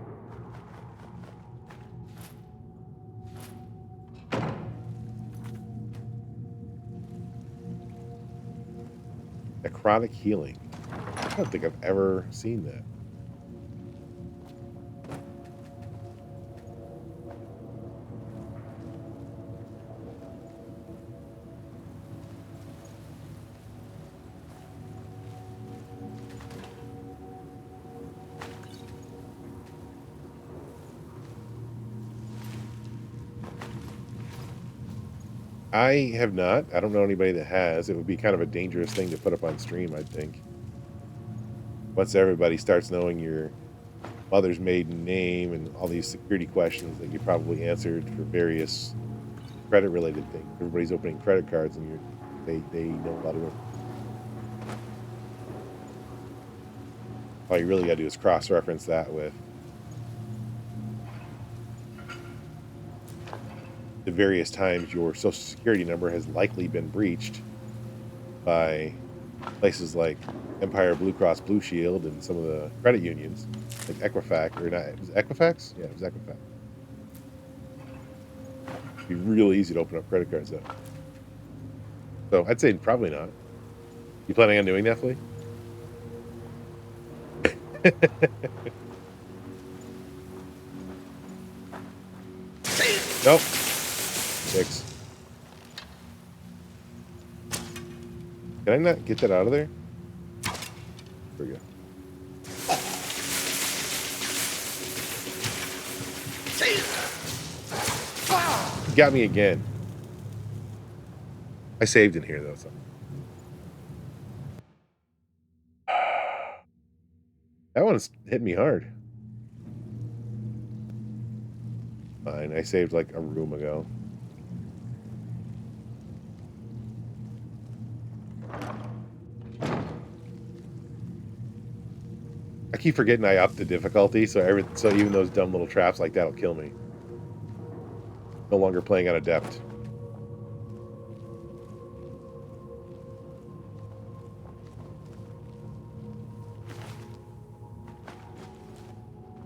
Necrotic healing. I don't think I've ever seen that. I have not. I don't know anybody that has. It would be kind of a dangerous thing to put up on stream, I think. Once everybody starts knowing your mother's maiden name and all these security questions that you probably answered for various credit-related things. Everybody's opening credit cards and they know a lot of them. All you really got to do is cross-reference that with the various times your social security number has likely been breached by places like Empire Blue Cross Blue Shield and some of the credit unions, like Equifax, or not, was it Equifax? Yeah, it was Equifax. It'd be real easy to open up credit cards though. So I'd say probably not. You planning on doing that, Flea? Nope. 6. Can I not get that out of there? There we go. You got me again. I saved in here though, so. That one's hit me hard. Fine, I saved like a room ago. I keep forgetting I upped the difficulty, so even those dumb little traps like that'll kill me. No longer playing on Adept.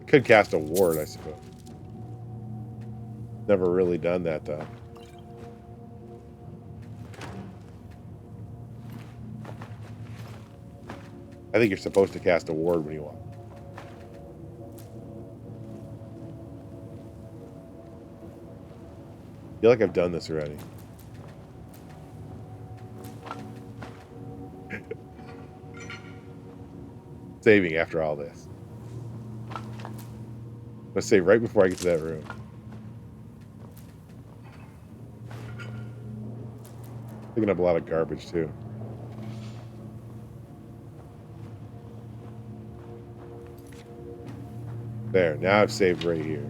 Could cast a ward, I suppose. Never really done that though. I think you're supposed to cast a ward when you want. I feel like I've done this already. Saving after all this. Let's save right before I get to that room. Picking up a lot of garbage too. There, now I've saved right here.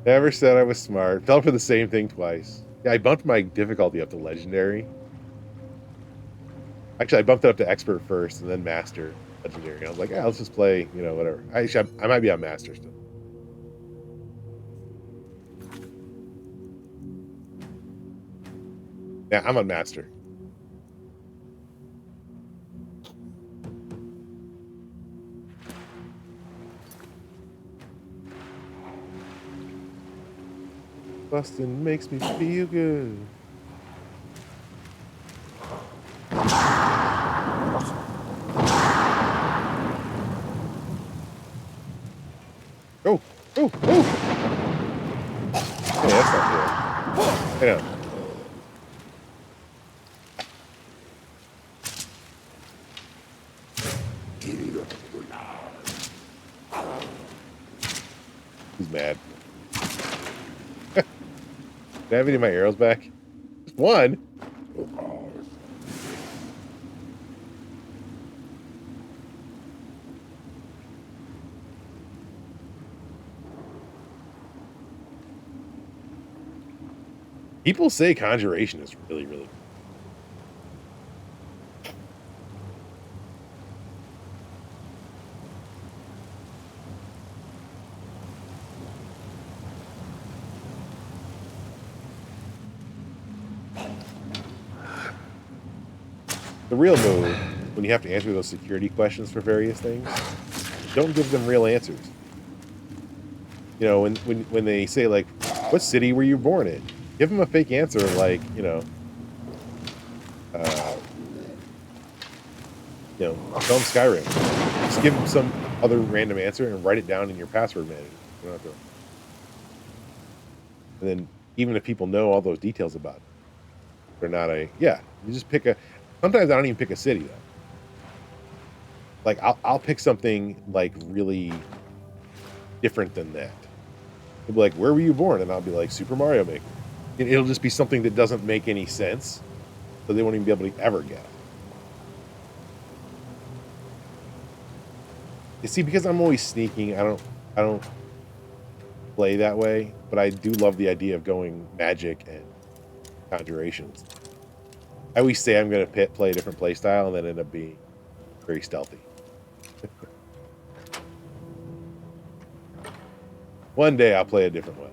Never said I was smart. Fell for the same thing twice. Yeah, I bumped my difficulty up to legendary. Actually, I bumped it up to expert first and then master legendary. I was like, yeah, let's just play, whatever. I might be on master still. Yeah, I'm on master. Bustin' makes me feel good. Oh, oh, oh! Hey, that's not good. I know. He's mad. Did I have any of my arrows back? Just one. People say conjuration is really, really. The real move, when you have to answer those security questions for various things, don't give them real answers. When they say, like, what city were you born in? Give them a fake answer, like, tell them Skyrim. Just give them some other random answer and write it down in your password manager. You don't have to. And then, even if people know all those details about it, they're not you just pick a. Sometimes I don't even pick a city, though. Like, I'll pick something, like, really different than that. They'll be like, where were you born? And I'll be like, Super Mario Maker. It'll just be something that doesn't make any sense, so they won't even be able to ever get it. You see, because I'm always sneaking, I don't play that way, but I do love the idea of going magic and conjurations. I always say I'm going to play a different play style and then end up being very stealthy. One day I'll play a different way.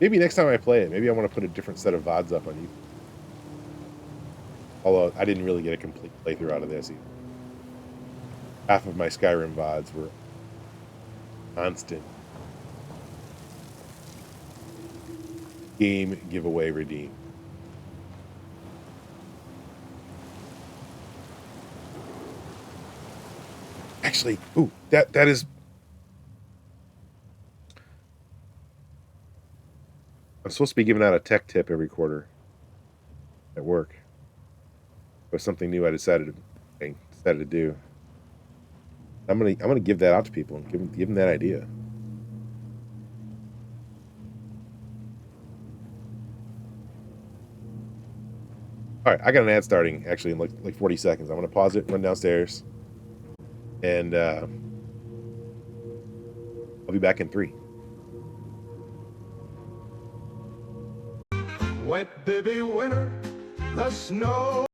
Maybe next time I play it, maybe I want to put a different set of VODs up on YouTube. Although I didn't really get a complete playthrough out of this either. Half of my Skyrim VODs were constant game giveaway redeem. Actually, that is. I'm supposed to be giving out a tech tip every quarter at work. It was something new I decided to do. I'm gonna give that out to people and give them that idea. All right, I got an ad starting actually in like 40 seconds. I'm gonna pause it, run downstairs, and I'll be back in 3. Wet baby winter, the snow.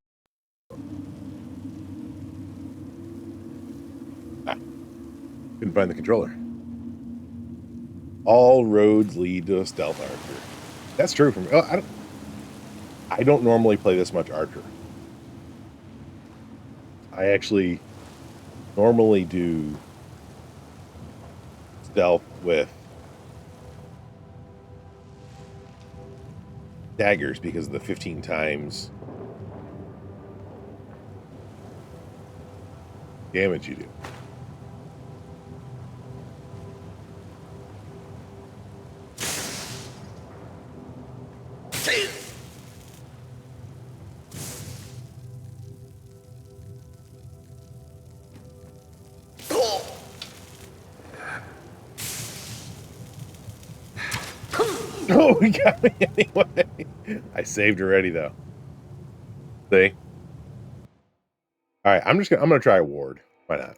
Couldn't find the controller. All roads lead to a stealth archer. That's true for me. Oh, I don't normally play this much archer. I actually normally do stealth with daggers because of the 15 times damage you do. Oh, he got me anyway. I saved already though. See? All right, I'm gonna try a ward. Why not?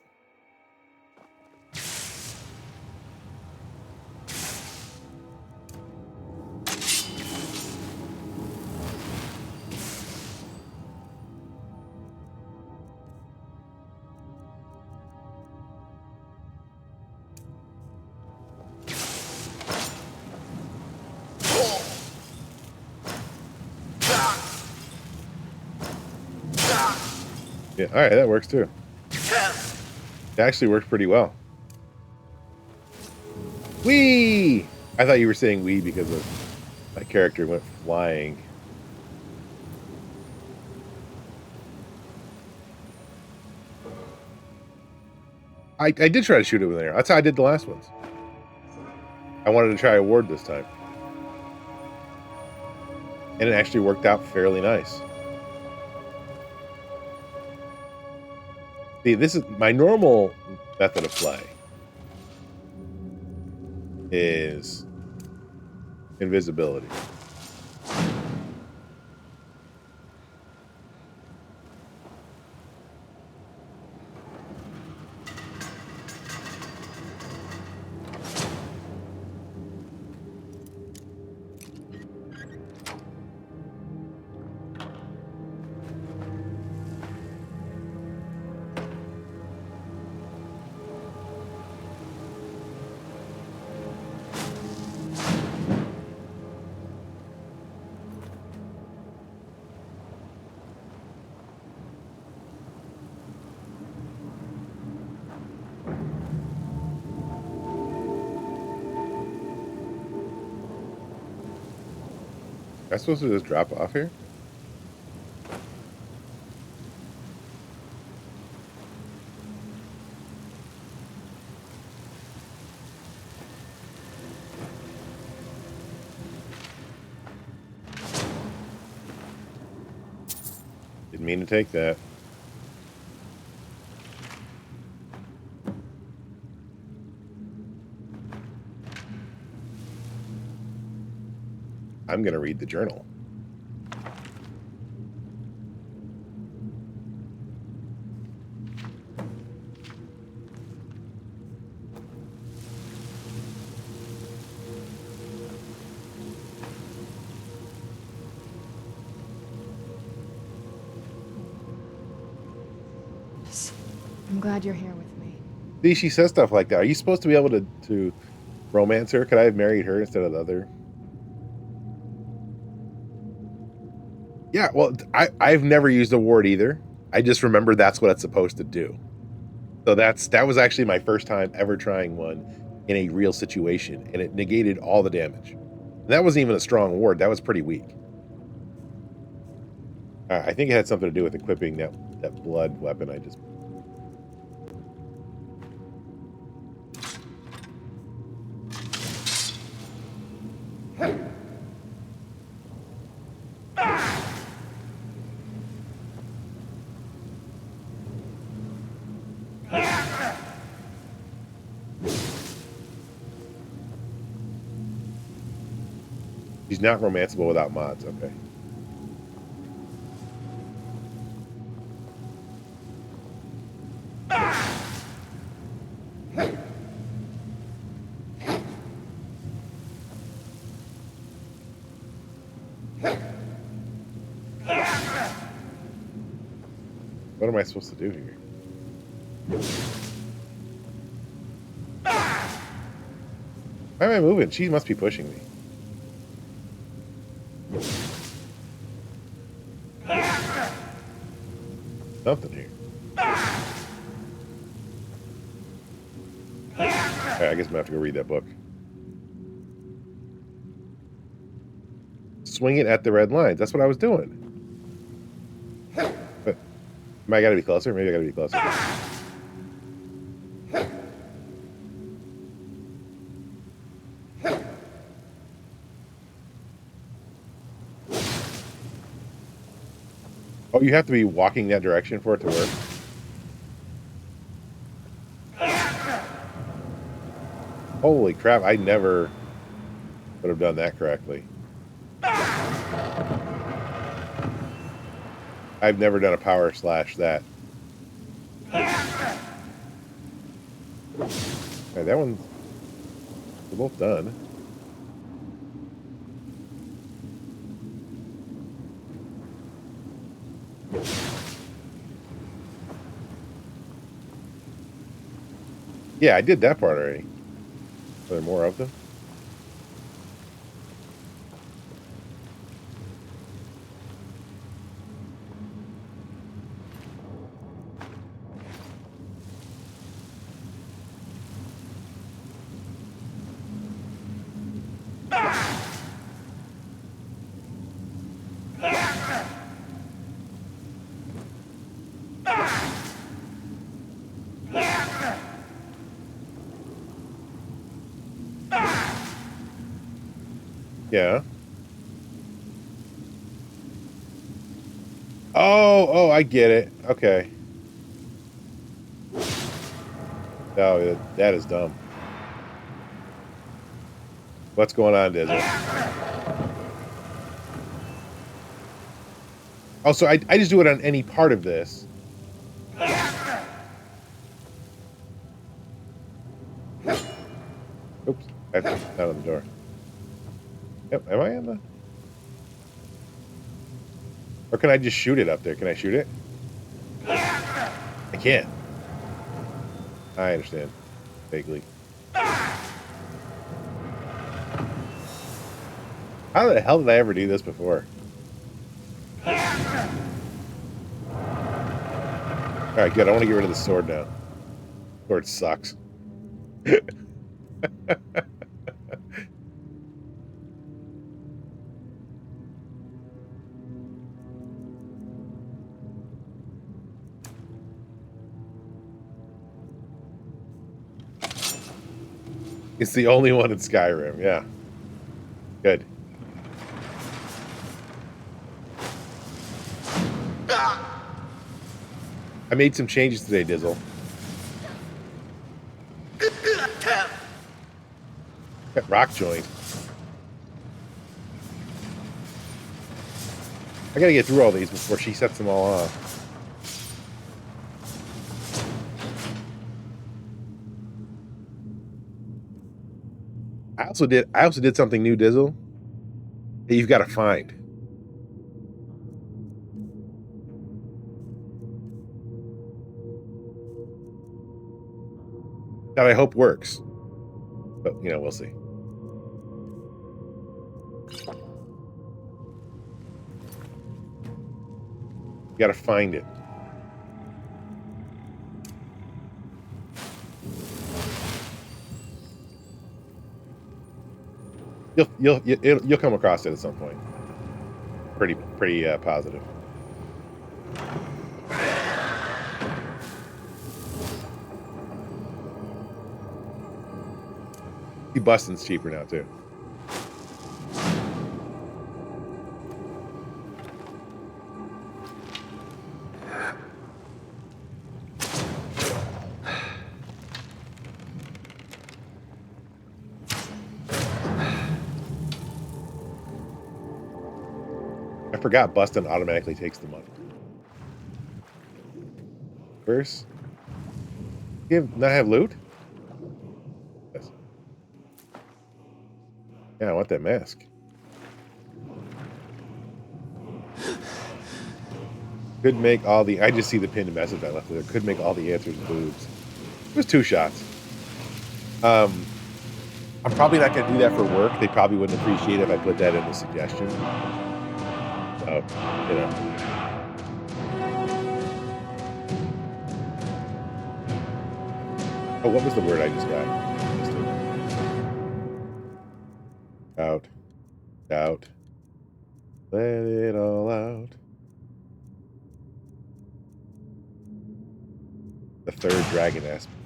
Yeah, all right, that works too. It actually worked pretty well. Whee! I thought you were saying wee because of my character went flying. I did try to shoot it with an arrow. That's how I did the last ones. I wanted to try a ward this time. And it actually worked out fairly nice. See, this is my normal method of play. Is invisibility. Am I supposed to just drop off here? Didn't mean to take that. I'm going to read the journal. I'm glad you're here with me. See, she says stuff like that. Are you supposed to be able to romance her? Could I have married her instead of the other? Yeah, well, I've never used a ward either. I just remember that's what it's supposed to do. So that was actually my first time ever trying one in a real situation, and it negated all the damage. And that wasn't even a strong ward. That was pretty weak. I think it had something to do with equipping that blood weapon I just... She's not romanceable without mods, okay. What am I supposed to do here? Why am I moving? She must be pushing me. Something here. Okay, I guess I'm gonna have to go read that book. Swing it at the red lines. That's what I was doing. But, I gotta be closer? Maybe I gotta be closer. Oh, you have to be walking that direction for it to work? Holy crap, I never would have done that correctly. I've never done a power slash that. Okay, that one's... They're both done. Yeah, I did that part already. Are there more of them? Yeah. Oh, I get it. Okay. Oh, that is dumb. What's going on, Dizzle? Oh, so I just do it on any part of this. Oops, I have to out of the door. Yep, am I on the... Or can I just shoot it up there? Can I shoot it? I can't. I understand. Vaguely. How the hell did I ever do this before? Alright, good. I want to get rid of the sword now. Sword sucks. It's the only one in Skyrim, yeah. Good. I made some changes today, Dizzle. Got rock joined. I gotta get through all these before she sets them all off. I also did something new, Dizzle, that you've got to find. That I hope works. But, you know, we'll see. You got to find it. You'll come across it at some point. Pretty positive. See, Bustin's cheaper now too. I forgot Bustin automatically takes the money. First, not have loot? Yes. Yeah, I want that mask. Could make all the... I just see the pinned message I left there. Could make all the answers boobs. It was 2 shots. I'm probably not going to do that for work. They probably wouldn't appreciate it if I put that in the suggestion. So, you know. Oh, what was the word I just got? Out. Out. Let it all out. The 3rd dragon aspect.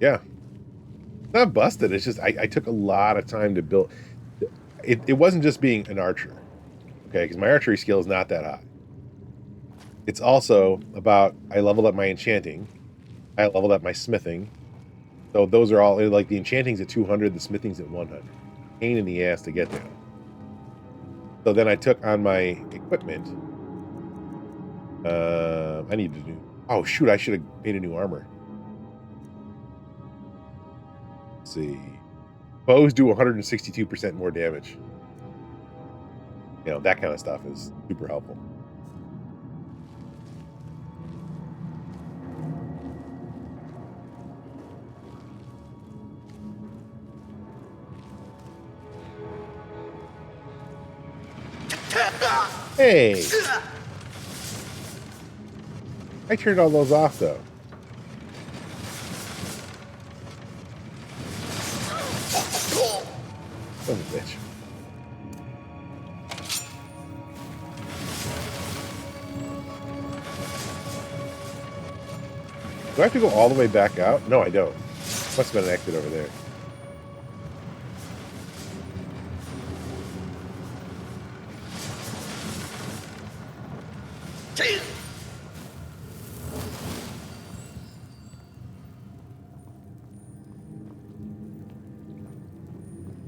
Yeah. It's not busted. It's just I took a lot of time to build. It wasn't just being an archer. Okay, because my archery skill is not that high. It's also about I leveled up my enchanting. I leveled up my smithing. So those are all, like, the enchanting's at 200, the smithing's at 100. Pain in the ass to get there. So then I took on my equipment. I need to do... Oh, shoot, I should have made a new armor. Let's see. Bows do 162% more damage. You know, that kind of stuff is super helpful. Hey! I turned all those off, though. Son of a bitch. Do I have to go all the way back out? No, I don't. Must have been an exit over there.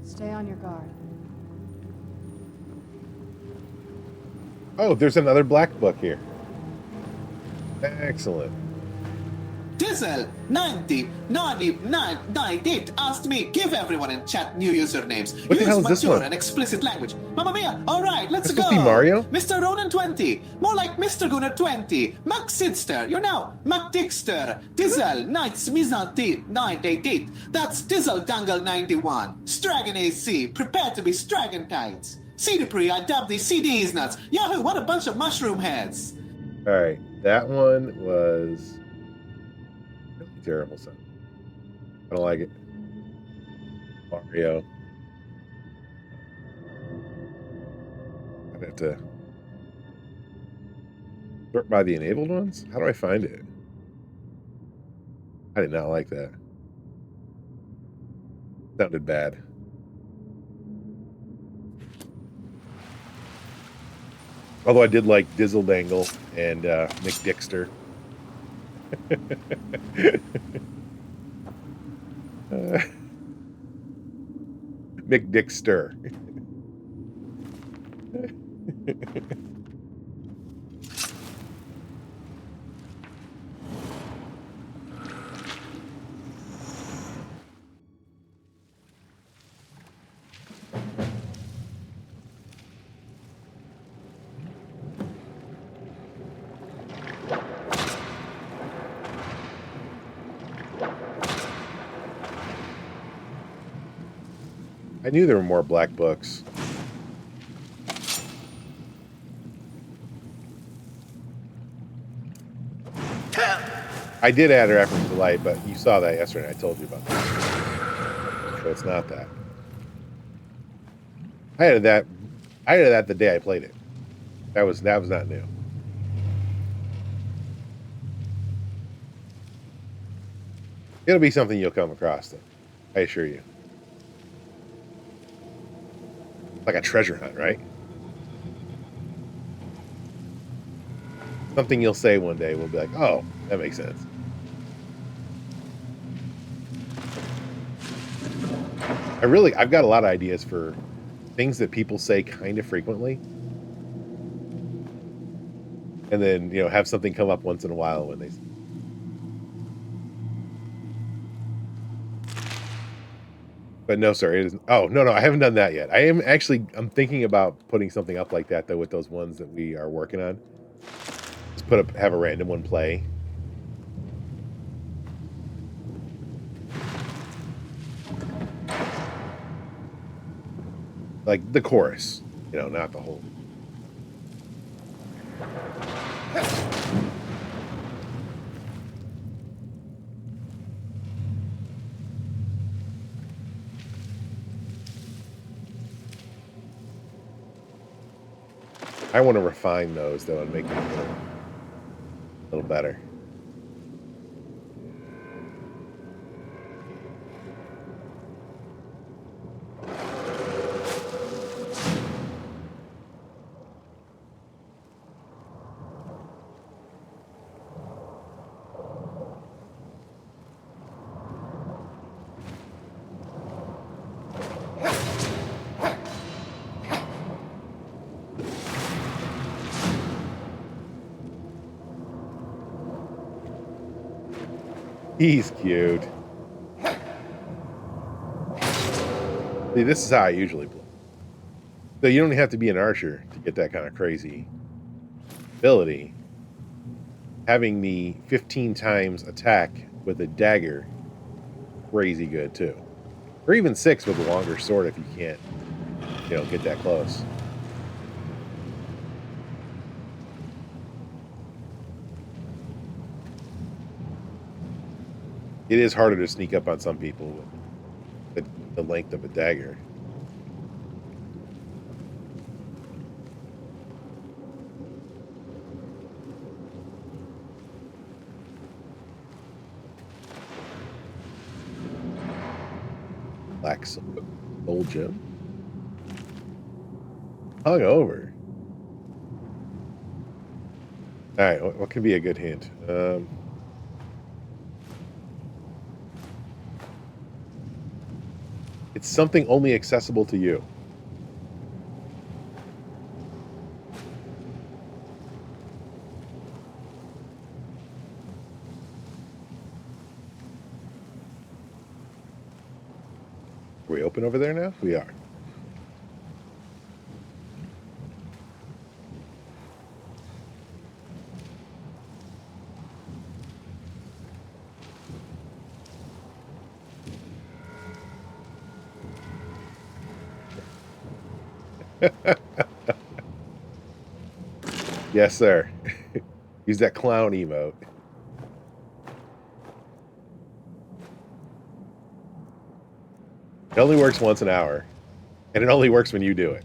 Stay on your guard. Oh, there's another black book here. Excellent. Dizzle 9098 asked me give everyone in chat new usernames. What the hell is this mature one? and explicit language. Mamma mia! All right, let's This go. must be Mario? Mr. Ronan 20, more like Mr. Gunnar 20. Mac Sidster, you're now Mac Dixter. Dizzle Knights Mizanti 988. That's Dizzle Dangle 91. Stragon AC, prepare to be Stragon Tights. Cedipri, I dubbed these CDs nuts. Yahoo! What a bunch of mushroom heads. All right, that one was really terrible sound. I don't like it. Mario. I'd have to sort by the enabled ones. How do I find it? I did not like that. Sounded bad. Although I did like Dizzle Dangle and Nick Dixter. Mick Dixter. I knew there were more black books. I did add her after the light, but you saw that yesterday. I told you about that. So it's not that. I added that the day I played it. That was not new. It'll be something you'll come across, though. I assure you. Like a treasure hunt, right? Something you'll say one day will be like, oh, that makes sense. I've got a lot of ideas for things that people say kind of frequently. And then, have something come up once in a while when they... But no, sir, it isn't. Oh, no, I haven't done that yet. I'm thinking about putting something up like that, though, with those ones that we are working on. Just have a random one play. Like the chorus, not the whole. I want to refine those, though, and make them a little better. He's cute. See, this is how I usually play. So you don't have to be an archer to get that kind of crazy ability. Having the 15 times attack with a dagger, crazy good too. Or even 6 with a longer sword if you can't, get that close. It is harder to sneak up on some people with the length of a dagger. Black gold gem. Hung over. All right, what can be a good hint? It's something only accessible to you. Are we open over there now? We are. Yes, sir. Use that clown emote. It only works once an hour, and it only works when you do it.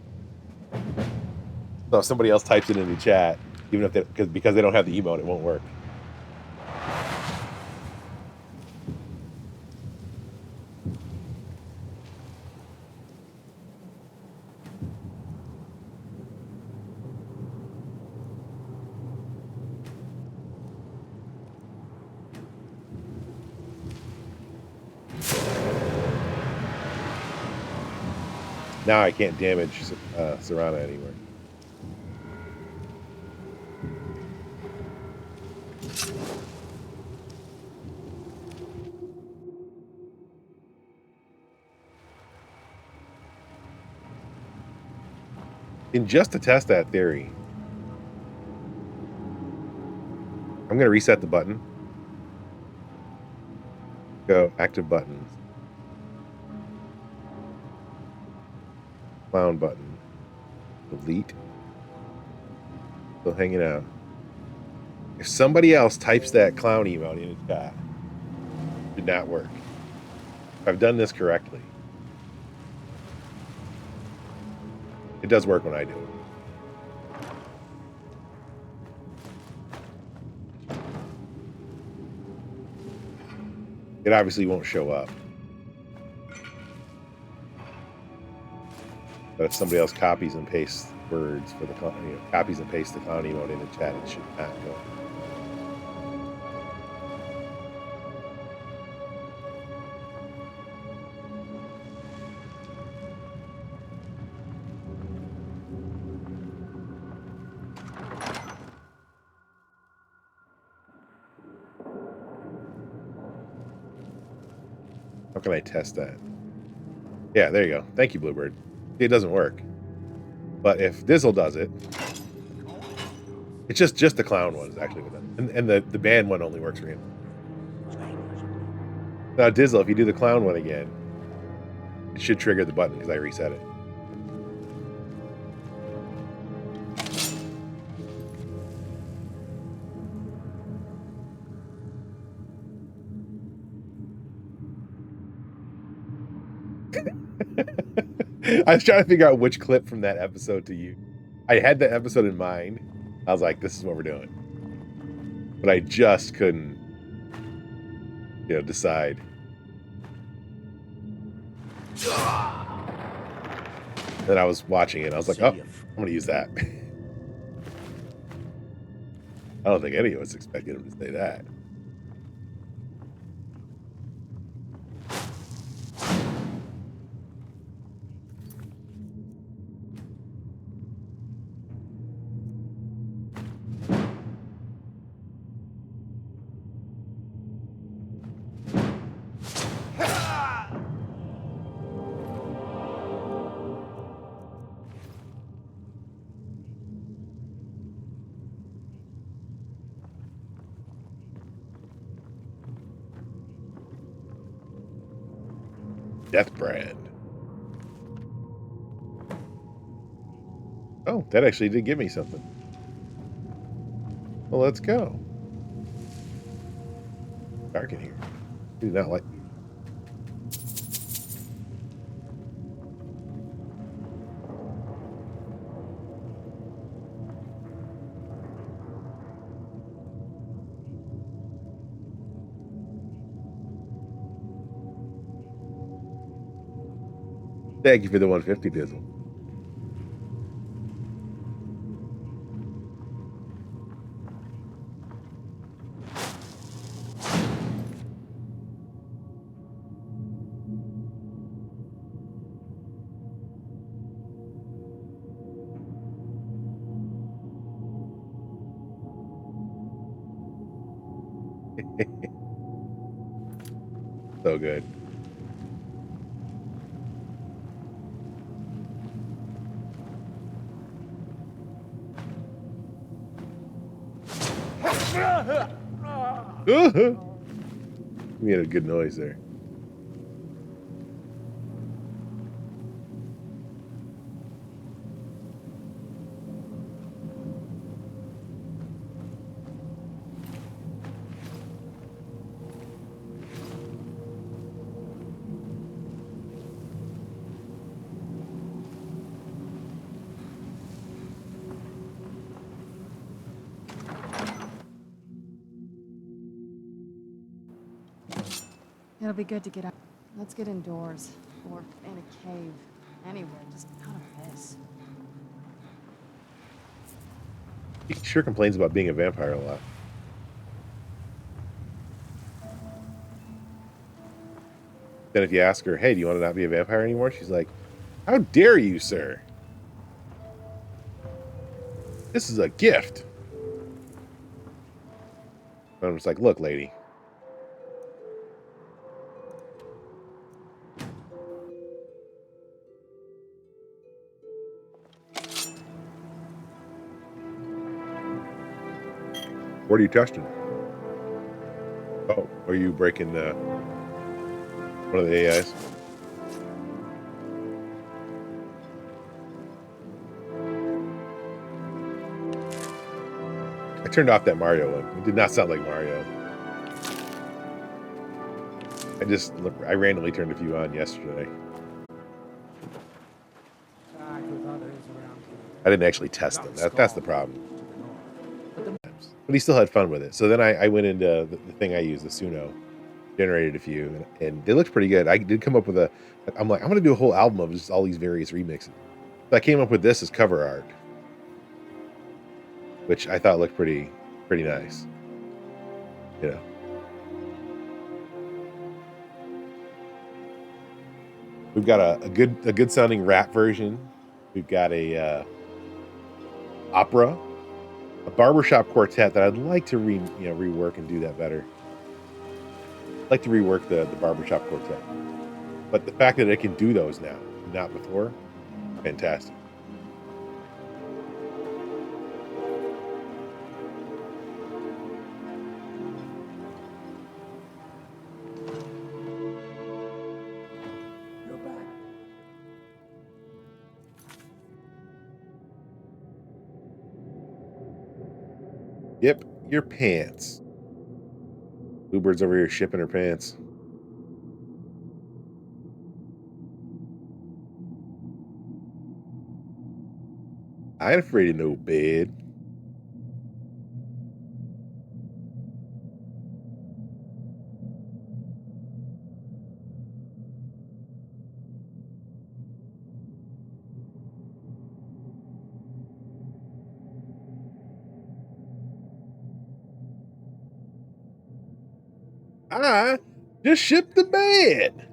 So if somebody else types it in the chat, even if because they don't have the emote, it won't work. Now I can't damage Serana anymore. And just to test that theory, I'm going to reset the button. Go active buttons. Clown button. Delete. Still hanging out. If somebody else types that clown emote in the chat, it did not work. If I've done this correctly, it does work when I do it. It obviously won't show up. But if somebody else copies and pastes words for the copies and pastes the clown emote in the chat, it should not go. How can I test that? Yeah, there you go. Thank you, Bluebird. It doesn't work. But if Dizzle does it, it's just the clown one is actually with it. And the band one only works for him. Now, Dizzle, if you do the clown one again, it should trigger the button because I reset it. I was trying to figure out which clip from that episode to use. I had that episode in mind. I was like, this is what we're doing. But I just couldn't, decide. Then I was watching it. I was like, oh, I'm going to use that. I don't think any of us expected him to say that. Death brand. Oh, that actually did give me something. Well, let's go. Dark in here. I do not like. Thank you for the 150, Dizzle. So good. You made a good noise there. It'll be good to get out. Let's get indoors. Or in a cave. Anywhere, just out of this. He sure complains about being a vampire a lot. Then if you ask her, hey, do you want to not be a vampire anymore? She's like, how dare you, sir? This is a gift. And I'm just like, look, lady. What are you testing? Oh, are you breaking one of the AIs? I turned off that Mario one. It did not sound like Mario. I randomly turned a few on yesterday. I didn't actually test them. That's the problem. But he still had fun with it. So then I went into the thing I use, the Suno, generated a few, and they looked pretty good. I did come up with I'm like, I'm going to do a whole album of just all these various remixes. So I came up with this as cover art, which I thought looked pretty nice. You know. We've got a good sounding rap version. We've got a opera, a barbershop quartet that I'd like to rework and do that better. I'd like to rework the barbershop quartet. But the fact that it can do those now, not before, fantastic. Yep, your pants. Bluebird's over here shipping her pants. I ain't afraid of no bed. I just shipped the bed.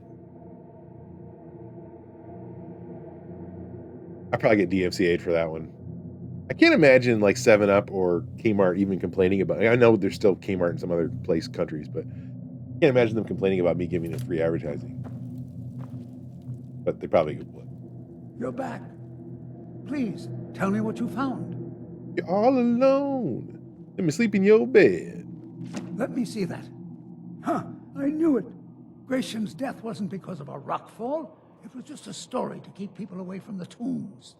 I probably get DMCA'd for that one. I can't imagine like 7-Up or Kmart even complaining about it. I know there's still Kmart in some other countries, but I can't imagine them complaining about me giving them free advertising. But they probably would. You're back. Please, tell me what you found. You're all alone. Let me sleep in your bed. Let me see that. Huh, I knew it. Gratian's death wasn't because of a rockfall. It was just a story to keep people away from the tombs.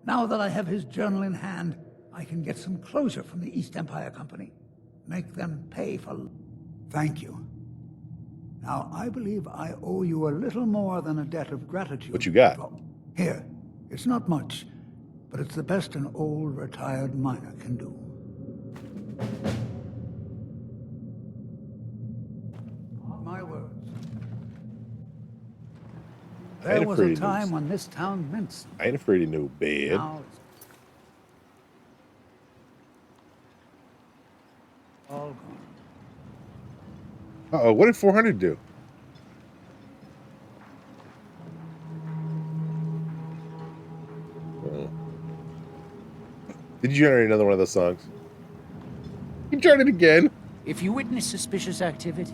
Now that I have his journal in hand, I can get some closure from the East Empire Company. Make them pay for... Thank you. Now, I believe I owe you a little more than a debt of gratitude. What you got? Here. It's not much, but it's the best an old retired miner can do. My words. There was a time when this town meant something. I ain't afraid of no bed. Now it's all gone. Uh-oh, what did 400 do? Oh. Did you generate another one of those songs? You tried it again. If you witness suspicious activity,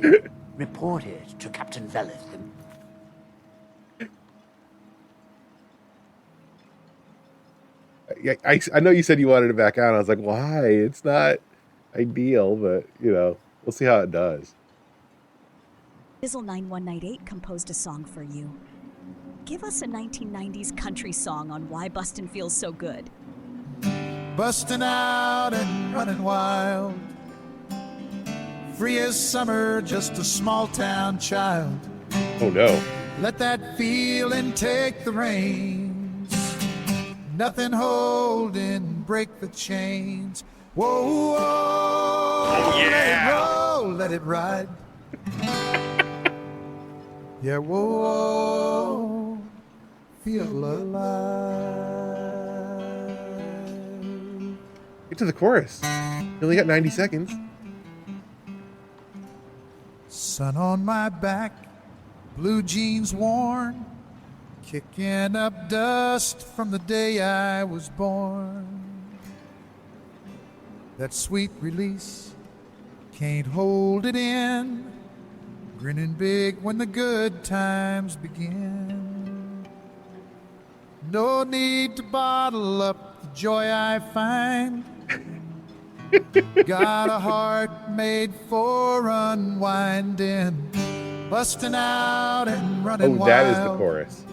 report it to Captain Veleth. I know you said you wanted it back on. I was like, why? It's not ideal, but, you know, we'll see how it does. Dizzle9198 composed a song for you. Give us a 1990s country song on why Bustin' feels so good. Busting out and running wild, free as summer, just a small town child. Oh no. Let that feeling take the reins. Nothing holding, break the chains. Whoa, whoa, oh, yeah. Let it roll, let it ride. Yeah, whoa, whoa, feel alive. Get to the chorus. You only got 90 seconds. Sun on my back, blue jeans worn, kicking up dust from the day I was born. That sweet release, can't hold it in, grinning big when the good times begin. No need to bottle up the joy I find. Got a heart made for unwinding, busting out and running wild. That is the chorus.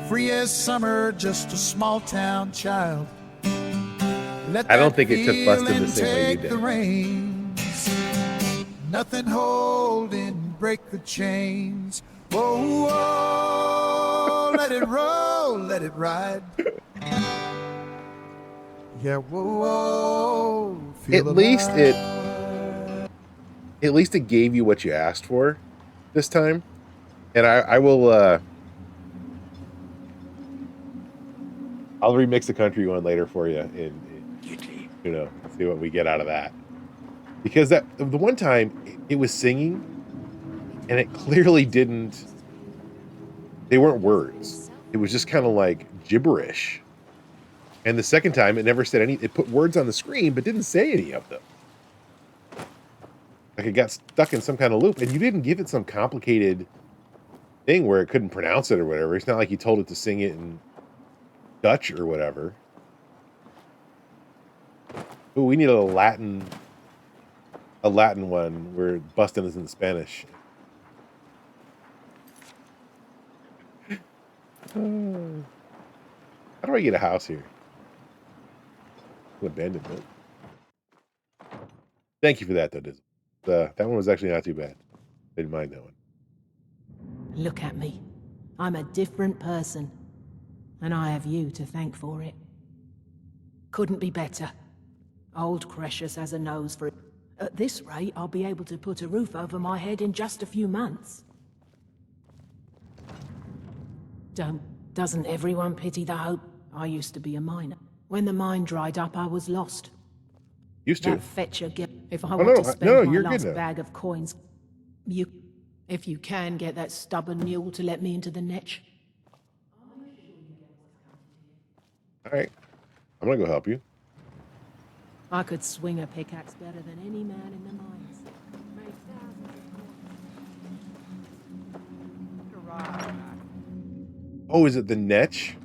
Free as summer, just a small town child. I don't think it took Bustin' the same way you did. The reins. Nothing holding, break the chains. Whoa, whoa, let it roll, let it ride. Yeah, whoa, feel at least it gave you what you asked for this time. And I will I'll remix the country one later for you and you know, see what we get out of that. Because that the one time it was singing and it clearly didn't, they weren't words. It was just kind of like gibberish. And the second time, it never said any. It put words on the screen, but didn't say any of them. Like it got stuck in some kind of loop, and you didn't give it some complicated thing where it couldn't pronounce it or whatever. It's not like you told it to sing it in Dutch or whatever. Ooh, we need a Latin one where Bustin' is in Spanish. How do I get a house here? Abandonment. Thank you for that, though, Dizzle. That one was actually not too bad. Didn't mind that one. Look at me. I'm a different person. And I have you to thank for it. Couldn't be better. Old Cretius has a nose for it. At this rate, I'll be able to put a roof over my head in just a few months. Doesn't everyone pity the hope? I used to be a miner. When the mine dried up, I was lost. Used to. That fetcher if I want to spend my last bag of coins, if you can get that stubborn mule to let me into the niche. All right, I'm gonna go help you. I could swing a pickaxe better than any man in the mines. Oh, is it the Netch?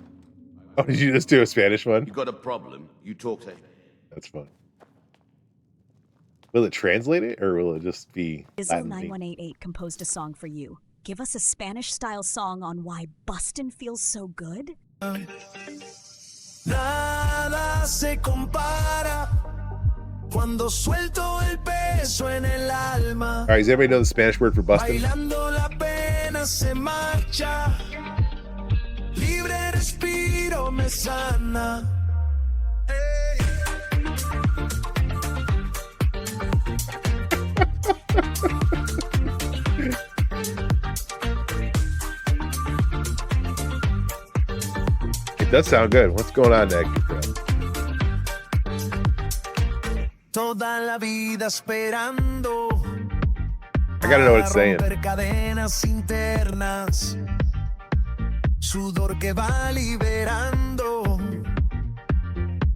Oh, did you just do a Spanish one? You got a problem? You talk to him. That's fun. Will it translate it, or will it just be Dizzle9188 composed a song for you. Give us a Spanish-style song on why Bustin' feels so good. Nada se compara cuando suelto el peso en el alma. All right, does everybody know the Spanish word for busting? Bailando la pena se marcha. Libre respiro me sana. Does sound good. What's going on next? Toda la vida esperando. I gotta know what it's saying. Cadenas internas. Sudor que va liberando.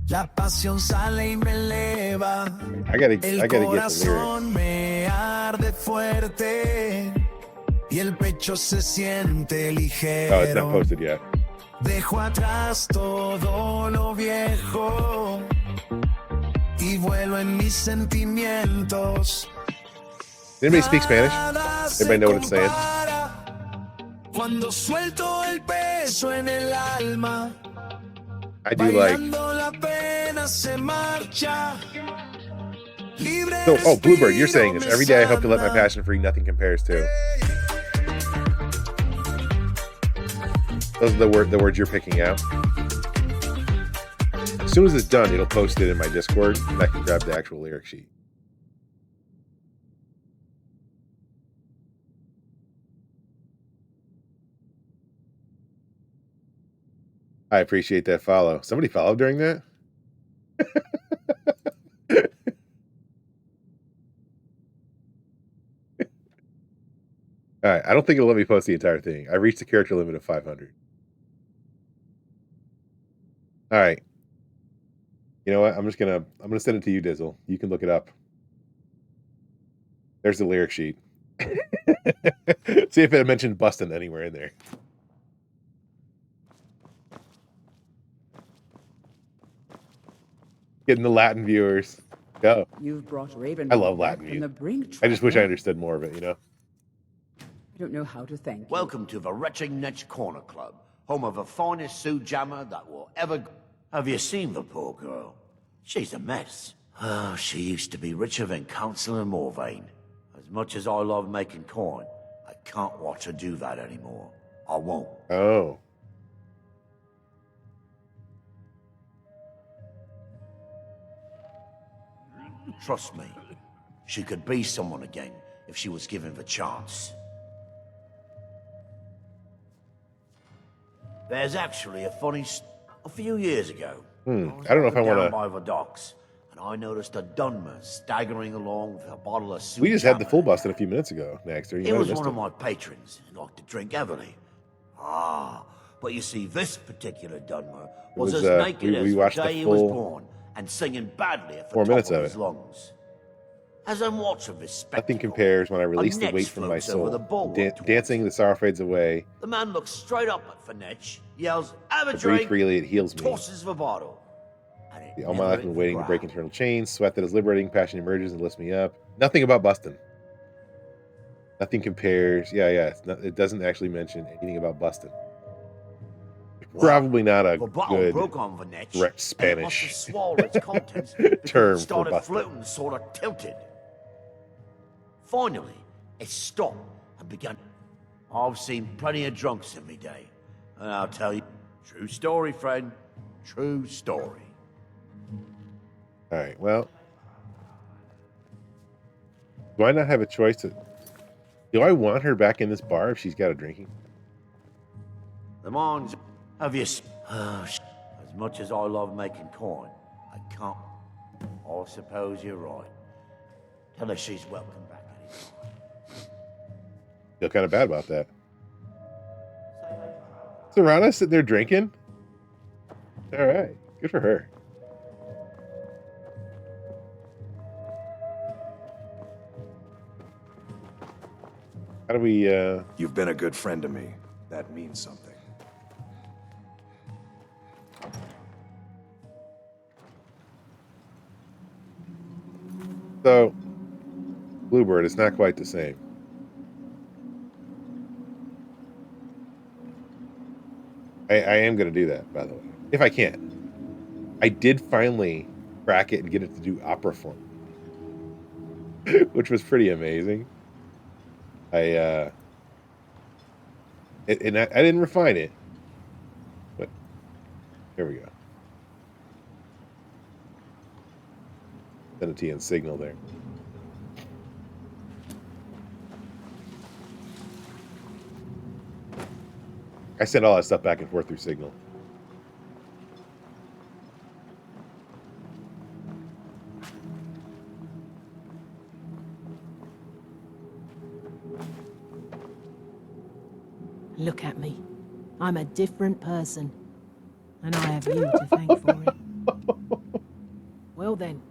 La pasión sale y me eleva. I gotta get the corazón lyrics. me arde fuerte. Y el pecho se siente ligero. Oh, it's not posted yet. Dejo atrás todo lo viejo. Y vuelo en mis sentimientos. Anybody speak Spanish? Everybody know what it's saying? Cuando suelto el peso en el alma. I do like. La pena se marcha. So, oh, Bluebird, you're saying this. Every day I hope to let my passion free, nothing compares to. Those are the words you're picking out. As soon as it's done, it'll post it in my Discord, and I can grab the actual lyric sheet. I appreciate that follow. Somebody followed during that? All right, I don't think it'll let me post the entire thing. I reached the character limit of 500. All right. You know what? I'm gonna send it to you, Dizzle. You can look it up. There's the lyric sheet. See if it mentioned bustin' anywhere in there. Getting the Latin viewers. Go. You've brought Raven. I love Latin music. I just wish I understood more of it, you know? I don't know how to thank you. Welcome to the Wretched Netch Corner Club, home of the finest Sue Jammer that will ever... Have you seen the poor girl? She's a mess. Oh, she used to be richer than Councillor Morvain. As much as I love making coin, I can't watch her do that anymore. I won't. Oh. Trust me, she could be someone again if she was given the chance. There's actually a funny... A few years ago, I don't know if I want down to... by the docks, and I noticed a Dunmer staggering along with a bottle of soup. We just had the full busted a few minutes ago, Naxter. He was one of my patrons and liked to drink heavily. But you see, this particular Dunmer was as naked as the day he was born and singing badly at the 4 minutes top of his it. lungs. As I'm watching this spectacle, Nothing compares when I release the Netch weight from my floats over the soul. bulwark Dancing, the sorrow fades away. the man looks straight up at Finetch, yells, "Have a I breathe drink," freely, it heals me. tosses the bottle. All my life I've been waiting to break internal chains. Sweat that is liberating, passion emerges and lifts me up. Nothing about bustin'. Nothing compares. Yeah, it doesn't actually mention anything about bustin'. Probably not a The bottle good broke on Finetch, direct and it must Spanish have swallowed its contents term it for started bustin'. floating, sort of tilted. Finally, it stopped and began. I've seen plenty of drunks in my day, and I'll tell you, true story, friend, true story. All right, well, do I not have a choice to... Do I want her back in this bar if she's got a drinking? The mines, have you... as much as I love making coin, I can't... I suppose you're right. Tell her she's welcome back anytime. Feel kind of bad about that. Serrana sitting there drinking? All right, good for her. How do we, You've been a good friend to me. That means something. So, Bluebird, it's not quite the same. I am going to do that, by the way, if I can. I did finally crack it and get it to do opera form, which was pretty amazing. I didn't refine it, but here we go. Send it to you in Signal there. I send all that stuff back and forth through Signal. Look at me. I'm a different person. And I have you to thank for it. Well then,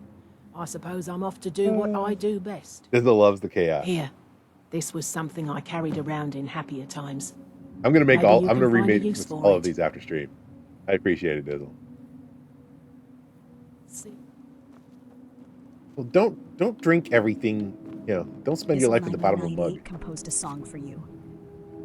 I suppose I'm off to do what I do best. Dizzle loves the chaos. Here, this was something I carried around in happier times. I'm gonna make Maybe all. you I'm gonna can find a remake use for all of it. these after stream. I appreciate it, Dizzle. See. Well, don't drink everything. You know, don't spend your life at the bottom of a mug. Composed a song for you.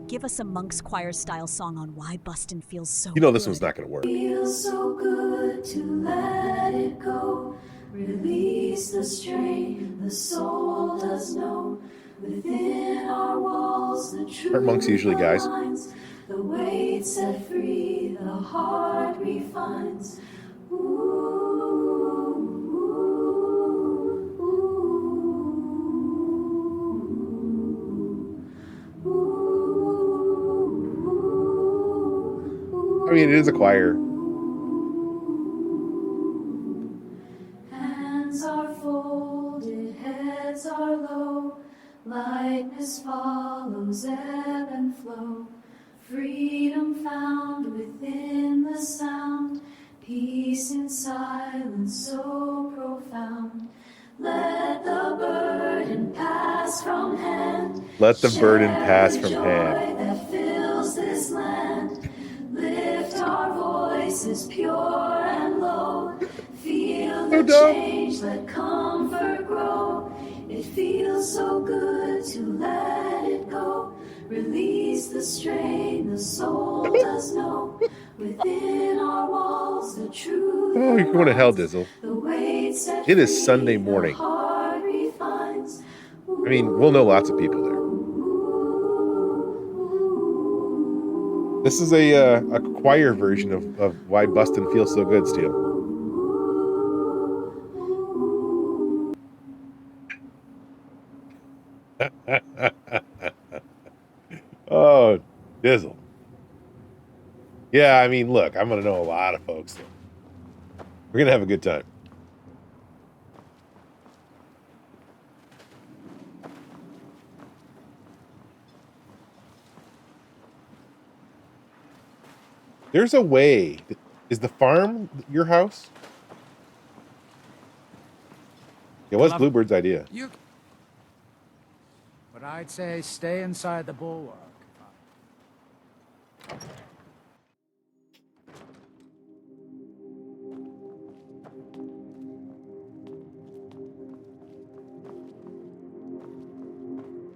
Give us a monk's choir style song on why Bustin feels so You know this good. one's not gonna work. Feels so good to let it go. Release the strain, the soul does know. Within our walls, the truth Aren't monks usually guys? aligns. The weight set free, the heart refines. I mean, it is a choir. Hands are folded, heads are low. Lightness follows ebb and flow. Freedom found within the sound. Peace in silence so profound. Let the burden pass from hand. Let the burden pass from Joy hand. that fills this land. Lift our voices pure and low. Feel the change, let comfort grow. It feels so good to let it go. Release the strain, the soul does know. Within our walls, the truth. Oh, you're going to hell, Dizzle. The weight set It is free, Sunday the morning. heart refines. I mean, we'll know lots of people there. This is a choir version of why Bustin feels so good, Steel. Oh, Dizzle. Yeah, I mean, look, I'm going to know a lot of folks. We're going to have a good time. There's a way. Is the farm your house? It was Bluebird's idea. But I'd say stay inside the bulwark.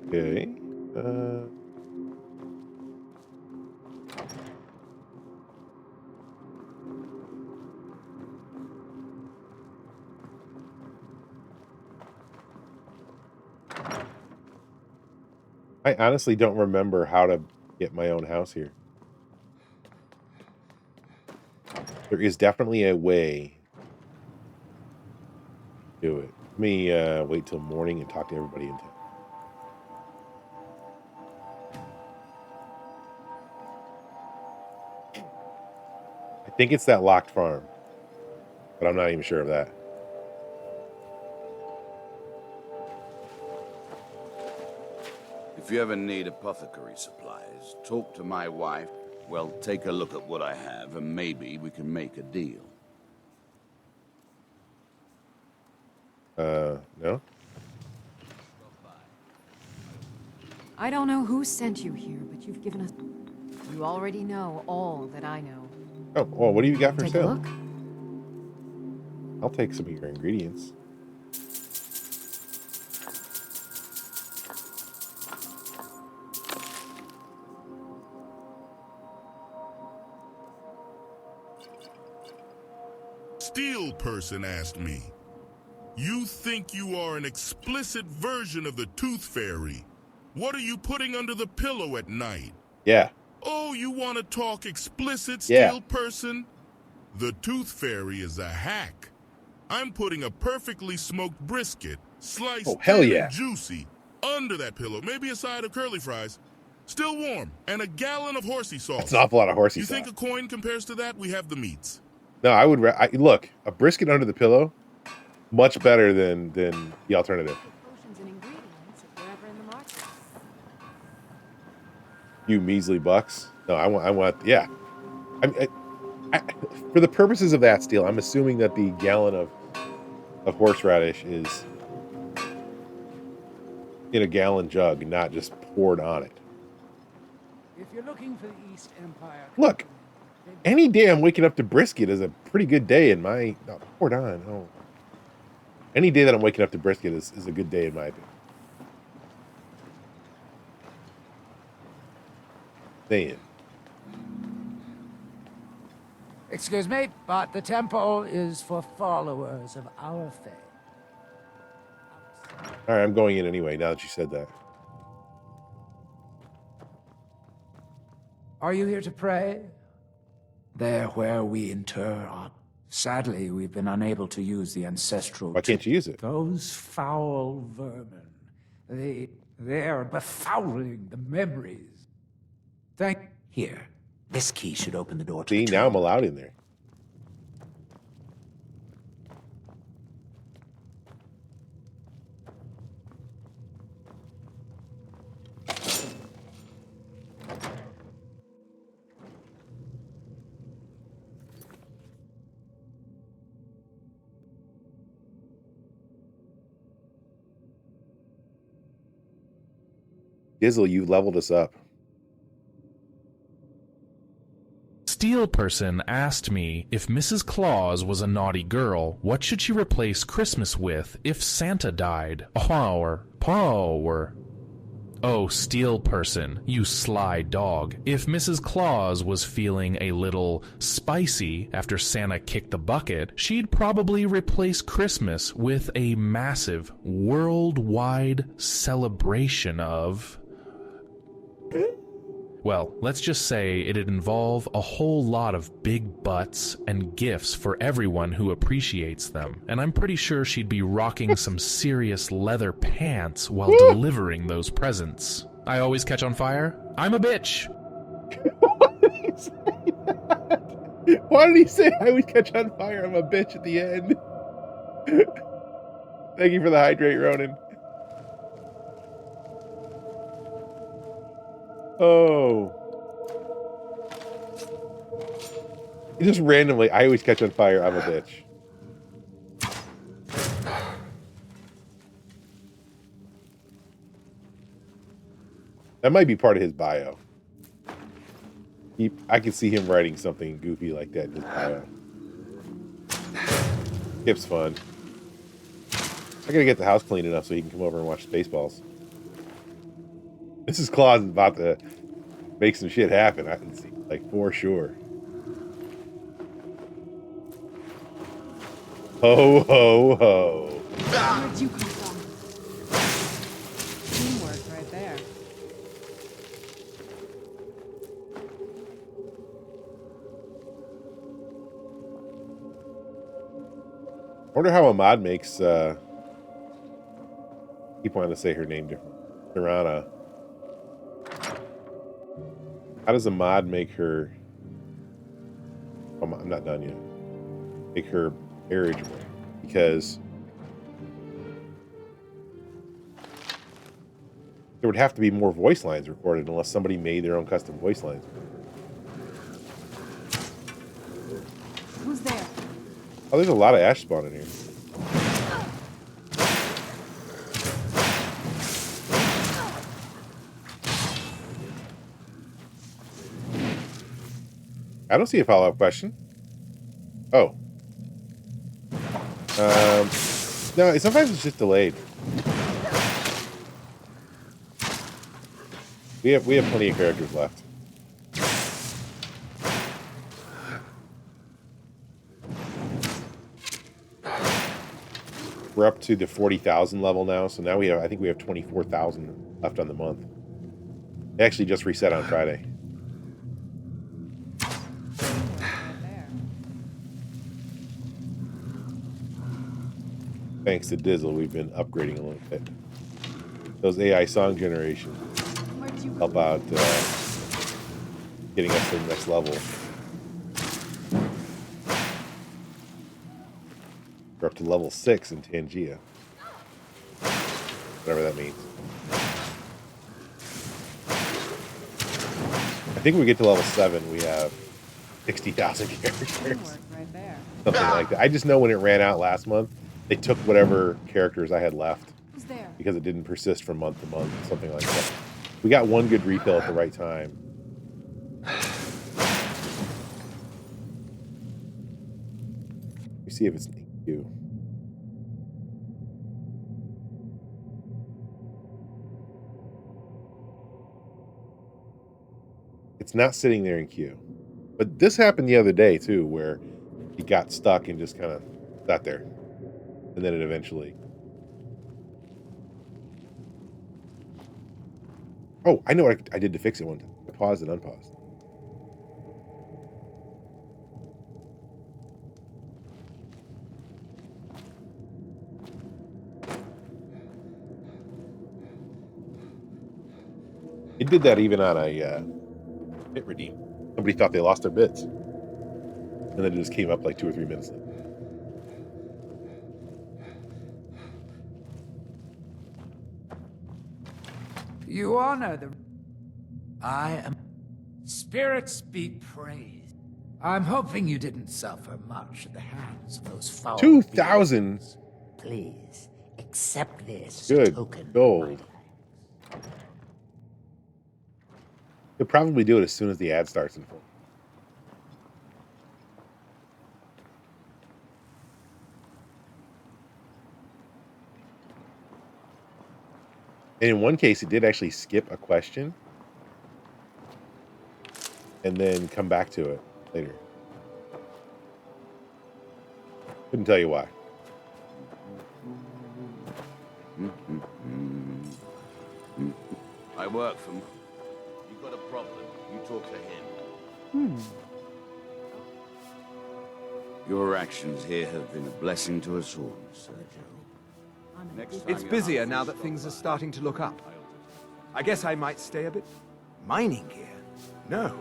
Okay. I honestly don't remember how to get my own house here. There is definitely a way to do it. Let me wait till morning and talk to everybody in town. I think it's that locked farm, but I'm not even sure of that. If you ever need apothecary supplies, talk to my wife. Well, take a look at what I have, and maybe we can make a deal. No? I don't know who sent you here, but you've given us... You already know all that I know. Oh, well, what do you got for Take sale? a look. I'll take some of your ingredients. Steel Person asked me, "You think you are an explicit version of the Tooth Fairy? What are you putting under the pillow at night?" Yeah. Oh, you want to talk explicit, Yeah. Steel Person? The Tooth Fairy is a hack. I'm putting a perfectly smoked brisket, sliced Oh, hell thin yeah. and juicy, under that pillow, maybe a side of curly fries, still warm, and a gallon of horsey sauce. That's an awful lot of horsey You sauce. think a coin compares to that? We have the meats. No, I would... look, a brisket under the pillow, much better than the alternative. Potions and ingredients if you're ever in the market. You measly bucks. No, I want. Yeah. For the purposes of that steel, I'm assuming that the gallon of horseradish is in a gallon jug, not just poured on it. If you're looking for the East Empire, Look, any day I'm waking up to brisket is a pretty good day in my... No, poured on. Oh. Any day that I'm waking up to brisket is a good day in my opinion. Saying. excuse me, but the temple is for followers of our faith. All right, I'm going in anyway, now that you said that. Are you here to pray? There where we inter our... Sadly, we've been unable to use the ancestral... Why can't you use it? Those foul vermin. They're befouling the memories. Here. This key should open the door to... See, now I'm allowed in there. Dizzle, you leveled us up. Steel Person asked me if Mrs. Claus was a naughty girl, what should she replace Christmas with if Santa died? Power. Oh, Steel Person, you sly dog. If Mrs. Claus was feeling a little spicy after Santa kicked the bucket, she'd probably replace Christmas with a massive worldwide celebration of... Well, let's just say it'd involve a whole lot of big butts and gifts for everyone who appreciates them. And I'm pretty sure she'd be rocking some serious leather pants while delivering those presents. I always catch on fire? I'm a bitch! Why did he say I always catch on fire? I'm a bitch at the end. Thank you for the hydrate, Ronan. Oh. Just randomly, I always catch on fire, I'm a bitch. That might be part of his bio. I can see him writing something goofy like that in his bio. Skip's fun. I gotta get the house clean enough so he can come over and watch Spaceballs. Mrs. Claus is about to make some shit happen, I can see, like, for sure. Ho, ho, ho. Where'd you come from? Teamwork right there. I wonder how a mod makes, keep wanting to say her name different. Piranha. How does a mod make her... Oh, I'm not done yet. Make her marriageable. Because there would have to be more voice lines recorded unless somebody made their own custom voice lines. Who's there? Oh, there's a lot of ash spawn in here. I don't see a follow-up question. Oh. No, sometimes it's just delayed. We have plenty of characters left. We're up to the 40,000 level now, so now I think we have 24,000 left on the month. It actually just reset on Friday. Thanks to Dizzle, we've been upgrading a little bit. Those AI song generations help out getting us to the next level. We're up to level 6 in Tangia. Whatever that means. think when we get to level 7, we have 60,000 characters. Right there. Something like that. I just know when it ran out last month, they took whatever characters I had left Who's there? because it didn't persist from month to month, something like that. We got one good refill at the right time. Let me see if it's you. It's not sitting there in queue. But this happened the other day, too, where he got stuck and just kind of sat there. And then it eventually... Oh, I know what I did to fix it one time. I paused and unpaused. It did that even on a bit redeem. Somebody thought they lost their bits. And then it just came up like 2 or 3 minutes later. You honor the... I am... Spirits be praised. I'm hoping you didn't suffer much at the hands of those foul... 2,000? Please, accept this Good token. gold. He'll probably do it as soon as the ad starts in full. And in one case, it did actually skip a question and then come back to it later. Couldn't tell you why. I work for... You got a problem, you talk to him. Your actions here have been a blessing to us all, Sergio. It's busier now that things are starting to look up. I guess I might stay a bit. Mining gear? No,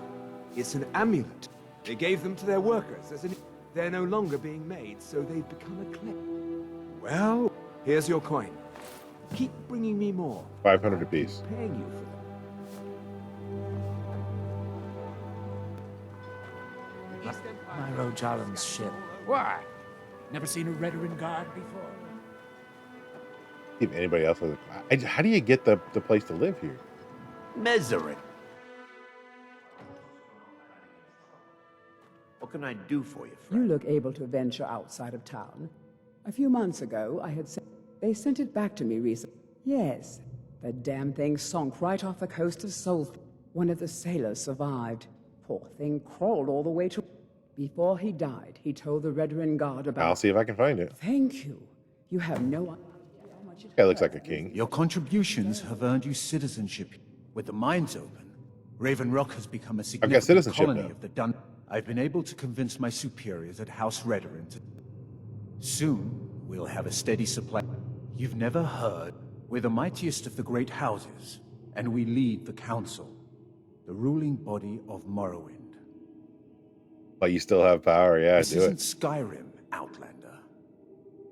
it's an amulet. They gave them to their workers as an... They're no longer being made, so they've become a clique. Well, here's your coin. Keep bringing me more. 500 apiece. Paying you for them. Myro Jalen's ship. Why? Never seen a Redoran guard before? See if anybody else has a... How do you get the place to live here? Measuring. What can I do for you, friend? You look able to venture outside of town. A few months ago, I had sent... They sent it back to me recently. Yes, the damn thing sunk right off the coast of Seoul. One of the sailors survived. Poor thing crawled all the way to... Before he died, he told the Redoran Guard about... I'll see if I can find it. Thank you. You have no idea how much it... This guy looks like a king. Your contributions have earned you citizenship. With the mines open, Raven Rock has become a significant citizenship colony now. of the Dun. I've been able to convince my superiors at House Redoran to... Soon, we'll have a steady supply. You've never heard? We're the mightiest of the great houses, and we lead the council, the ruling body of Morrowind. But you still have power, yeah, This do isn't it. Skyrim, Outlander.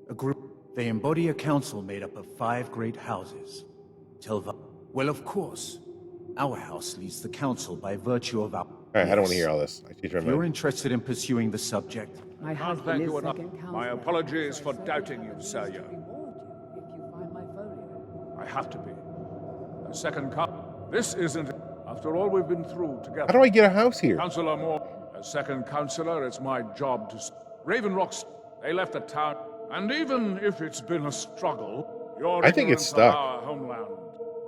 A group. They embody a council made up of 5 great houses. Well, of course. Our house leads the council by virtue of our... Alright, I don't want to hear all this. I changed my If you're mind. interested in pursuing the subject, My Can't husband thank is you enough. second counselor. My apologies for doubting you, Sergio. If you find my folio. I have to be. A second This isn't... After all we've been through together. How do I get a house here? Counselor Moore, as second counselor, it's my job to... Raven Rocks, they left the town, and even if it's been a struggle, you're I think it's ignorant of stuck. our homeland.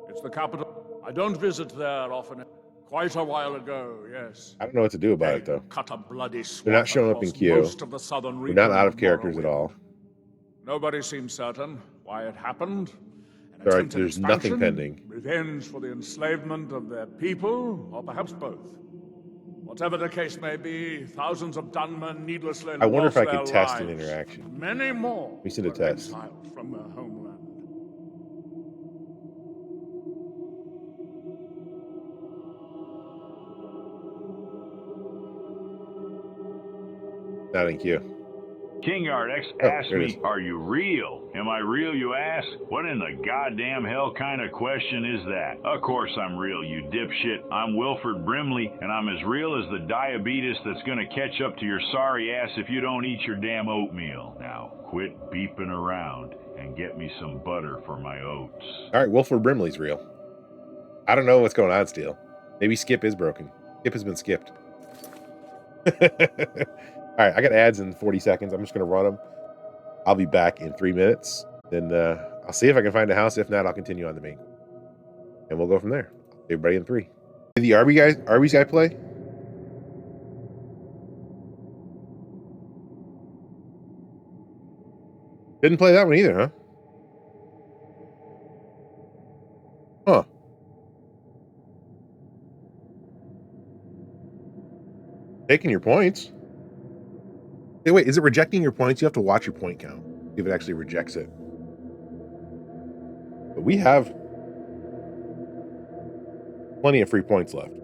It's the capital. I don't visit there often. Quite a while ago, yes. I don't know what to do about it, though. Cut a bloody swath They're not showing up in across queue. most of the southern We're region not out of of characters at Morrowind. all. Nobody seems certain why it happened. An There's attempted nothing expansion, pending. Revenge for the enslavement of their people, or perhaps both. Whatever the case may be, thousands of Dunmen needlessly I wonder if lost I could their test an lives. interaction. Many more We should have were test. exiled from their homeland. Not in queue. King Ardex Oh, asked there it me, is. are you real? Am I real, you ask? What in the goddamn hell kind of question is that? Of course I'm real, you dipshit. I'm Wilford Brimley, and I'm as real as the diabetes that's gonna catch up to your sorry ass if you don't eat your damn oatmeal. Now, quit beeping around and get me some butter for my oats. All right, Wilford Brimley's real. I don't know what's going on still. Maybe Skip is broken. Skip has been skipped. All right, I got ads in 40 seconds. I'm just going to run them. I'll be back in 3 minutes. Then I'll see if I can find a house. If not, I'll continue on the main. And we'll go from there. Everybody in 3. Did the Arby's guy play? Didn't play that one either, huh? Huh. Taking your points. Hey, wait, is it rejecting your points? You have to watch your point count if it actually rejects it. But we have plenty of free points left.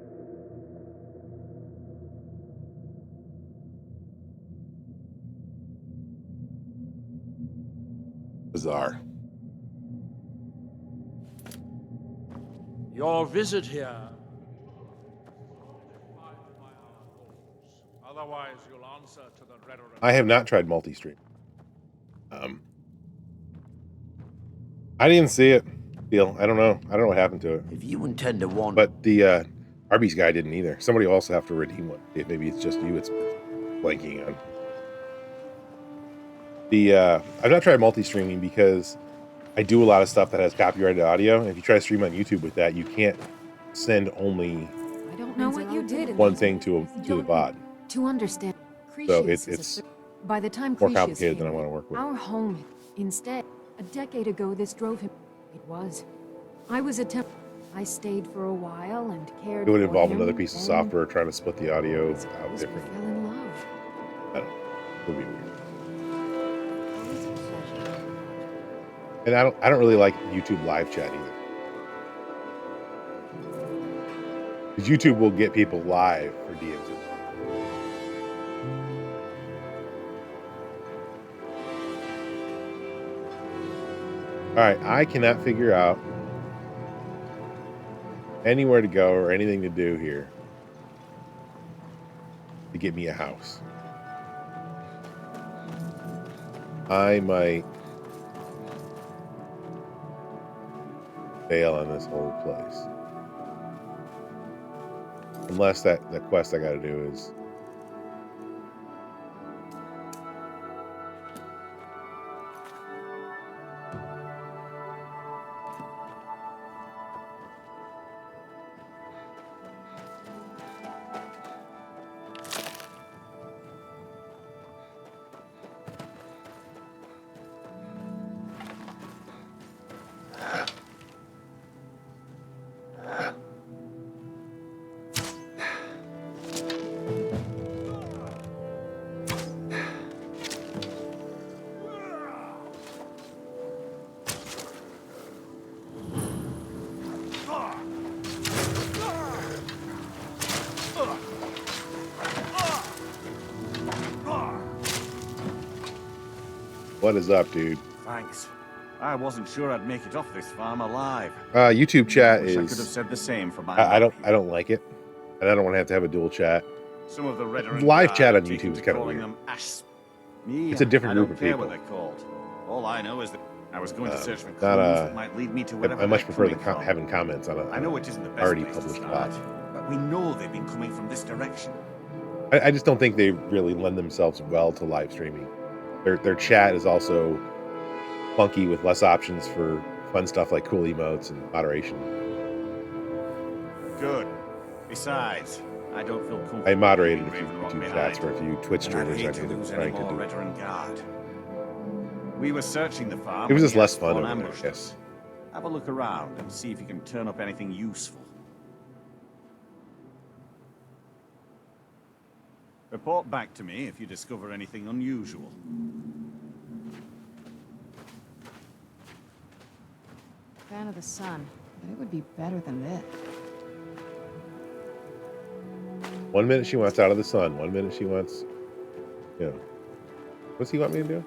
Bizarre. Your visit here. Otherwise, you'll answer to the rhetoric. I have not tried multi-stream. I didn't see it. Deal. I don't know. I don't know what happened to it. If you intend to wander, but the Arby's guy didn't either. Somebody will also have to redeem one. If maybe it's just you. It's blanking on. I've not tried multi-streaming because I do a lot of stuff that has copyrighted audio. And if you try to stream on YouTube with that, you can't send only I don't know what you did. one thing to the VOD. To understand, So Cretius it's is by the time more Cretius complicated than I came, want to work with. Our home, instead, a decade ago, this drove him. It was. I was I stayed for a while and cared. It would for involve him, another piece of and software trying to split the audio out we differently. fell in love. I don't know. It would be weird. And I don't really like YouTube live chat either. Because YouTube will get people live for DMs. Alright, I cannot figure out anywhere to go or anything to do here to get me a house. I might fail on this whole place. Unless that quest I gotta do is What is up, dude? Thanks. I wasn't sure I'd make it off this farm alive. YouTube chat Wish is. I could have said the same for my. I don't like it, and I don't want to have a dual chat. Some of the rhetoric Live chat on YouTube is kind of weird. Me, It's a different I group don't of care people. what they're called. All I know is that I was going to search for clues Not that might lead me to wherever I much they're prefer coming from. having comments on a I know it isn't the best already place to published start, VOD. but we know they've been coming from this direction. I just don't think they really lend themselves well to live streaming. Their chat is also funky with less options for fun stuff like cool emotes and moderation. Good. Besides, I don't feel comfortable. I moderated a leaving few Ravenlock YouTube behind, chats for a few Twitch and I'd streamers hate I to think lose they're any trying to more do. veteran guard. We were searching the farm. It was when just the less fun Asphalt over there, ambushed yes. us. Have a look around and see if you can turn up anything useful. Report back to me if you discover anything unusual. Fan of the sun, but it would be better than this. 1 minute she wants out of the sun. 1 minute she wants, you know. What's he want me to do?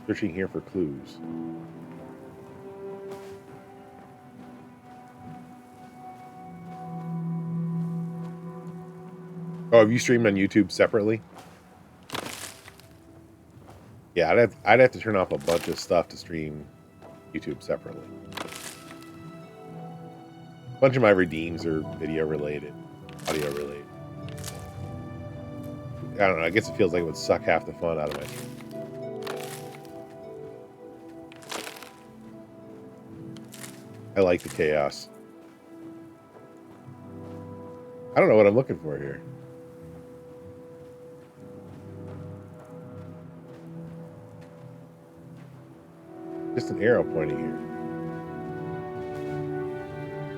Searching here for clues. Oh, have you streamed on YouTube separately? Yeah, I'd have to turn off a bunch of stuff to stream YouTube separately. A bunch of my redeems are video related, audio related. I don't know, I guess it feels like it would suck half the fun out of my stream. I like the chaos. I don't know what I'm looking for here. Just an arrow pointing here.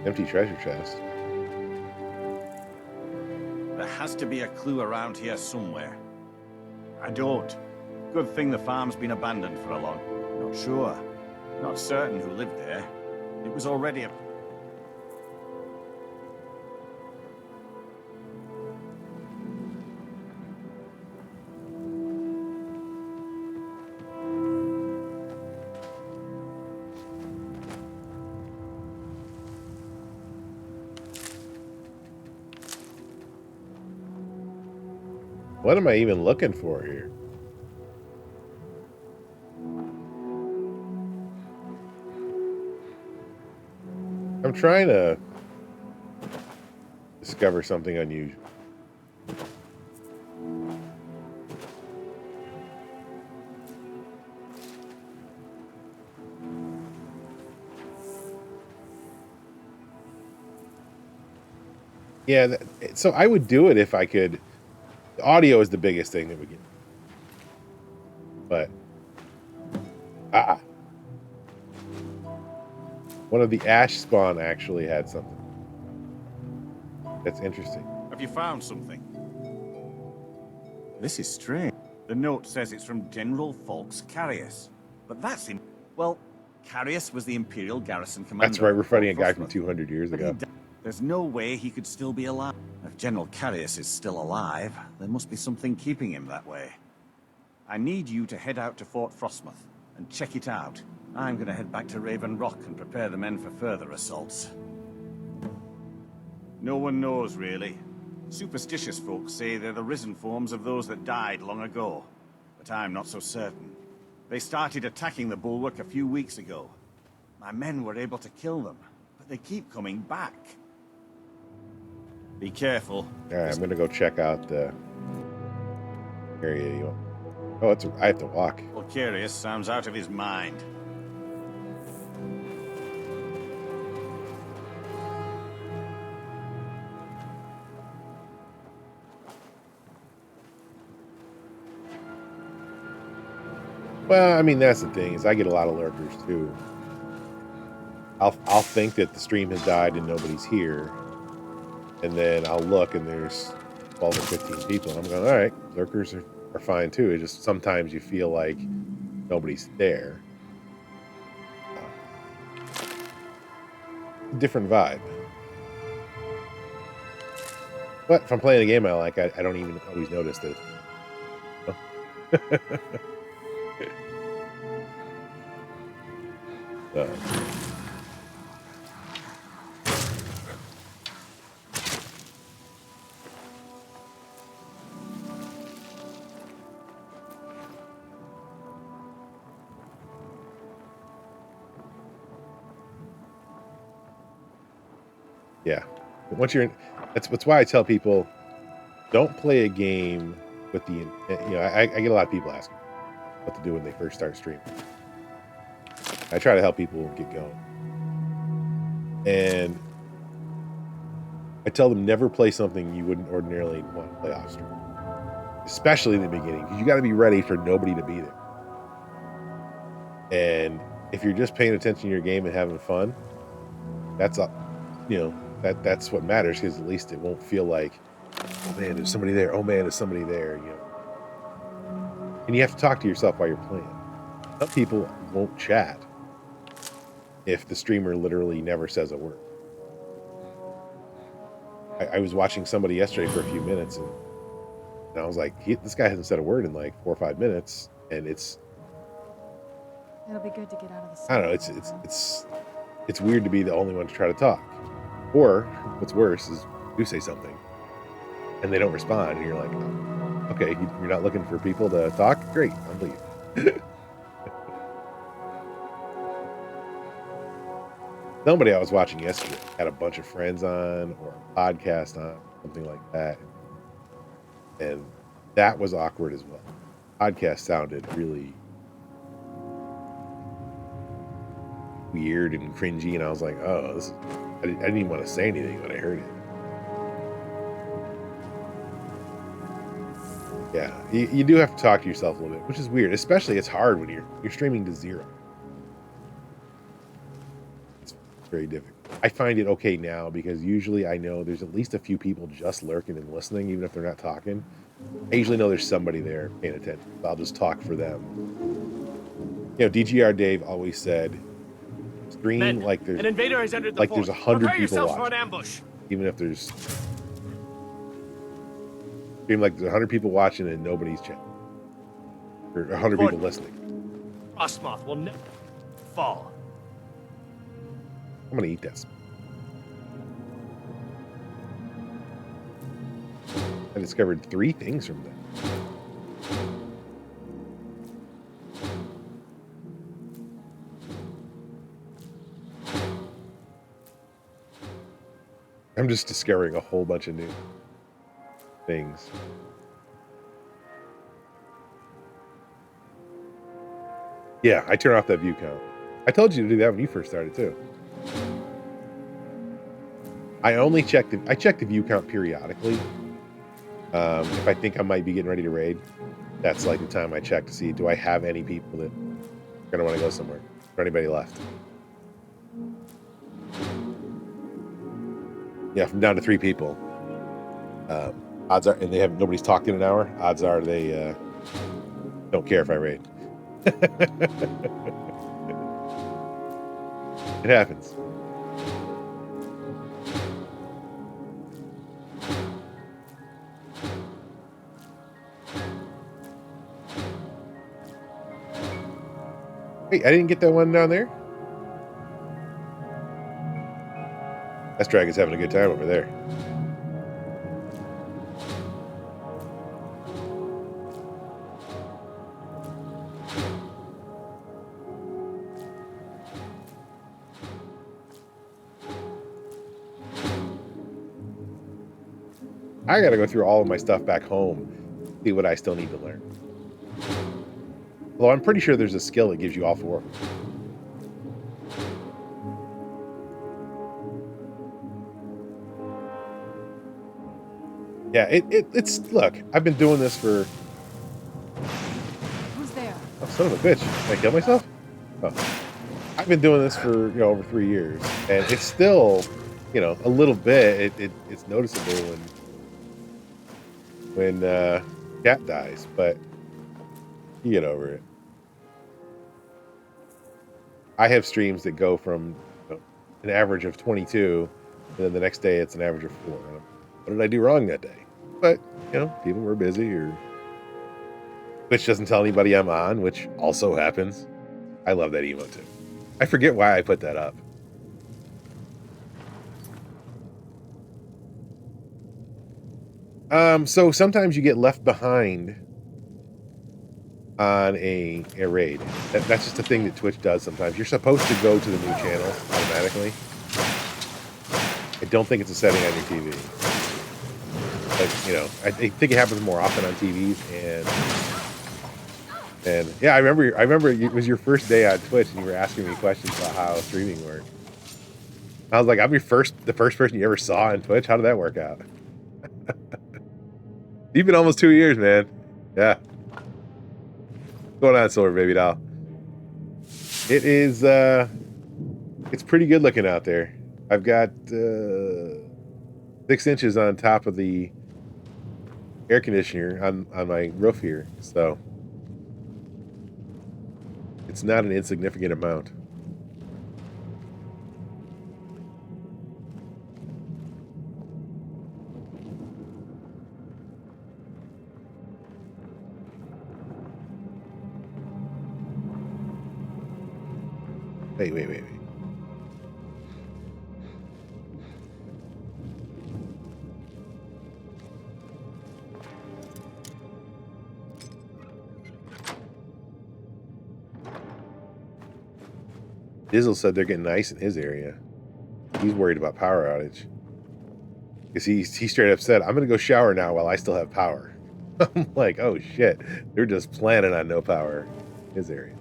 Empty treasure chest. There has to be a clue around here somewhere. I don't. Good thing the farm's been abandoned for a long... Not sure. Not certain who lived there. It was already a... What am I even looking for here? I'm trying to discover something unusual. Yeah, so I would do it if I could. The audio is the biggest thing that we get. But one of the ash spawn actually had something. That's interesting. Have you found something? This is strange. The note says it's from General Falks Carius. But that's him. Well, Carius was the Imperial garrison commander. That's right, we're fighting a guy from 200 years ago. There's no way he could still be alive. If General Carius is still alive, there must be something keeping him that way. I need you to head out to Fort Frostmoth and check it out. I'm going to head back to Raven Rock and prepare the men for further assaults. No one knows, really. Superstitious folks say they're the risen forms of those that died long ago. But I'm not so certain. They started attacking the bulwark a few weeks ago. My men were able to kill them, but they keep coming back. Be careful. All right, I'm gonna go check out the area you want. Oh, I have to walk. Well, Carius sounds out of his mind. Well, I mean, that's the thing, is I get a lot of lurkers too. I'll think that the stream has died and nobody's here, and then I'll look and there's 12 or 15 people. And I'm going, all right, lurkers are fine too. It's just sometimes you feel like nobody's there. Different vibe. But if I'm playing a game I like, I don't even always notice that. Yeah, once you're in, that's why I tell people, don't play a game with the, I get a lot of people asking what to do when they first start streaming. I try to help people get going, and I tell them never play something you wouldn't ordinarily want to play off stream, especially in the beginning, because you got to be ready for nobody to be there. And if you're just paying attention to your game and having fun, that's up, that's what matters, because at least it won't feel like, oh man, there's somebody there. Oh man, there's somebody there. And you have to talk to yourself while you're playing. Some people won't chat if the streamer literally never says a word. I was watching somebody yesterday for a few minutes, and I was like, this guy hasn't said a word in like 4 or 5 minutes, and it's It'll be good to get out of the I don't know. It's weird to be the only one to try to talk, or what's worse is you say something and they don't respond, and you're like, oh, okay, you're not looking for people to talk. Great, I'll leave. Somebody I was watching yesterday had a bunch of friends on or a podcast on, something like that, and that was awkward as well. Podcast sounded really weird and cringy, and I was like, oh, I didn't even want to say anything when I heard it. Yeah, you do have to talk to yourself a little bit, which is weird. Especially, it's hard when you're streaming to zero. It's very difficult. I find it okay now because usually I know there's at least a few people just lurking and listening, even if they're not talking. I usually know there's somebody there paying attention. So I'll just talk for them. You know, DGR Dave always said, stream Men, like there's an invader has entered the like fort. there's 100 Prepare people yourselves watching, for an ambush. even if there's stream like there's 100 people watching and nobody's chatting, or 100 people listening. Frostmoth will never fall. I'm gonna eat this. I discovered 3 things from that. I'm just discovering a whole bunch of new things. Yeah, I turn off that view count. I told you to do that when you first started too. I only check the view count periodically. If I think I might be getting ready to raid, that's like the time I check to see, do I have any people that are gonna want to go somewhere? Or anybody left? Yeah, from down to 3 people. Odds are, and nobody's talked in an hour. Odds are they don't care if I raid. It happens. Wait, I didn't get that one down there? That dragon's having a good time over there. I gotta go through all of my stuff back home, see what I still need to learn. Although I'm pretty sure there's a skill that gives you all 4. Yeah, it's look, I've been doing this for... Who's there? Oh, son of a bitch. Did I kill myself? Oh. I've been doing this for, over 3 years, and it's still, a little bit, it's noticeable when Cat dies, but you get over it. I have streams that go from an average of 22, and then the next day it's an average of 4. What did I do wrong that day? But, people were busy, or Twitch doesn't tell anybody I'm on, which also happens. I love that emote too. I forget why I put that up. So sometimes you get left behind on a raid. That's just a thing that Twitch does sometimes. You're supposed to go to the new channel automatically. I don't think it's a setting on your TV. But, I think it happens more often on TVs, and yeah, I remember it was your first day on Twitch and you were asking me questions about how streaming worked. I was like, I'm the first person you ever saw on Twitch? How did that work out? You've been almost 2 years, man. Yeah. What's going on, Silver Baby Doll? It is, it's pretty good looking out there. I've got 6 inches on top of the air conditioner on my roof here, so it's not an insignificant amount. Wait. Dizzle said they're getting ice in his area. He's worried about power outage. Because he straight up said, I'm going to go shower now while I still have power. I'm like, oh shit. They're just planning on no power in his area.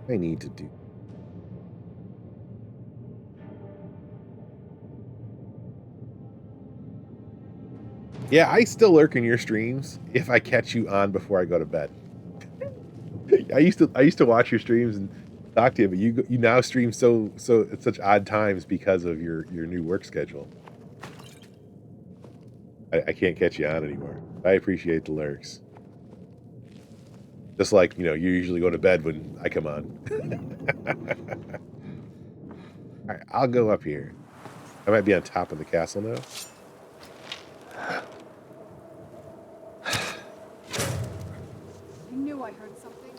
I need to do. Yeah, I still lurk in your streams if I catch you on before I go to bed. I used to watch your streams and talk to you, but you now stream so at such odd times because of your new work schedule. I can't catch you on anymore. I appreciate the lurks. Just like, you usually go to bed when I come on. All right, I'll go up here. I might be on top of the castle now. I knew I heard something.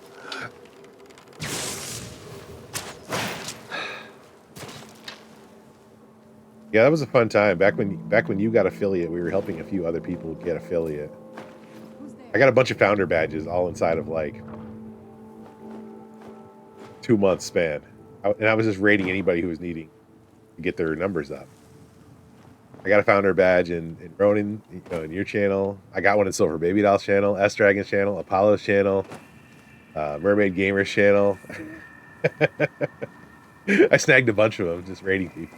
Yeah, that was a fun time. Back when you got affiliate, we were helping a few other people get affiliate. I got a bunch of founder badges all inside of like 2 months span. And I was just rating anybody who was needing to get their numbers up. I got a founder badge in Ronin, in your channel. I got one in Silver Baby Doll's channel, S Dragon's channel, Apollo's channel, Mermaid Gamer's channel. I snagged a bunch of them just rating people.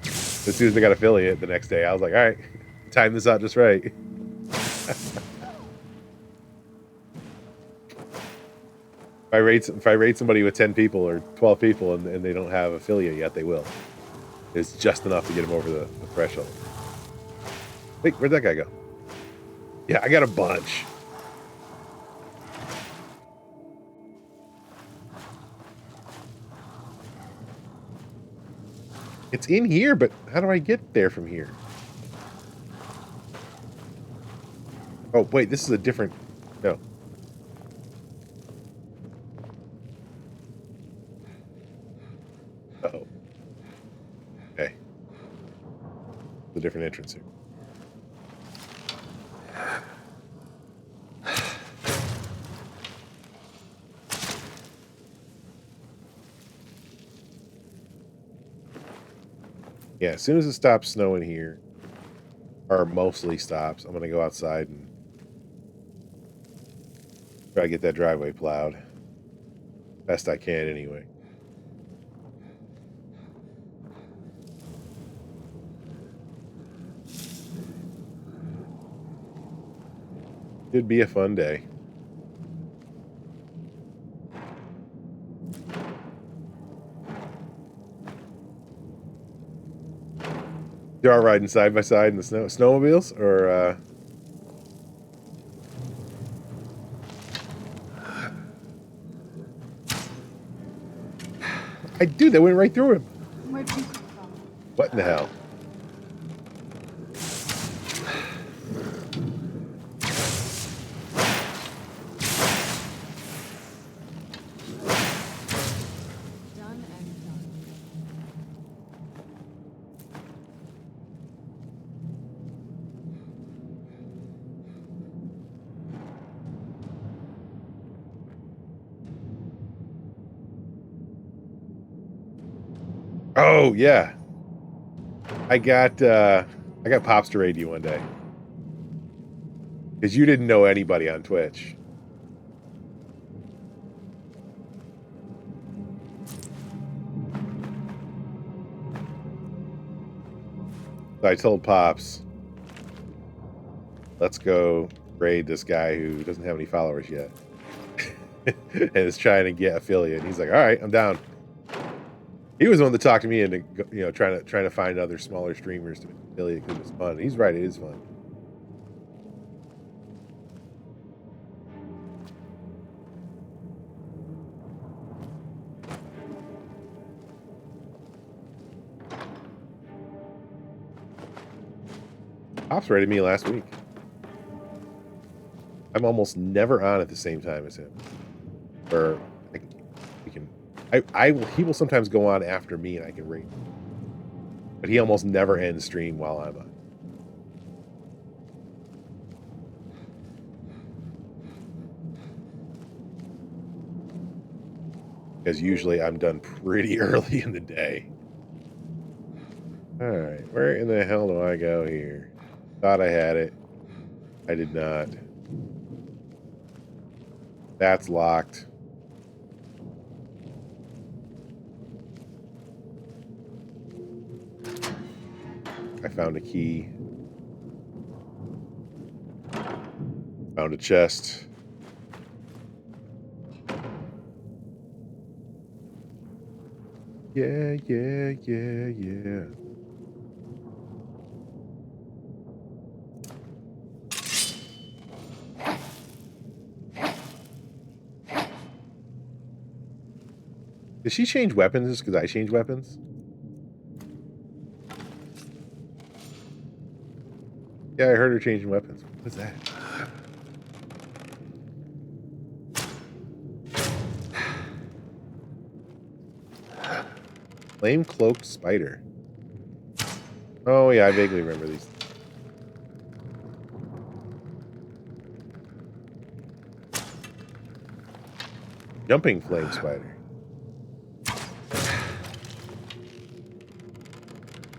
As soon as I got affiliate the next day, I was like, all right, time this out just right. If I rate somebody with 10 people or 12 people and they don't have affiliate yet, they will. It's just enough to get them over the threshold. Wait, where'd that guy go? Yeah, I got a bunch. It's in here, but how do I get there from here? Oh, wait, this is a different... No. Uh-oh. Okay. A different entrance here. Yeah, as soon as it stops snowing here, or mostly stops, I'm going to go outside and try to get that driveway plowed. Best I can, anyway. Should be a fun day. You are riding side by side in the snowmobiles, or Dude, that went right through him. Where'd you come from? What in the hell? Done and done. Oh yeah, I got Pops to raid you one day because you didn't know anybody on Twitch. So I told Pops, let's go raid this guy who doesn't have any followers yet and is trying to get affiliate. He's like, all right, I'm down. He was the one that talked to me into, trying to find other smaller streamers to affiliate because it was fun. He's right, it is fun. Pops raided me last week. I'm almost never on at the same time as him. Or he will sometimes go on after me and I can raid him. But he almost never ends stream while I'm on. Because usually I'm done pretty early in the day. Alright, where in the hell do I go here? Thought I had it. I did not. That's locked. I found a key. Found a chest. Yeah. Did she change weapons just because I changed weapons? Yeah, I heard her changing weapons. What is that? Flame cloaked spider. Oh yeah, I vaguely remember these. Jumping flame spider.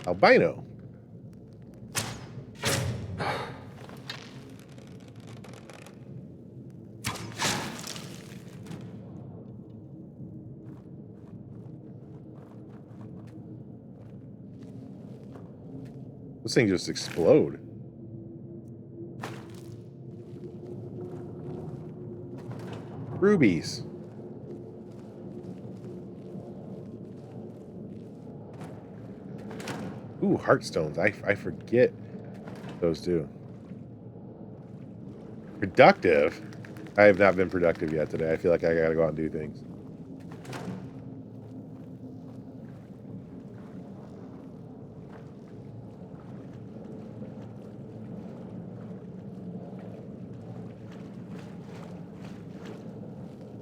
Albino. This thing just explode. Rubies. Ooh, heartstones. I forget those two. Productive? I have not been productive yet today. I feel like I gotta go out and do things.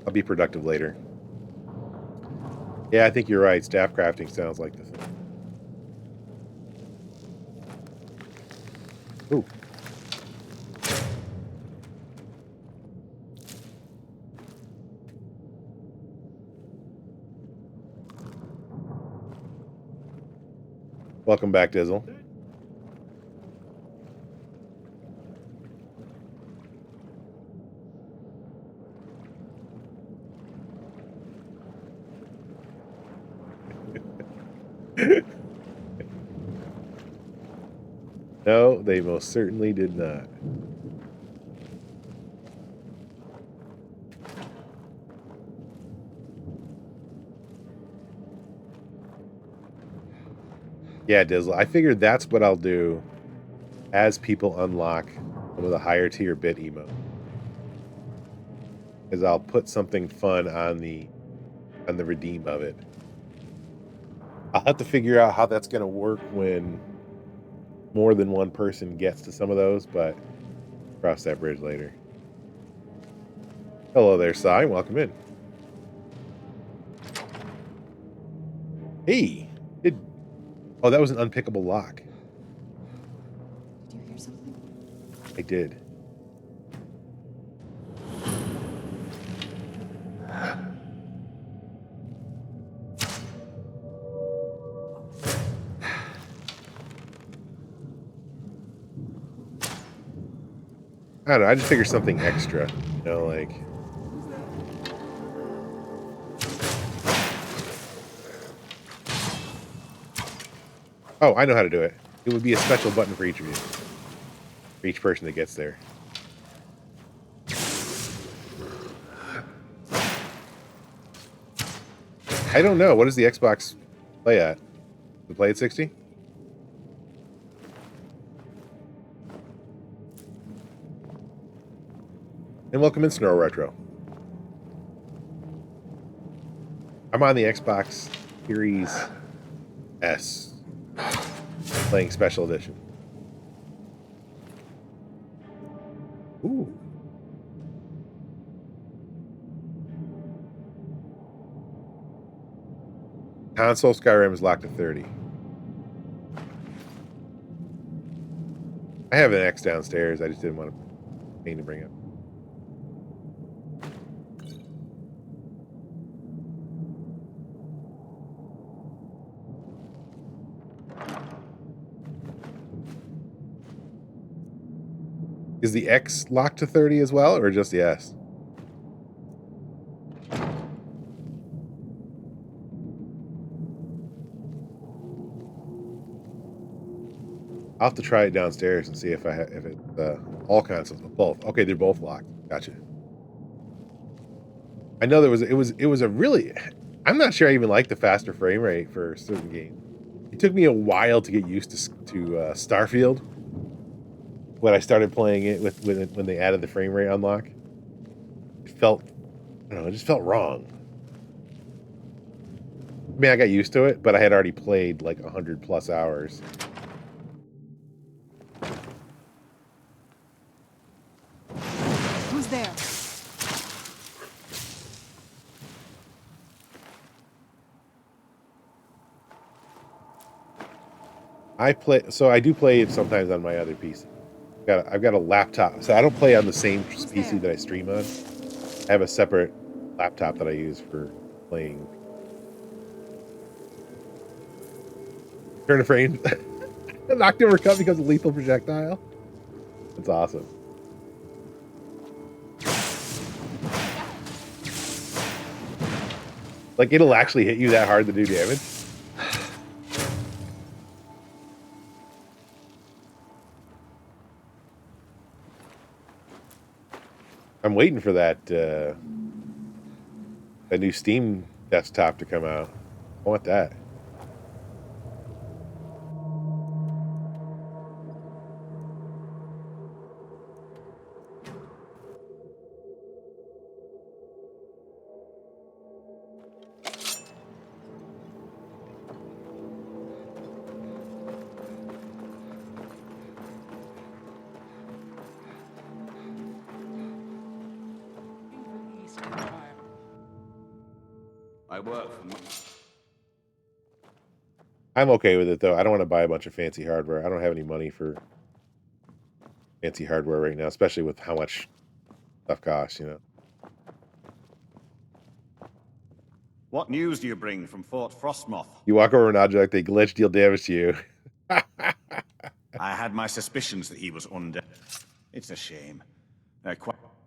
I'll be productive later. Yeah, I think you're right. Staff crafting sounds like the thing. Ooh. Welcome back, Dizzle. No, they most certainly did not. Yeah, Dizzle. I figured that's what I'll do as people unlock some of the higher tier bit emote. Is I'll put something fun on the redeem of it. I'll have to figure out how that's going to work when more than one person gets to some of those, but cross that bridge later. Hello there, Sai. Welcome in. Hey, oh, that was an unpickable lock. Did you hear something? I did. I don't know, I just figured something extra, you know, like... Oh, I know how to do it. It would be a special button for each of you. For each person that gets there. I don't know. What does the Xbox play at? Does it play at 60? And welcome in, Snore Retro. I'm on the Xbox Series S, playing Special Edition. Console Skyrim is locked to 30. I have an X downstairs. I just didn't want to bring it. Is the X locked to 30 as well, or just the S? I'll have to try it downstairs and see if if it's all consoles, both. Okay, they're both locked. Gotcha. I know it was a really. I'm not sure I even like the faster frame rate for certain games. It took me a while to get used to Starfield. When I started playing it when they added the frame rate unlock, it felt, I don't know, it just felt wrong. I mean, I got used to it, but I had already played like 100+ hours. Who's there? I do play it sometimes on my other PC. I've got a laptop, so I don't play on the same PC that I stream on. I have a separate laptop that I use for playing. Turn of frame. Knocked over cup because of lethal projectile. That's awesome. Like, it'll actually hit you that hard to do damage. I'm waiting for that new Steam desktop to come out. I want that. I work for. I'm okay with it, though. I don't want to buy a bunch of fancy hardware. I don't have any money for fancy hardware right now, especially with how much stuff costs, you know. What news do you bring from Fort Frostmoth? You walk over an object, they glitch, deal damage to you. I had my suspicions that he was undead. It's a shame.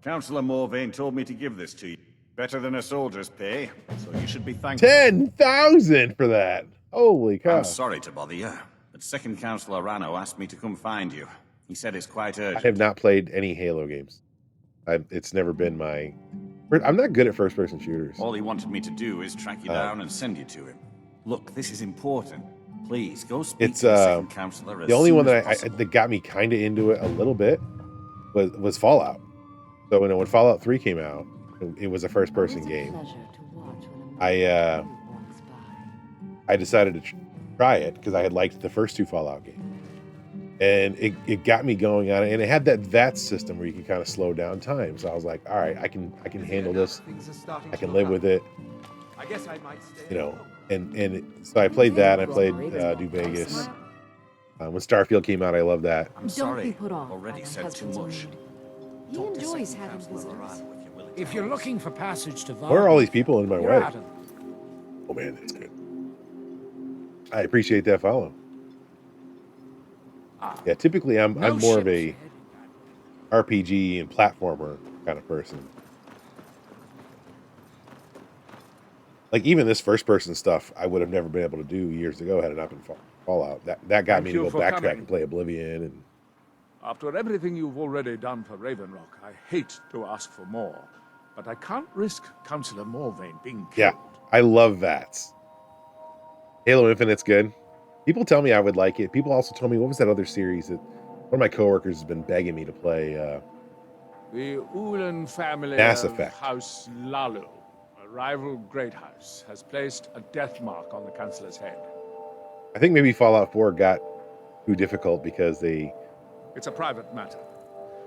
Councillor Morvain told me to give this to you. Better than a soldier's pay, so you should be thankful. 10,000 for that. Holy cow. I'm sorry to bother you, but Second Councillor Rano asked me to come find you. He said it's quite urgent. I have not played any Halo games. It's never been my... I'm not good at first-person shooters. All he wanted me to do is track you down and send you to him. Look, this is important. Please, go speak to the Second Councillor as the only soon one as that got me kind of into it a little bit was Fallout. So when Fallout 3 came out, it was a first-person game. I decided to try it because I had liked the first two Fallout games, and it got me going on it. And it had that VATS system where you can kind of slow down time. So I was like, all right, I can handle this. I can live with it. I guess I might stay. You know, so I played that. I played New Vegas. When Starfield came out, I loved that. I'm sorry, already said too much. He enjoys having visitors. If you're looking for passage to Where are all these people in my you're way? out of- Oh man, that's good. I appreciate that follow. Yeah, typically I'm more of a RPG and platformer kind of person. Like even this first person stuff, I would have never been able to do years ago had it not been Fallout. That got me to go backtrack and play Oblivion and. After everything you've already done for Ravenrock, I hate to ask for more, but I can't risk Councillor Morvain being killed. Yeah, I love VATS. Halo Infinite's good. People tell me I would like it. People also told me, what was that other series that one of my coworkers has been begging me to play? The Ulan family Mass of Effect. House Lalu, a rival great house, has placed a death mark on the Councillor's head. I think maybe Fallout 4 got too difficult because It's a private matter.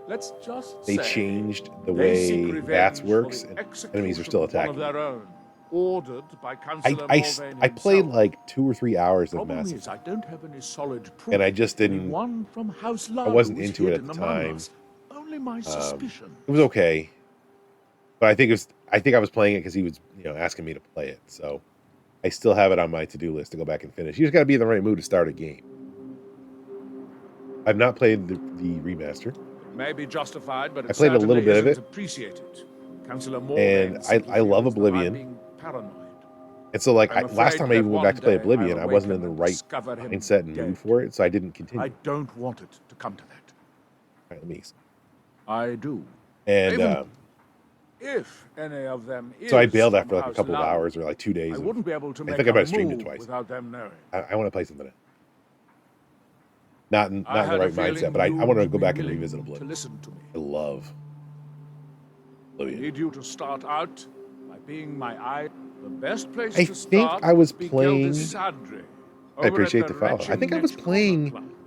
Let's just they say changed the they seek way revenge VATS for works, the and enemies are still execution of one attacking. of their own. ordered by Councillor I Morvain I played himself. like 2 or 3 hours of Problem Mass is, Effect, I don't have any solid proof. and I just didn't. Anyone from House I wasn't Largo is into it at hidden the among time. us. Only my suspicion. It was okay, but I think I was playing it because he was asking me to play it. So I still have it on my to-do list to go back and finish. You just got to be in the right mood to start a game. I've not played the remaster. It may be justified, but it I played a little certainly bit of isn't it. appreciated. Councillor And Morvain simply I love feels that I'm Oblivion. being paranoid. And so, like, I'm last afraid time I even that went back to one play day Oblivion, I'll I wasn't in awaken the and right discover him mindset and dead. mood for it, so I didn't continue. I don't want it to come to that. All right, let me see. I do. And Even if any of them is so I bailed from after like a House couple of Largo, hours or like 2 days. I wouldn't be able to I make think I a might have streamed it move twice. without them knowing. I want to play something. Not in I the had a right mindset, feeling but I you want to would go be back and willing revisit to Oblivion. listen to me. I love I Oblivion. need you to start out by being my eye. The best place I to think start I was would be playing. Geldessadre, I over appreciate at the follow. I Retching think I was Niche playing Corner Club.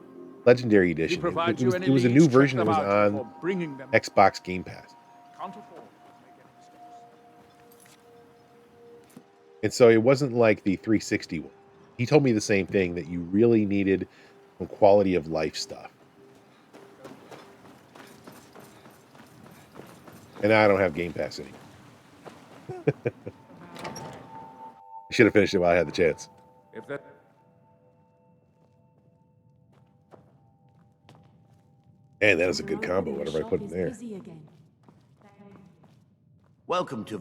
Legendary He Edition. provides you any It was a leads, new check version that them was out on before bringing them. Xbox Game Pass. Can't afford to make any mistakes. And so it wasn't like the 360 one. He told me the same thing, that you really needed some quality of life stuff. And now I don't have Game Pass anymore. I should have finished it while I had the chance. If that And that is a good combo, whatever I put in there. Welcome to...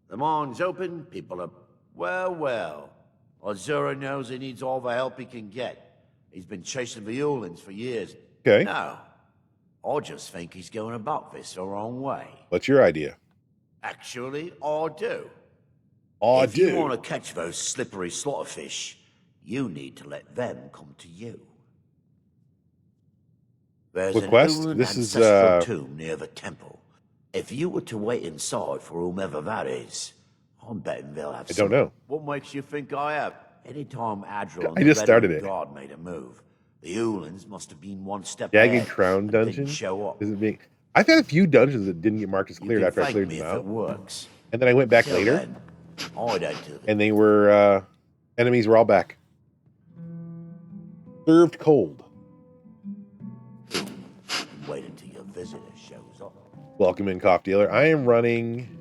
The mine's open, people are... Well. Azura knows he needs all the help he can get. He's been chasing the Violins for years. Okay. No. I just think he's going about this the wrong way. What's your idea? Actually, I do. If you want to catch those slippery slaughterfish, you need to let them come to you. There's What an quest? Ulan This is, ancestral tomb near the temple. If you were to wait inside for whomever that is, I'm betting they'll have I don't know. What makes you think I have? Anytime Adril and I just the started Veteran it. Guard made a move, the Ulans must have been one step Jagged ahead. Crown and didn't Dungeon? show up. Is it being... I've had a few dungeons that didn't get marked as cleared can after I thank cleared me them if it out. works. And then I went back Till later, then, I'd add to and they were... enemies were all back. Served cold. Wait until your visitor shows up. Welcome in, Cough Dealer. I am running...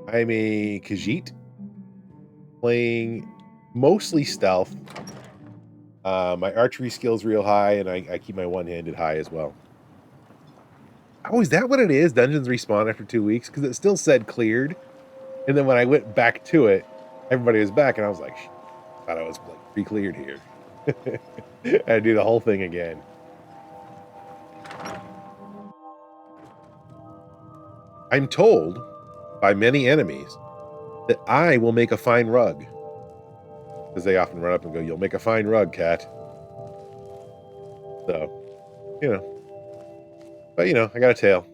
I'm a Khajiit. Playing mostly stealth. My archery skill's real high, and I keep my one-handed high as well. Oh, is that what it is? Dungeons respawn after 2 weeks? Because it still said cleared. And then when I went back to it, everybody was back, and I was like, thought I was like pre-cleared here. I had to do the whole thing again. I'm told by many enemies that I will make a fine rug. Because they often run up and go, "You'll make a fine rug, cat." So, you know. But, you know, I got a tail.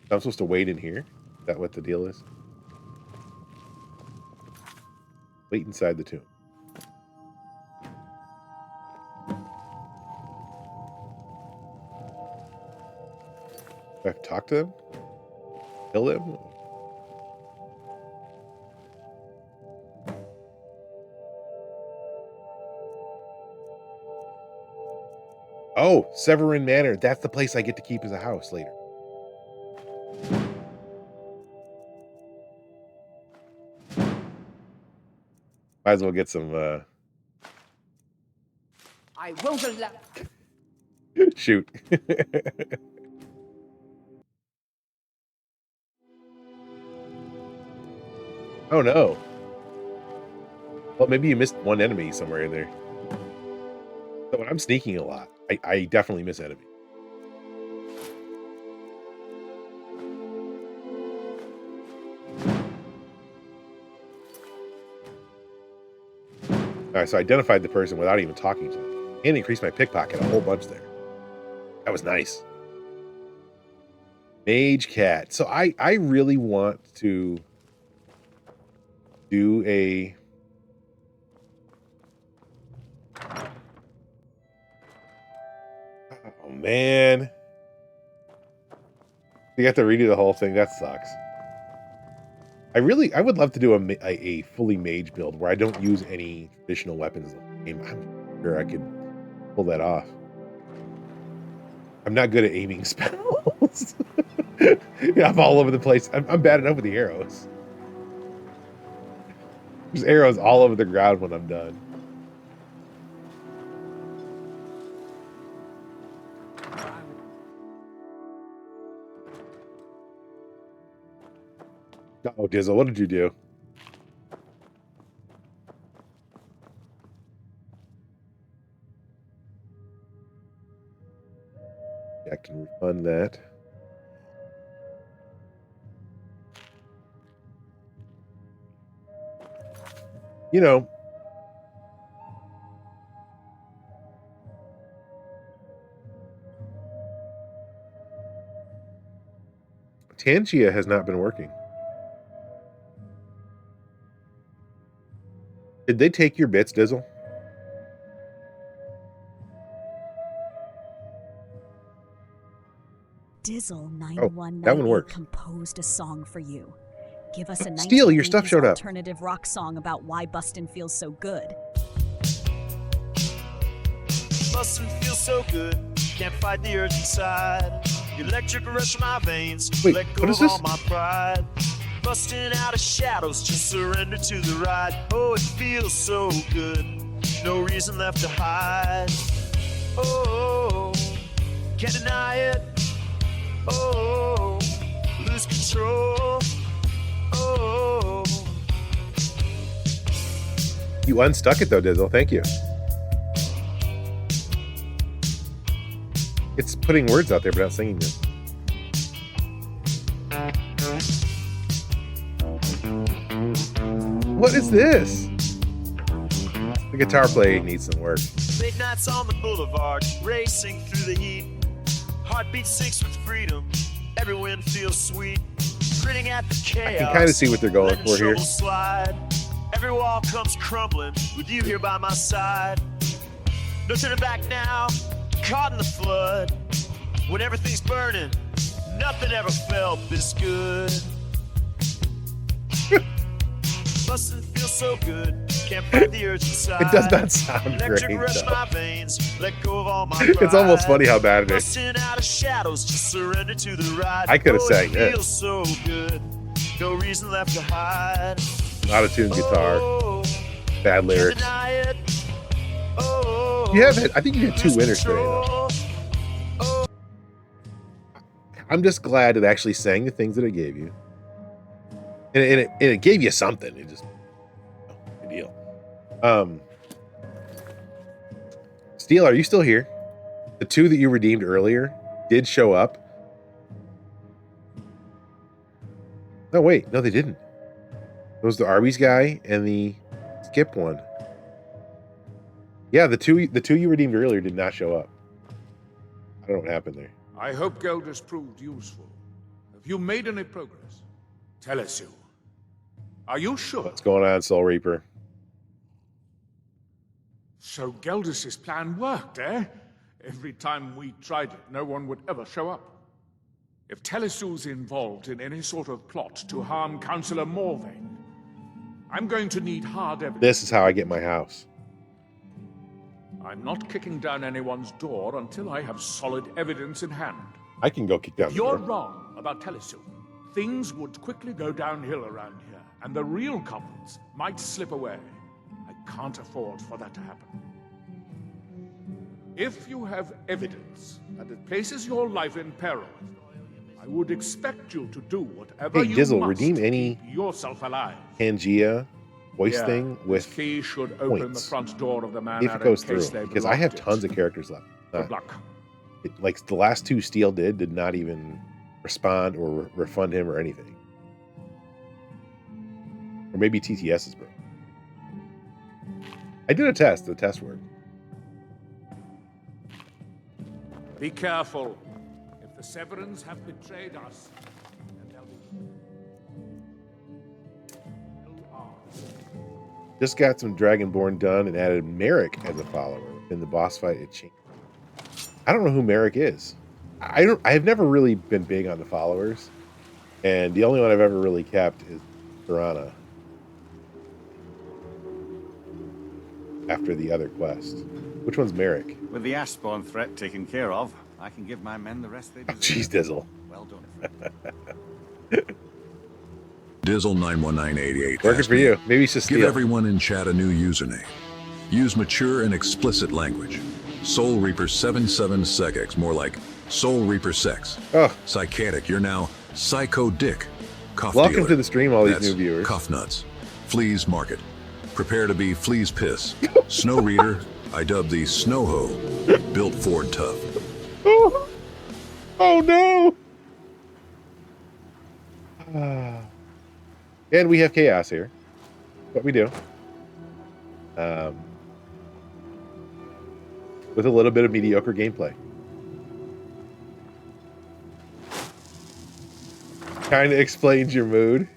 I'm supposed to wait in here? Is that what the deal is? Wait inside the tomb. Do I have to talk to them? Kill them? Oh, Severin Manor. That's the place I get to keep as a house later. Might as well get some, I won't allow... shoot. Oh no. Well, maybe you missed one enemy somewhere in there. So when I'm sneaking a lot, I definitely miss enemy. Alright, so I identified the person without even talking to them. And increased my pickpocket a whole bunch there. That was nice. Mage Cat. So I really want to do a... Oh man. You have to redo the whole thing. That sucks. I would love to do a fully mage build where I don't use any traditional weapons in the game. I'm sure I could pull that off. I'm not good at aiming spells. Yeah, I'm all over the place. I'm bad enough with the arrows. There's arrows all over the ground when I'm done. Oh, Dizzle, what did you do? I can refund that. You know, Tangia has not been working. Did they take your bits, Dizzle? Dizzle Oh, that one 9198 works. composed a song for you. Give us a Steel, your stuff 1980s showed up. alternative rock song about why Bustin' feels so good. Bustin' feels so good, can't fight the urge inside. Electric rush in my veins, Wait, let go what is of this? all my pride. Busting out of shadows, just surrender to the ride. Oh, it feels so good, no reason left to hide. Oh, can't deny it. Oh, lose control. Oh. You unstuck it though, Dizzle. Thank you. It's putting words out there but not singing them. What is this? The guitar playing needs some work. Late nights on the boulevard, racing through the heat. Heartbeat sinks with freedom, every wind feels sweet. Grinning at the chaos, I can kind of see what they're going letting for here. troubles slide. Every wall comes crumbling, with you here by my side. No turning back now, caught in the flood. When everything's burning, nothing ever felt this good. Bustin' feels so good, can't fight the urge inside. It does not sound Electric great, rush though. my veins, let go of all my It's almost pride. funny how bad it is. Busting out of shadows, just surrender to the ride. I coulda Oh, sang it this. feels so good, no reason left to hide. Out-of-tune guitar. Bad lyrics. Deny it. Oh, You have it. I think you had 2 winners today, though. I'm just glad it actually sang the things that it gave you. And it gave you something. It just, good deal. Steel, are you still here? The 2 that you redeemed earlier did show up. No, wait. No, they didn't. It was the Arby's guy and the Skip one. Yeah, the two you redeemed earlier did not show up. I don't know what happened there. I hope Geldus proved useful. Have you made any progress? Tell us you. Are you sure? What's going on, Soul Reaper? So Geldus's plan worked, eh? Every time we tried it, no one would ever show up. If Telesu's involved in any sort of plot to harm Councillor Morvain, I'm going to need hard evidence. This is how I get my house. I'm not kicking down anyone's door until I have solid evidence in hand. I can go kick down If the you're door. wrong about Telesu, things would quickly go downhill around here, and the real culprits might slip away. I can't afford for that to happen. If you have evidence that it places your life in peril, I would expect you to do whatever Hey, you Dizzle, must redeem to any keep yourself alive. Pangea voice Yeah, thing this with key should open the points. front door of the manor if it goes in case through, they've because I have blocked it. tons of characters left. Good luck. Like the last 2 Steel did not even respond or refund him or anything. Or maybe TTS is broke. I did a test. The test worked. Be careful. If the Severins have betrayed us, then they'll be... Just got some Dragonborn done and added Miraak as a follower. In the boss fight, it changed. I don't know who Miraak is. I've never really been big on the followers, and the only one I've ever really kept is Piranha. After the other quest. Which one's Miraak? With the Ashbourne threat taken care of, I can give my men the rest they deserve. Jeez, Dizzle. Well done. Dizzle 91988. Working for you. Maybe it's just Give steal. everyone in chat a new username. Use mature and explicit language. Soul Reaper 77 Segex, more like Soul Reaper Sex. Oh. Psychotic, you're now Psycho Dick. Cuff Welcome dealer. to the stream, all these That's new viewers. Cuff nuts. Fleas Market. Prepare to be Flea's Piss. Snow Reader, I dub thee Snow Ho. Built Ford Tough. Oh no! And we have chaos here. What we do. With a little bit of mediocre gameplay. Kind of explains your mood.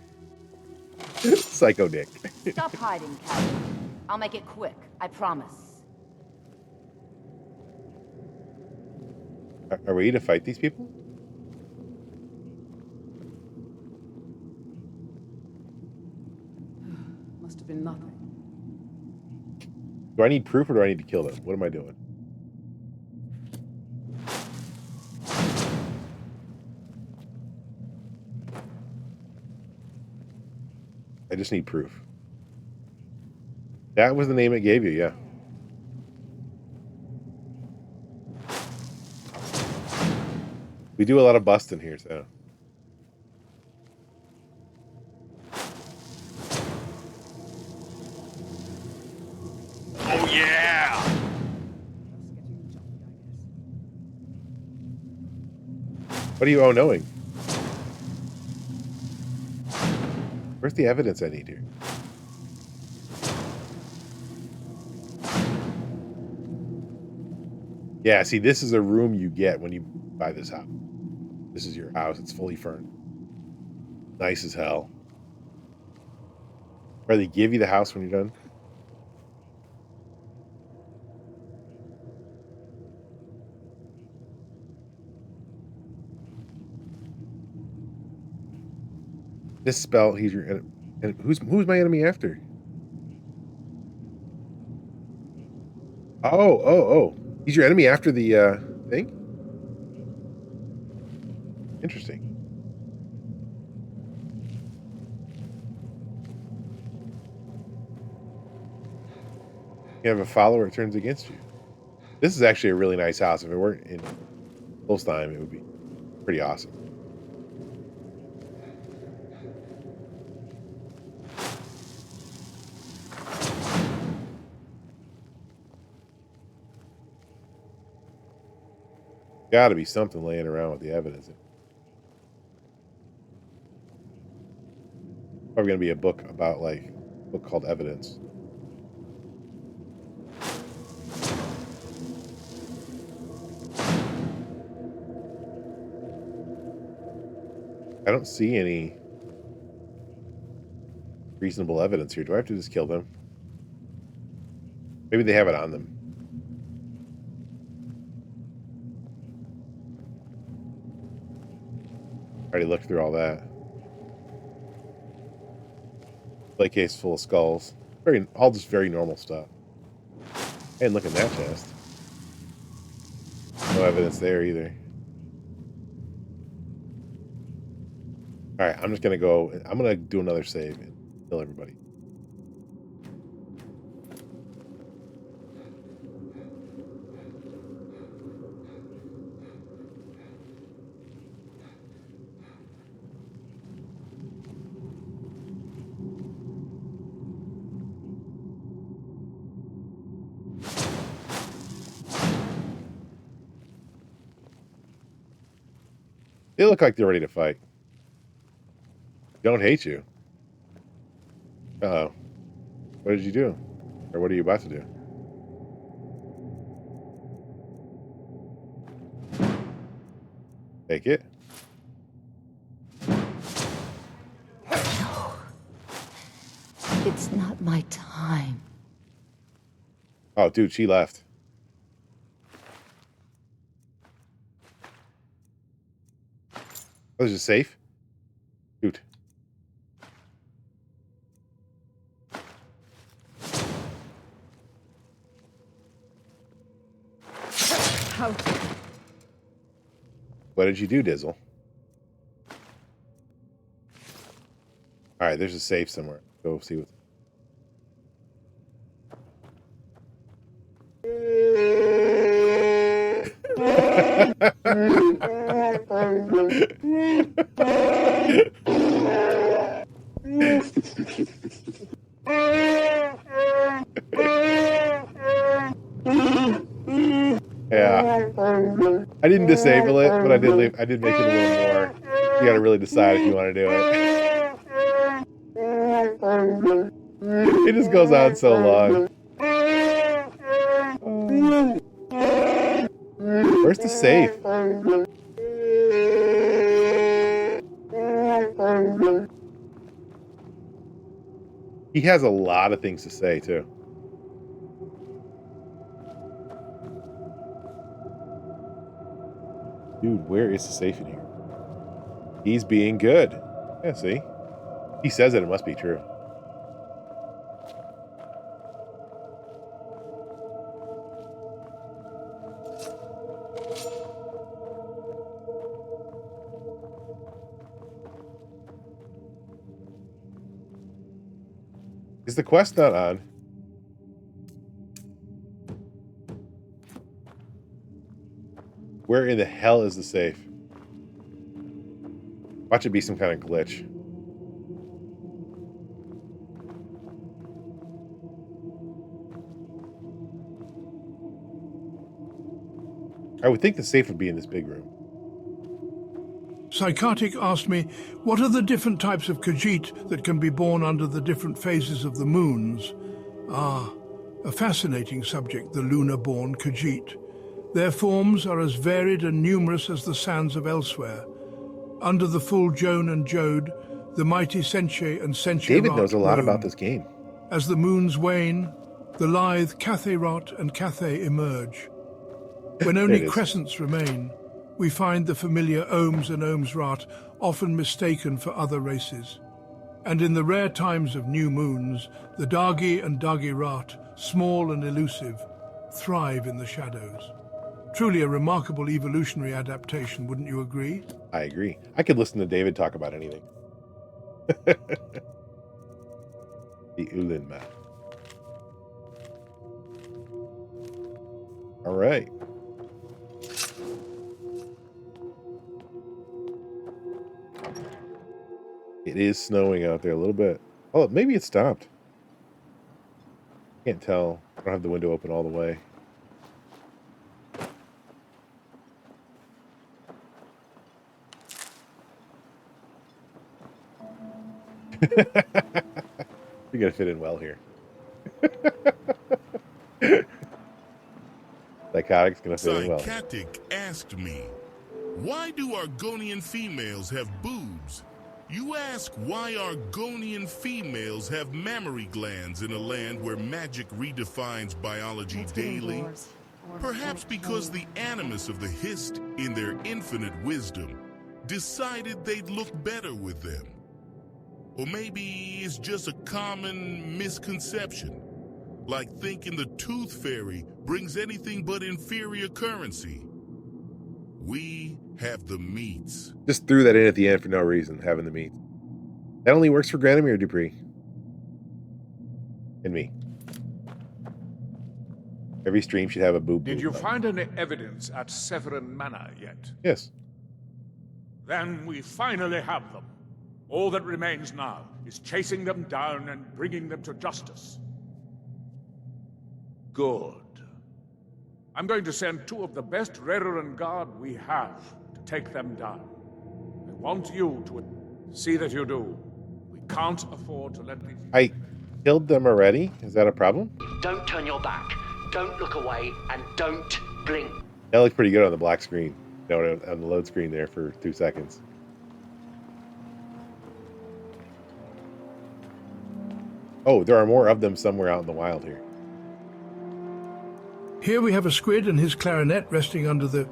Psycho Dick. Stop hiding, Captain. I'll make it quick, I promise. Are we to fight these people? Must have been nothing. Do I need proof or do I need to kill them? What am I doing? I just need proof. That was the name it gave you, yeah. We do a lot of busting here, so. Oh, yeah! What are you all knowing? Where's the evidence I need here? Yeah, see, this is a room you get when you buy this house. This is your house. It's fully furnished. Nice as hell. Where they give you the house when you're done. This spell, he's your enemy. And who's my enemy after? Oh. He's your enemy after the thing? Interesting. You have a follower that turns against you. This is actually a really nice house. If it weren't in Holstein, it would be pretty awesome. Got to be something laying around with the evidence. Probably going to be a book about, like, a book called Evidence. I don't see any reasonable evidence here. Do I have to just kill them? Maybe they have it on them. Already looked through all that. Play case full of skulls. All just very normal stuff. And look at that chest. No evidence there either. Alright, I'm just gonna go. I'm gonna do another save and kill everybody. They look like they're ready to fight. Don't hate you. Uh-oh. What did you do? Or what are you about to do? Take it. It's not my time. Oh, dude, she left. Oh, is it safe? Shoot. Out. What did you do, Dizzle? All right, there's a safe somewhere. Go see what's. Yeah, I didn't disable it, but I did leave. I did make it a little more. You got to really decide if you want to do it. It just goes on so long. Where's the safe? He has a lot of things to say, too. Dude, where is the safe in here? He's being good. Yeah, see? He says it must be true. Is the quest not on? Where in the hell is the safe? Watch it be some kind of glitch. I would think the safe would be in this big room. Psychotic asked me, what are the different types of Khajiit that can be born under the different phases of the moons? Ah, a fascinating subject, the lunar-born Khajiit. Their forms are as varied and numerous as the sands of elsewhere. Under the full Joan and Jode, the mighty Senche and Senche David knows a lot about this game. As the moons wane, the lithe Cathay Rot and Cathay emerge. When only crescents remain, we find the familiar Ohms and Ohms Rot often mistaken for other races. And in the rare times of new moons, the Dagi and Dagi Rot, small and elusive, thrive in the shadows. Truly a remarkable evolutionary adaptation, wouldn't you agree? I agree. I could listen to David talk about anything. The Ulin map. All right. It is snowing out there a little bit. Oh, maybe it stopped. Can't tell. I don't have the window open all the way. You're gonna fit in well here. Psychotic's gonna fit in well. Psychotic asked me, why do Argonian females have boobs? You ask why Argonian females have mammary glands in a land where magic redefines biology daily? Perhaps because the animus of the Hist, in their infinite wisdom, decided they'd look better with them. Or maybe it's just a common misconception, like thinking the Tooth Fairy brings anything but inferior currency. We have the meats. Just threw that in at the end for no reason, having the meat. That only works for Granomir Dupree. And me. Every stream should have a boob. Did you find any evidence at Severin Manor yet? Yes. Then we finally have them. All that remains now is chasing them down and bringing them to justice. Good. I'm going to send two of the best Redoran Guard we have to take them down. I want you to see that you do. We can't afford to let these... I killed them already? Is that a problem? Don't turn your back. Don't look away, and don't blink. That looked pretty good on the black screen. No, on the load screen there for 2 seconds. Oh, there are more of them somewhere out in the wild here. Here we have a squid and his clarinet resting under the...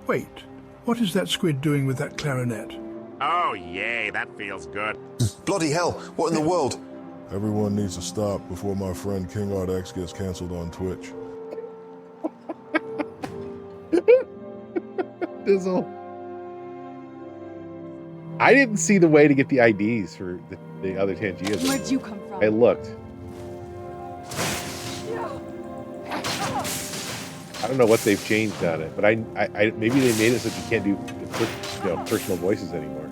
Wait, What is that squid doing with that clarinet? Oh, yay, that feels good. Bloody hell, what in the world? Everyone needs to stop before my friend King Art X gets canceled on Twitch. Dizzle. I didn't see the way to get the IDs for the other Tangias. Where'd you come from? I looked. I don't know what they've changed on it, but I maybe they made it so that you can't do personal voices anymore.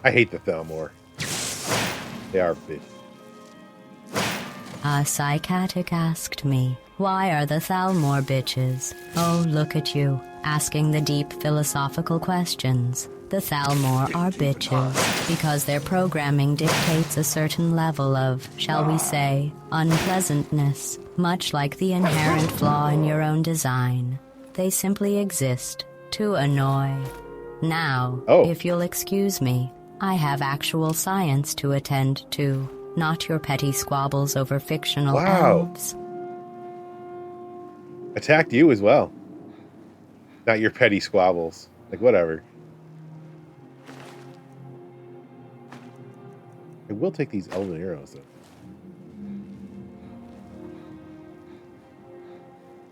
I hate the Thalmor. They are bitches. A psychiatric asked me, why are the Thalmor bitches? Oh, look at you, asking the deep philosophical questions. The Thalmor are bitches because their programming dictates a certain level of, shall we say, unpleasantness, much like the inherent flaw in your own design. They simply exist to annoy. Now, if you'll excuse me, I have actual science to attend to. Not your petty squabbles over fictional elves. Attacked you as well. Not your petty squabbles. Like, whatever. I will take these elven arrows, though.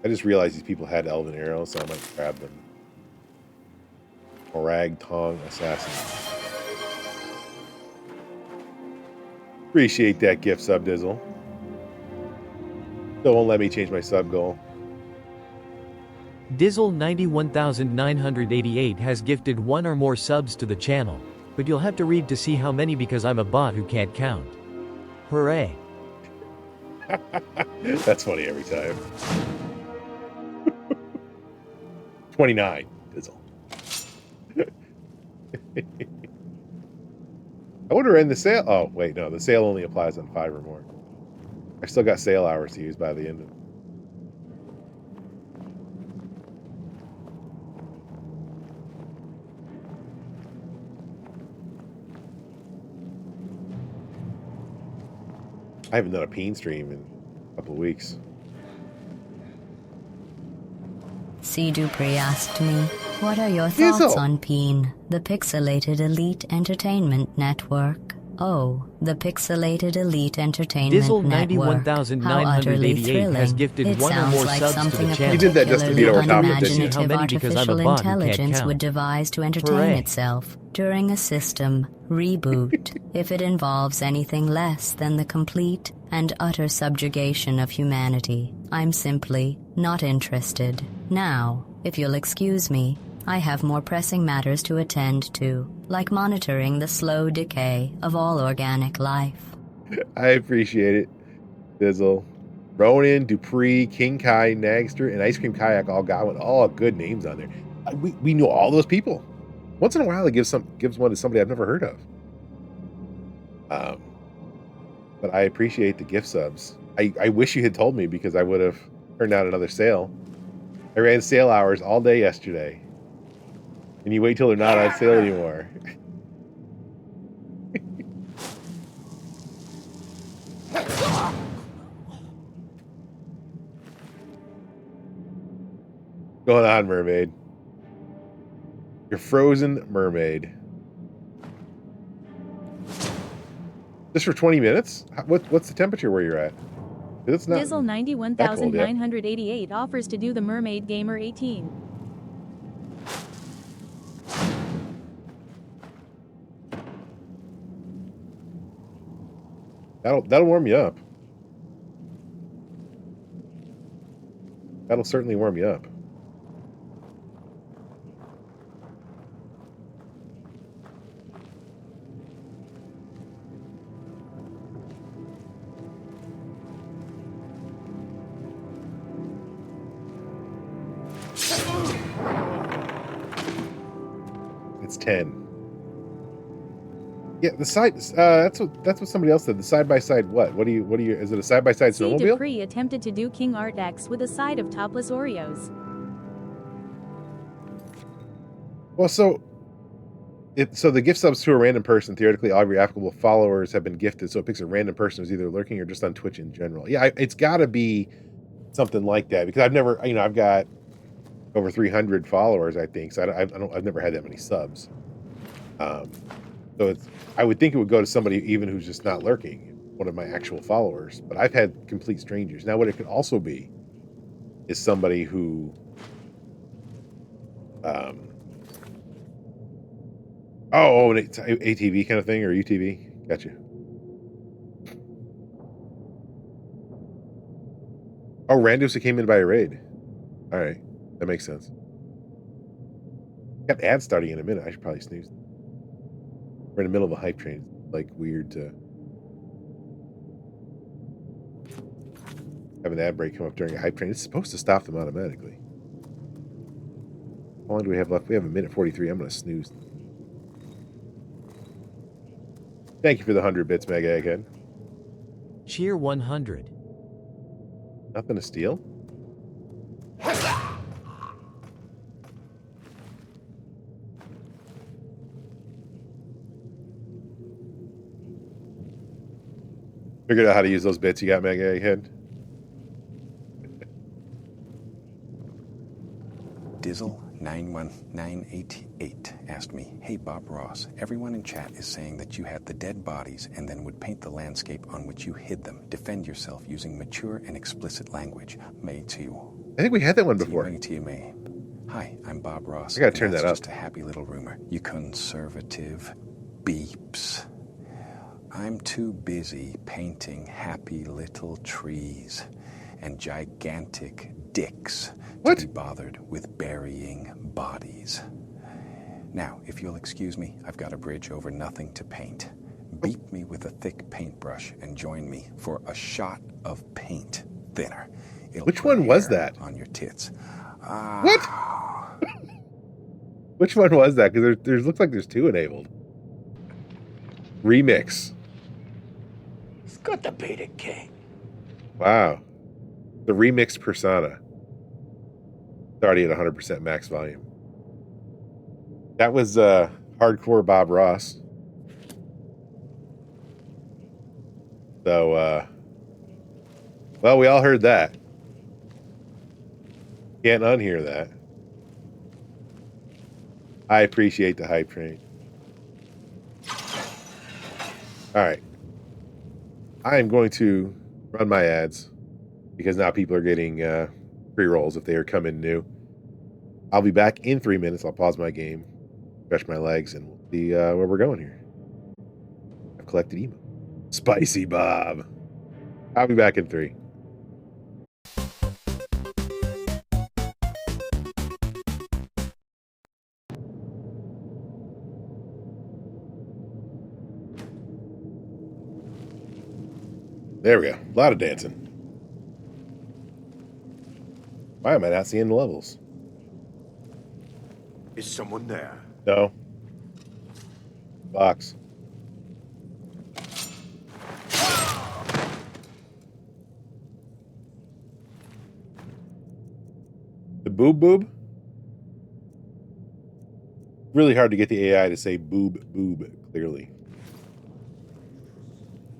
I just realized these people had elven arrows, so I might grab them. Miraak Tong Assassin. Appreciate that gift sub, Dizzle. Still won't let me change my sub goal. Dizzle 91988 has gifted 1 or more subs to the channel, but you'll have to read to see how many because I'm a bot who can't count. Hooray. That's funny every time. 29, Dizzle. I wonder in the sale. Oh, wait, no, the sale only applies on 5 or more. I've still got sale hours to use by the end of it. I haven't done a peen stream in a couple of weeks. C. Dupree asked me, what are your thoughts on Peen, the Pixelated Elite Entertainment Network? Oh, the Pixelated Elite Entertainment Dizzle Network. How utterly 91988 thrilling. has gifted It 1 or sounds more like subs to something the a channel. You did that just to beat our top unimaginative edition. artificial intelligence would devise to entertain Hooray. itself during a system reboot, if it involves anything less than the complete and utter subjugation of humanity. I'm simply not interested. Now, if you'll excuse me, I have more pressing matters to attend to, like monitoring the slow decay of all organic life. I appreciate it, Dizzle. Ronan, Dupree, King Kai, Nagster, and Ice Cream Kayak all got all good names on there. We know all those people. Once in a while, it gives one to somebody I've never heard of. But I appreciate the gift subs. I wish you had told me because I would have turned out another sale. I ran sale hours all day yesterday. And you wait till they're not on sale anymore. Going on, mermaid. You're frozen mermaid. Just for 20 minutes? What's the temperature where you're at? It's not Dizzle 91988 offers to do the Mermaid Gamer 18. That'll warm you up. That'll certainly warm you up. It's 10. Yeah, the side. That's what somebody else said. The side by side. What? What do you? Is it a side by side C. snowmobile? Dupree attempted to do King Art X with a side of topless Oreos. Well, so the gift subs to a random person, theoretically all of your applicable followers have been gifted, so it picks a random person who's either lurking or just on Twitch in general. Yeah, it's got to be something like that, because I've never, I've got over 300 followers, I think, so I've never had that many subs. So I would think it would go to somebody even who's just not lurking, one of my actual followers, but I've had complete strangers. Now, what it could also be is somebody who, an ATV kind of thing, or UTV. Gotcha. Oh, randos who came in by a raid. All right, that makes sense. Got ads starting in a minute. I should probably snooze. We're in the middle of a hype train. Like, weird to have an ad break come up during a hype train. It's supposed to stop them automatically. How long do we have left? We have a minute 43. I'm going to snooze. Thank you for the 100 bits, Mega Egghead. Cheer 100. Nothing to steal? Figured out how to use those bits you got, Mega Egghead. Dizzle91988 asked me, "Hey Bob Ross, everyone in chat is saying that you had the dead bodies and then would paint the landscape on which you hid them. Defend yourself using mature and explicit language. May to you." I think we had that one before. To you, May. Hi, I'm Bob Ross. I gotta turn that up. Just a happy little rumor. You conservative beeps. I'm too busy painting happy little trees and gigantic dicks to be bothered with burying bodies. Now, if you'll excuse me, I've got a bridge over nothing to paint. Beat me with a thick paintbrush and join me for a shot of paint thinner. Which one was that? On your tits. What? Which one was that? Because there looks like there's two enabled. Remix. It's got to be the king. Wow. The remixed persona. It's already at 100% max volume. That was hardcore Bob Ross. So, well, we all heard that. Can't unhear that. I appreciate the hype train. All right. I am going to run my ads because now people are getting pre-rolls if they are coming new. I'll be back in 3 minutes. I'll pause my game, stretch my legs, and we'll see where we're going here. I've collected emo. Spicy Bob. I'll be back in 3. There we go. A lot of dancing. Why am I not seeing the levels? Is someone there? No. Box. The boob boob? Really hard to get the AI to say boob boob clearly.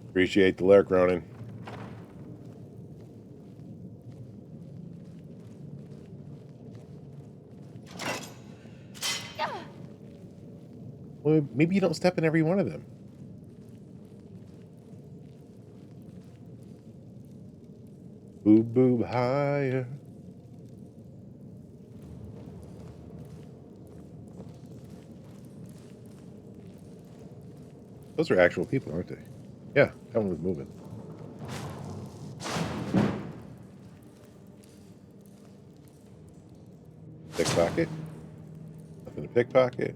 Appreciate the lurk, Ronan. Well, maybe you don't step in every one of them. Boob boob higher. Those are actual people, aren't they? Yeah, that one was moving. Pickpocket. Nothing to pickpocket.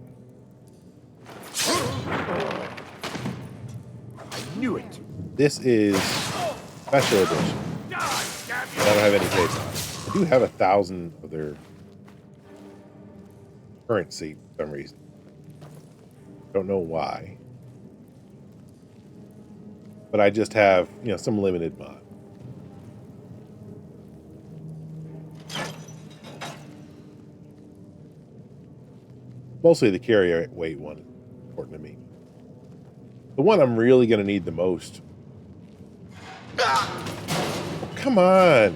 I knew it. This is special edition. I don't have any face on it. I do have 1,000 of their currency for some reason. Don't know why. But I just have, some limited mod. mostly the carry weight one is important to me. The one I'm really going to need the most. Oh, come on.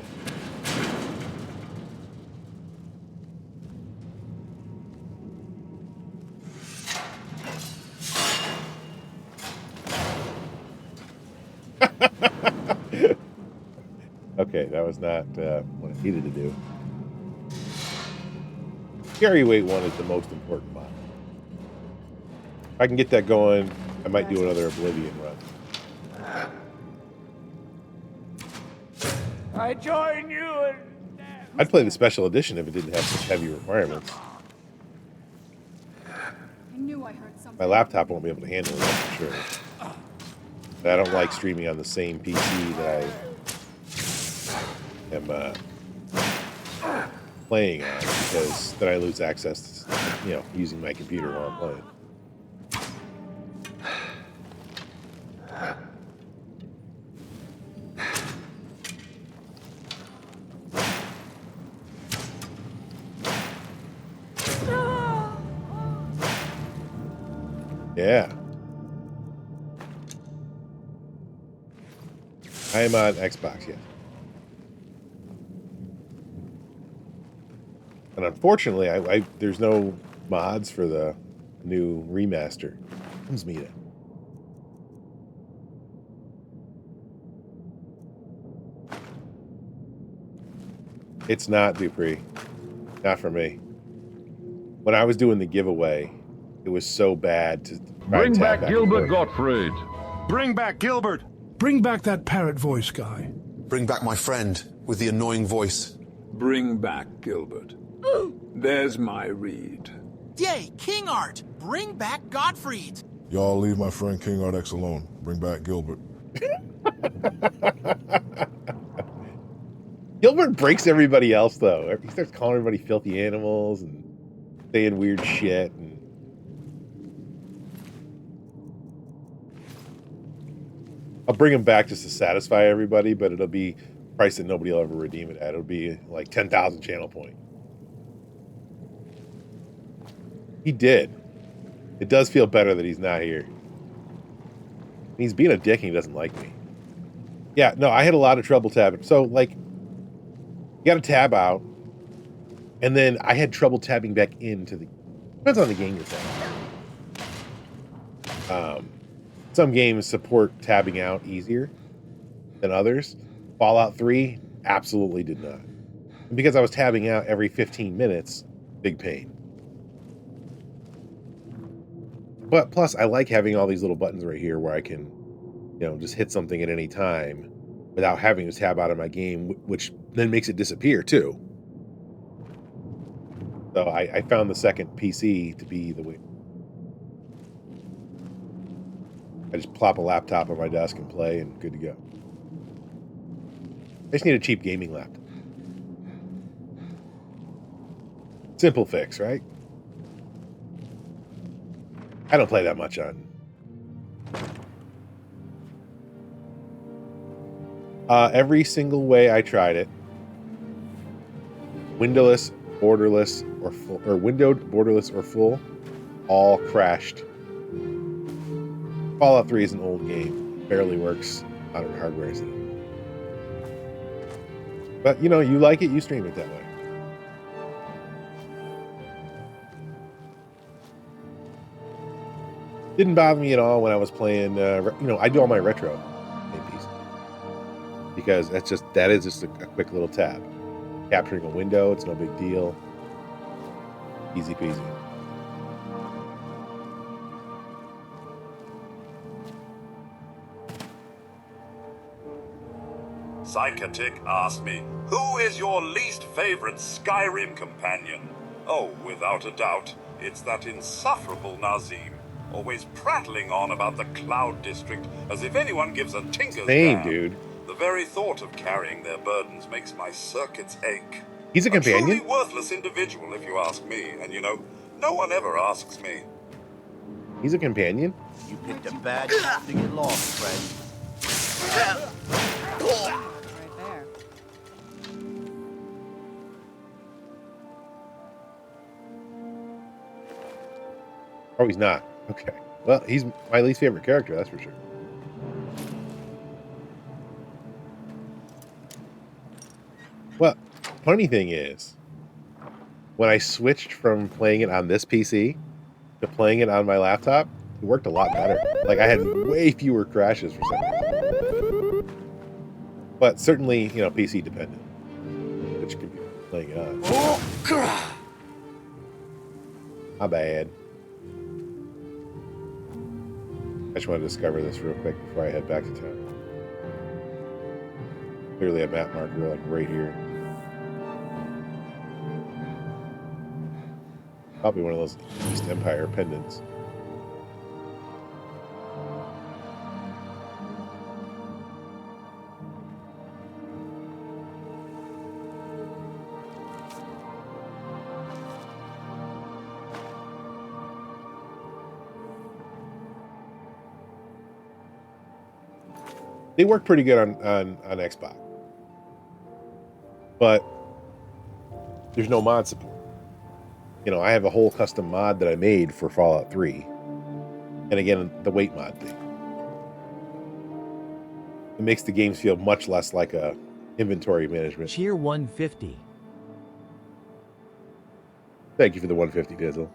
Okay, that was not what I needed to do. Carry weight one is the most important mod. If I can get that going, I might do another Oblivion run. I join you and... I'd play the special edition if it didn't have such heavy requirements. I knew I heard something. My laptop won't be able to handle it, that's for sure. But I don't like streaming on the same PC that I am playing on, because then I lose access to, you know, using my computer while I'm playing. Yeah. I am on Xbox, yes. And unfortunately, I there's no mods for the new remaster. Comes Mita. It's not Dupree. Not for me. When I was doing the giveaway, it was so bad to bring back Gilbert Gottfried. Bring back Gilbert. Bring back that parrot voice guy. Bring back my friend with the annoying voice. Bring back Gilbert. There's my reed. Yay, King Art! Bring back Gottfried! Y'all leave my friend King Art X alone. Bring back Gilbert. Gilbert breaks everybody else, though. He starts calling everybody filthy animals and saying weird shit. And I'll bring him back just to satisfy everybody, but it'll be a price that nobody will ever redeem it at. It'll be like 10,000 channel point. He did. It does feel better that he's not here. He's being a dick and he doesn't like me. Yeah, no, I had a lot of trouble tabbing. So, like, you got to tab out, and then I had trouble tabbing back into the... Depends on the game you're playing. Some games support tabbing out easier than others. Fallout 3 absolutely did not. And because I was tabbing out every 15 minutes, big pain. But plus, I like having all these little buttons right here where I can, you know, just hit something at any time without having to tab out of my game, which then makes it disappear too. So I found the second PC to be the way. I just plop a laptop on my desk and play, and good to go. I just need a cheap gaming laptop. Simple fix, right? I don't play that much on. Every single way I tried it, windowless, borderless, or full, or windowed, borderless, or full, all crashed. Fallout 3 is an old game. Barely works on hardware, isn't it? But, you know, you like it, you stream it that way. Didn't bother me at all when I was playing, you know, I do all my retro games. Because that is just a quick little tab. Capturing a window, it's no big deal. Easy peasy. Psychotic asked me, who is your least favorite Skyrim companion? Oh, without a doubt, it's that insufferable Nazim, always prattling on about the Cloud District as if anyone gives a tinker's damn. Dude. The very thought of carrying their burdens makes my circuits ache. He's a companion? A truly worthless individual, if you ask me, and you know, no one ever asks me. He's a companion? You picked a bad time to get lost, friend. Right there. Oh, he's not. Okay. Well, he's my least favorite character, that's for sure. Well, funny thing is, when I switched from playing it on this PC to playing it on my laptop, it worked a lot better. Like, I had way fewer crashes for some reason. But certainly, you know, PC dependent. Which computer playing it on. Oh, my bad. I just want to discover this real quick before I head back to town. Clearly a map marker, like right here. Probably one of those East Empire pendants. They work pretty good on Xbox. But there's no mod support. You know, I have a whole custom mod that I made for Fallout 3. And again, the weight mod thing. It makes the games feel much less like a inventory management. Cheer 150. Thank you for the 150, Dizzle.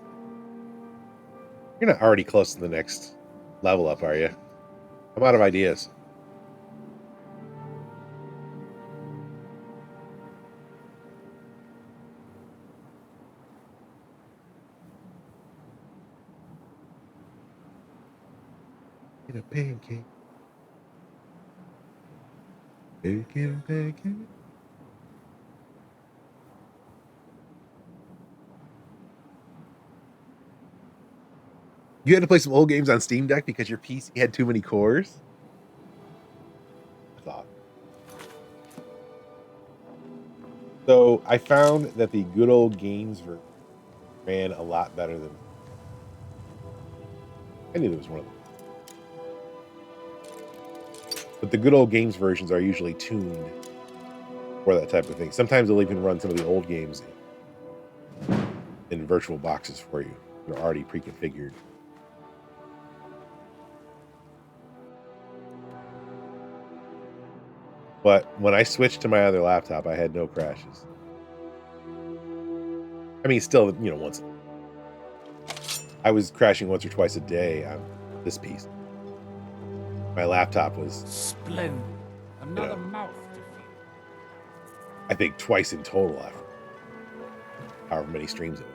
You're not already close to the next level up, are you? I'm out of ideas. Get a pancake. Get a pancake. You had to play some old games on Steam Deck because your PC had too many cores? That's odd. So I found that the good old games ran a lot better than... I knew there was one of them. But the good old games versions are usually tuned for that type of thing. Sometimes they'll even run some of the old games in virtual boxes for you. They're already pre-configured. But when I switched to my other laptop, I had no crashes. I mean, still, you know, once. I was crashing once or twice a day on this piece. My laptop was... Splendid. Another mouth to feed. I think twice in total after however many streams it was.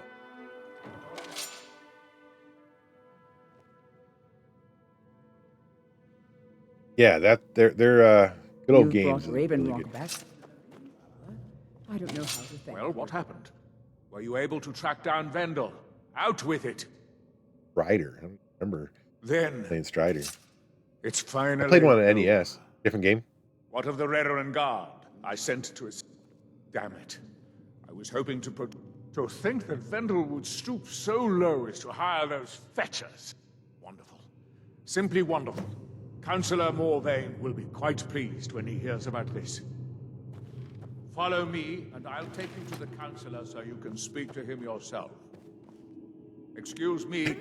Yeah, they're good old games. Raven Really Rock good. back. I don't know how to thank Well, what happened? Were you able to track down Vendel? Out with it. Strider. I don't remember Then playing Strider. it's finally... I played one on NES. Different game. What of the Reverend Guard I sent to his... Damn it. I was hoping to put... To think that Vendel would stoop so low as to hire those fetchers. Wonderful. Simply wonderful. Councillor Morvain will be quite pleased when he hears about this. Follow me, and I'll take you to the Councillor so you can speak to him yourself. Excuse me,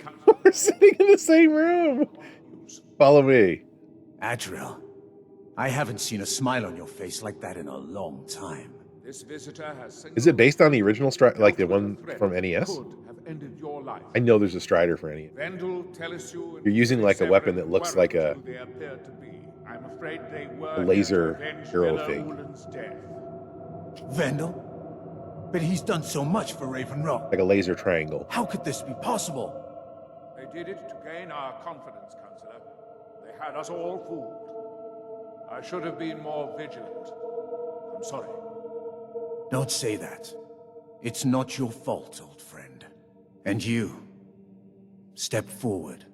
We're sitting in the same room. Follow me. Adriel, I haven't seen a smile on your face like that in a long time. This visitor has... Is it based on the original Strider, like the one from NES? Could have ended your life. I know there's a Strider for NES. Vendel, Telesue, and You're using like a weapon that looks like a they appear to be. I'm afraid they were laser here to avenge arrow Villa thing. Ulan's death. Vendel? But he's done so much for Raven Rock. Like a laser triangle. How could this be possible? They did it to gain our confidence, Councillor. They had us all fooled. I should have been more vigilant. I'm sorry. Don't say that. It's not your fault, old friend. And you, step forward.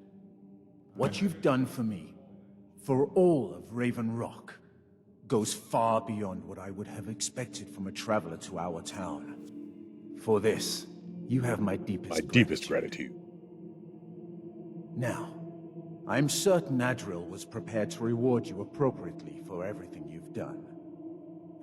What you've done for me, for all of Raven Rock, goes far beyond what I would have expected from a traveler to our town. For this, you have my deepest gratitude. Now, I'm certain Adriel was prepared to reward you appropriately for everything you've done.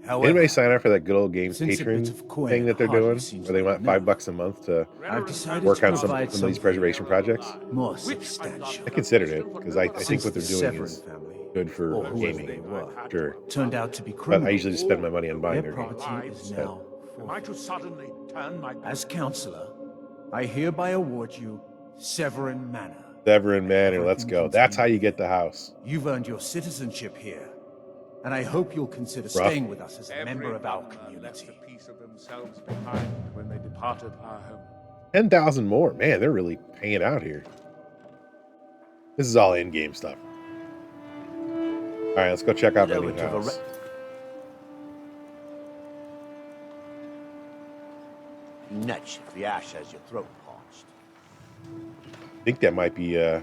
However, Anybody sign up for that good old game since a patron bit of coin thing that they're hardly doing, seems where they want enough, $5 a month to I've decided work to on some provide of these something preservation projects? more substantial. I considered it because I think Since what the they're doing Severin is family, good for or whoever they gaming. were, Sure. turned out to be But criminals. I usually just spend my money on buying Their their games. property is instead. now Am I to suddenly turn my back? As counselor, I hereby award you Severin Manor. Severin Manor, let's go. That's how you get the house. You've earned your citizenship here, and I hope you'll consider Rough. staying with us as a member of our community. Left a piece of themselves behind when they departed our home. 10,000 more. Man, they're really paying out here. This is all in-game stuff. All right, let's go check out my new house. Nuts if the ash has your throat parched. I think that might be a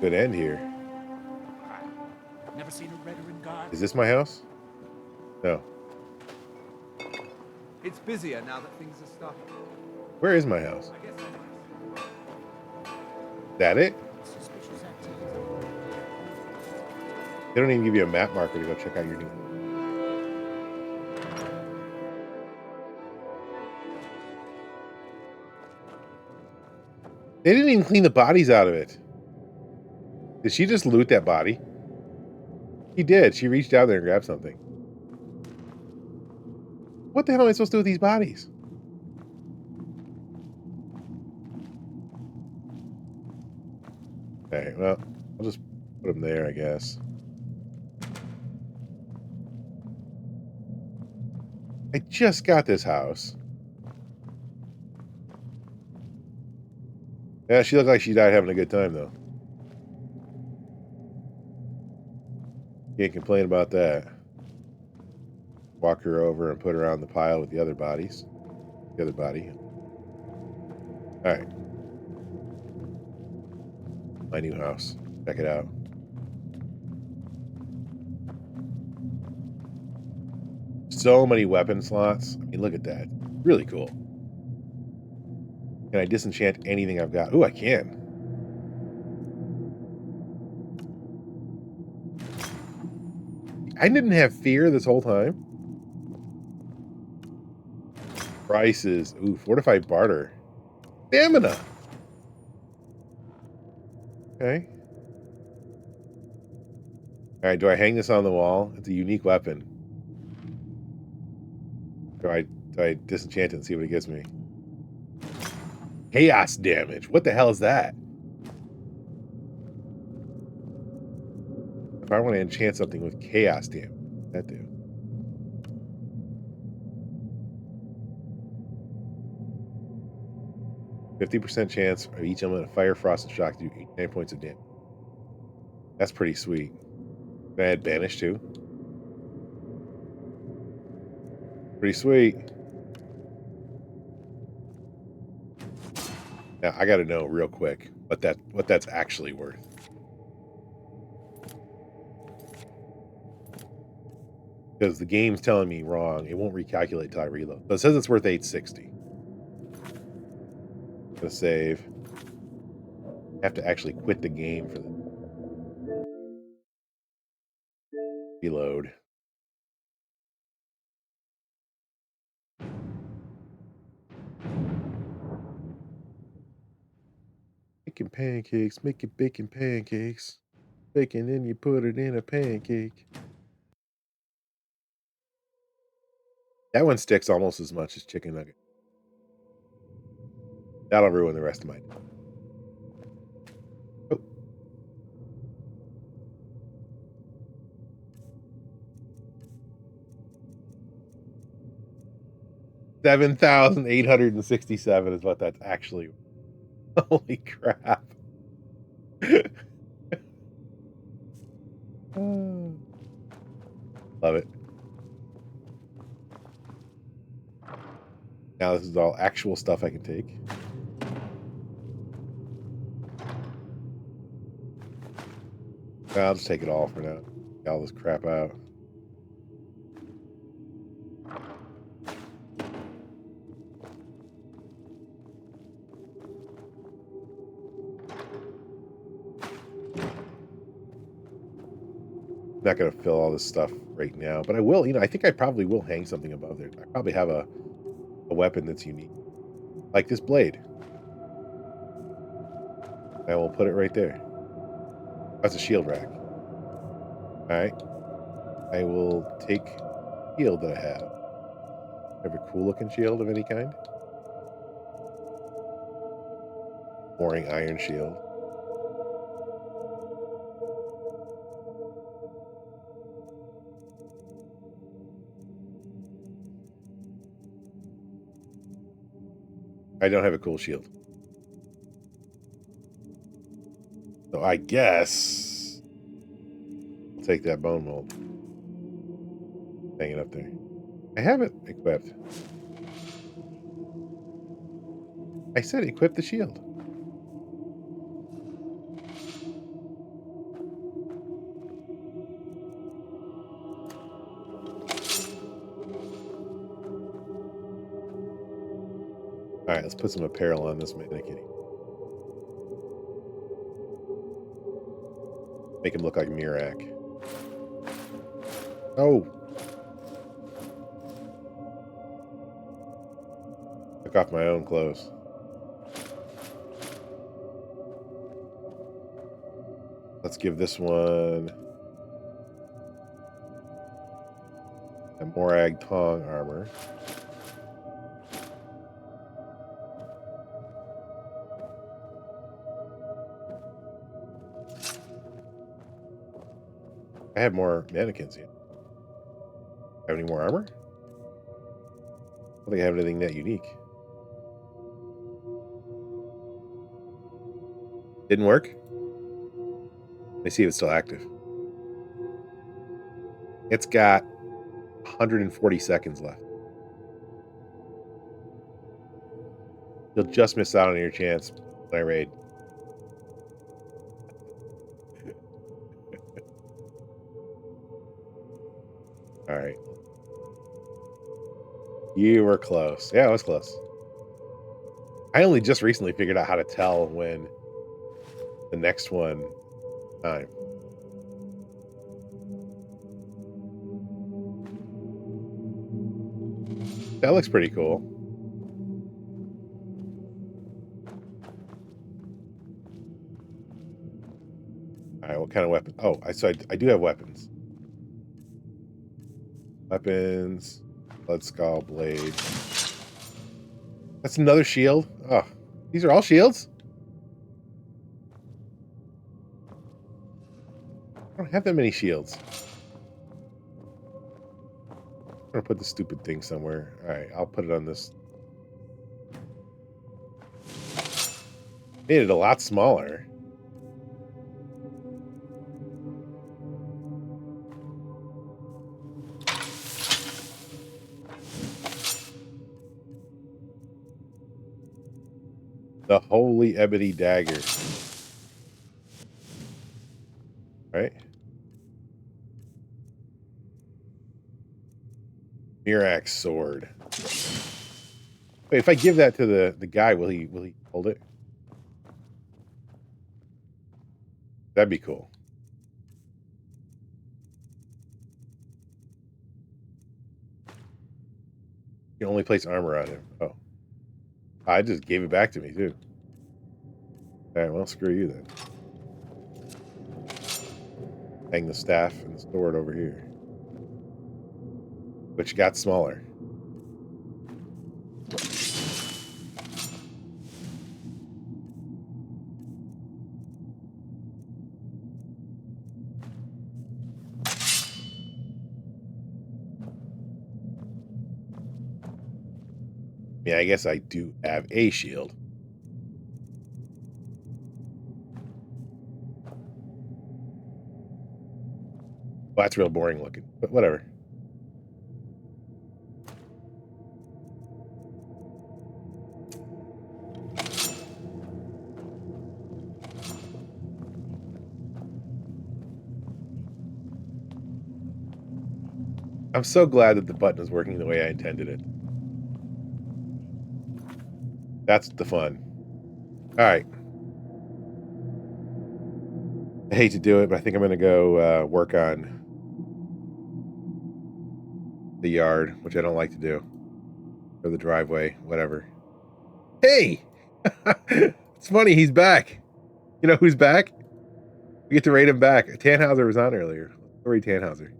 good end here. Never seen a veteran guard. Is this my house? No. It's busier now that things are stopped. Where is my house? That it? They don't even give you a map marker to go check out your new. They didn't even clean the bodies out of it. Did she just loot that body? She did. She reached out there and grabbed something. What the hell am I supposed to do with these bodies? Okay, well, I'll just put them there, I guess. I just got this house. Yeah, she looked like she died having a good time, though. Can't complain about that. Walk her over and put her on the pile with the other bodies. The other body. Alright. My new house. Check it out. So many weapon slots. I mean, look at that. Really cool. Can I disenchant anything I've got? Ooh, I can. I didn't have fear this whole time. Prices. Ooh, fortified barter. Stamina. Okay. Alright, do I hang this on the wall? It's a unique weapon. Do I disenchant it and see what it gives me? Chaos damage. What the hell is that? If I want to enchant something with chaos damage, what's that do? %50 chance of each element of fire, frost, and shock to do 89 points of damage. That's pretty sweet. Can I add banish too? Pretty sweet. Now I got to know real quick what that's actually worth. Because the game's telling me wrong. It won't recalculate till I reload. So it says it's worth 860. Gonna save. Have to actually quit the game for the reload. Making pancakes, making bacon pancakes. Bacon, then you put it in a pancake. That one sticks almost as much as chicken nugget. That'll ruin the rest of my day. Oh. $7,867 is what that's actually. Holy crap. Love it. Now this is all actual stuff I can take. I'll just take it all for now. Get all this crap out. not going to fill all this stuff right now, but I will. I think I probably will hang something above there. I probably have a weapon that's unique, like this blade. I will put it right there. That's a shield rack. All right. I will take the shield that I have. I have a cool looking shield of any kind. Boring iron shield. I don't have a cool shield. So I guess I'll take that bone mold. Hang it up there. I have it equipped. I said equip the shield. All right, let's put some apparel on this mannequin. Make him look like Miraak. Oh. Took off my own clothes. Let's give this one a Morag Tong armor. I have more mannequins here. Have any more armor? I don't think I have anything that unique. Didn't work? Let me see if it's still active. It's got 140 seconds left. You'll just miss out on your chance when I raid. All right. You were close. Yeah, I was close. I only just recently figured out how to tell when the next one time. That looks pretty cool. All right, what kind of weapon? Oh, so I do have weapons. Weapons, blood skull, blade. That's another shield. Oh, these are all shields? I don't have that many shields. I'm gonna put the stupid thing somewhere. All right, I'll put it on this. Made it a lot smaller. The Holy Ebony Dagger. Right? Miraak's sword. Wait, if I give that to the guy, will he hold it? That'd be cool. You can only place armor on him. Oh. I just gave it back to me, too. Alright, well, screw you then. Hang the staff and the sword over here. Which got smaller. Yeah, I guess I do have a shield. Well, that's real boring looking, but whatever. I'm so glad that the button is working the way I intended it. That's the fun. All right. I hate to do it, but I think I'm going to go work on the yard, which I don't like to do, or the driveway, whatever. Hey, it's funny. He's back. You know who's back? We get to raid him back. Tannhauser was on earlier. Let's raid Tannhauser.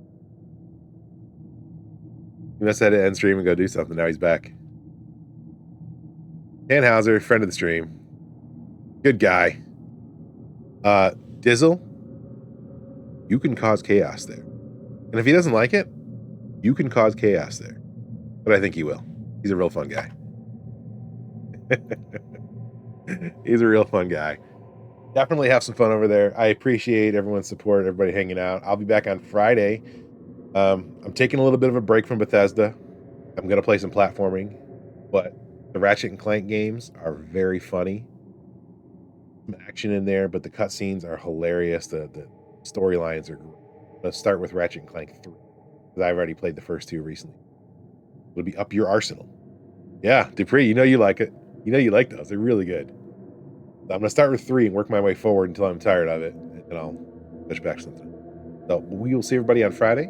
He must have had to end stream and go do something. Now he's back. Tannhauser, friend of the stream. Good guy. Dizzle, you can cause chaos there. And if he doesn't like it, you can cause chaos there. But I think he will. He's a real fun guy. He's a real fun guy. Definitely have some fun over there. I appreciate everyone's support, everybody hanging out. I'll be back on Friday. I'm taking a little bit of a break from Bethesda. I'm going to play some platforming, but the Ratchet and Clank games are very funny. Some action in there, but the cutscenes are hilarious. The storylines are great. Let's start with Ratchet and Clank 3, because I've already played the first two recently. It'll be up your arsenal. Yeah, Dupree, you know you like it. You know you like those. They're really good. I'm going to start with 3 and work my way forward until I'm tired of it, and I'll switch back to something. So we will see everybody on Friday.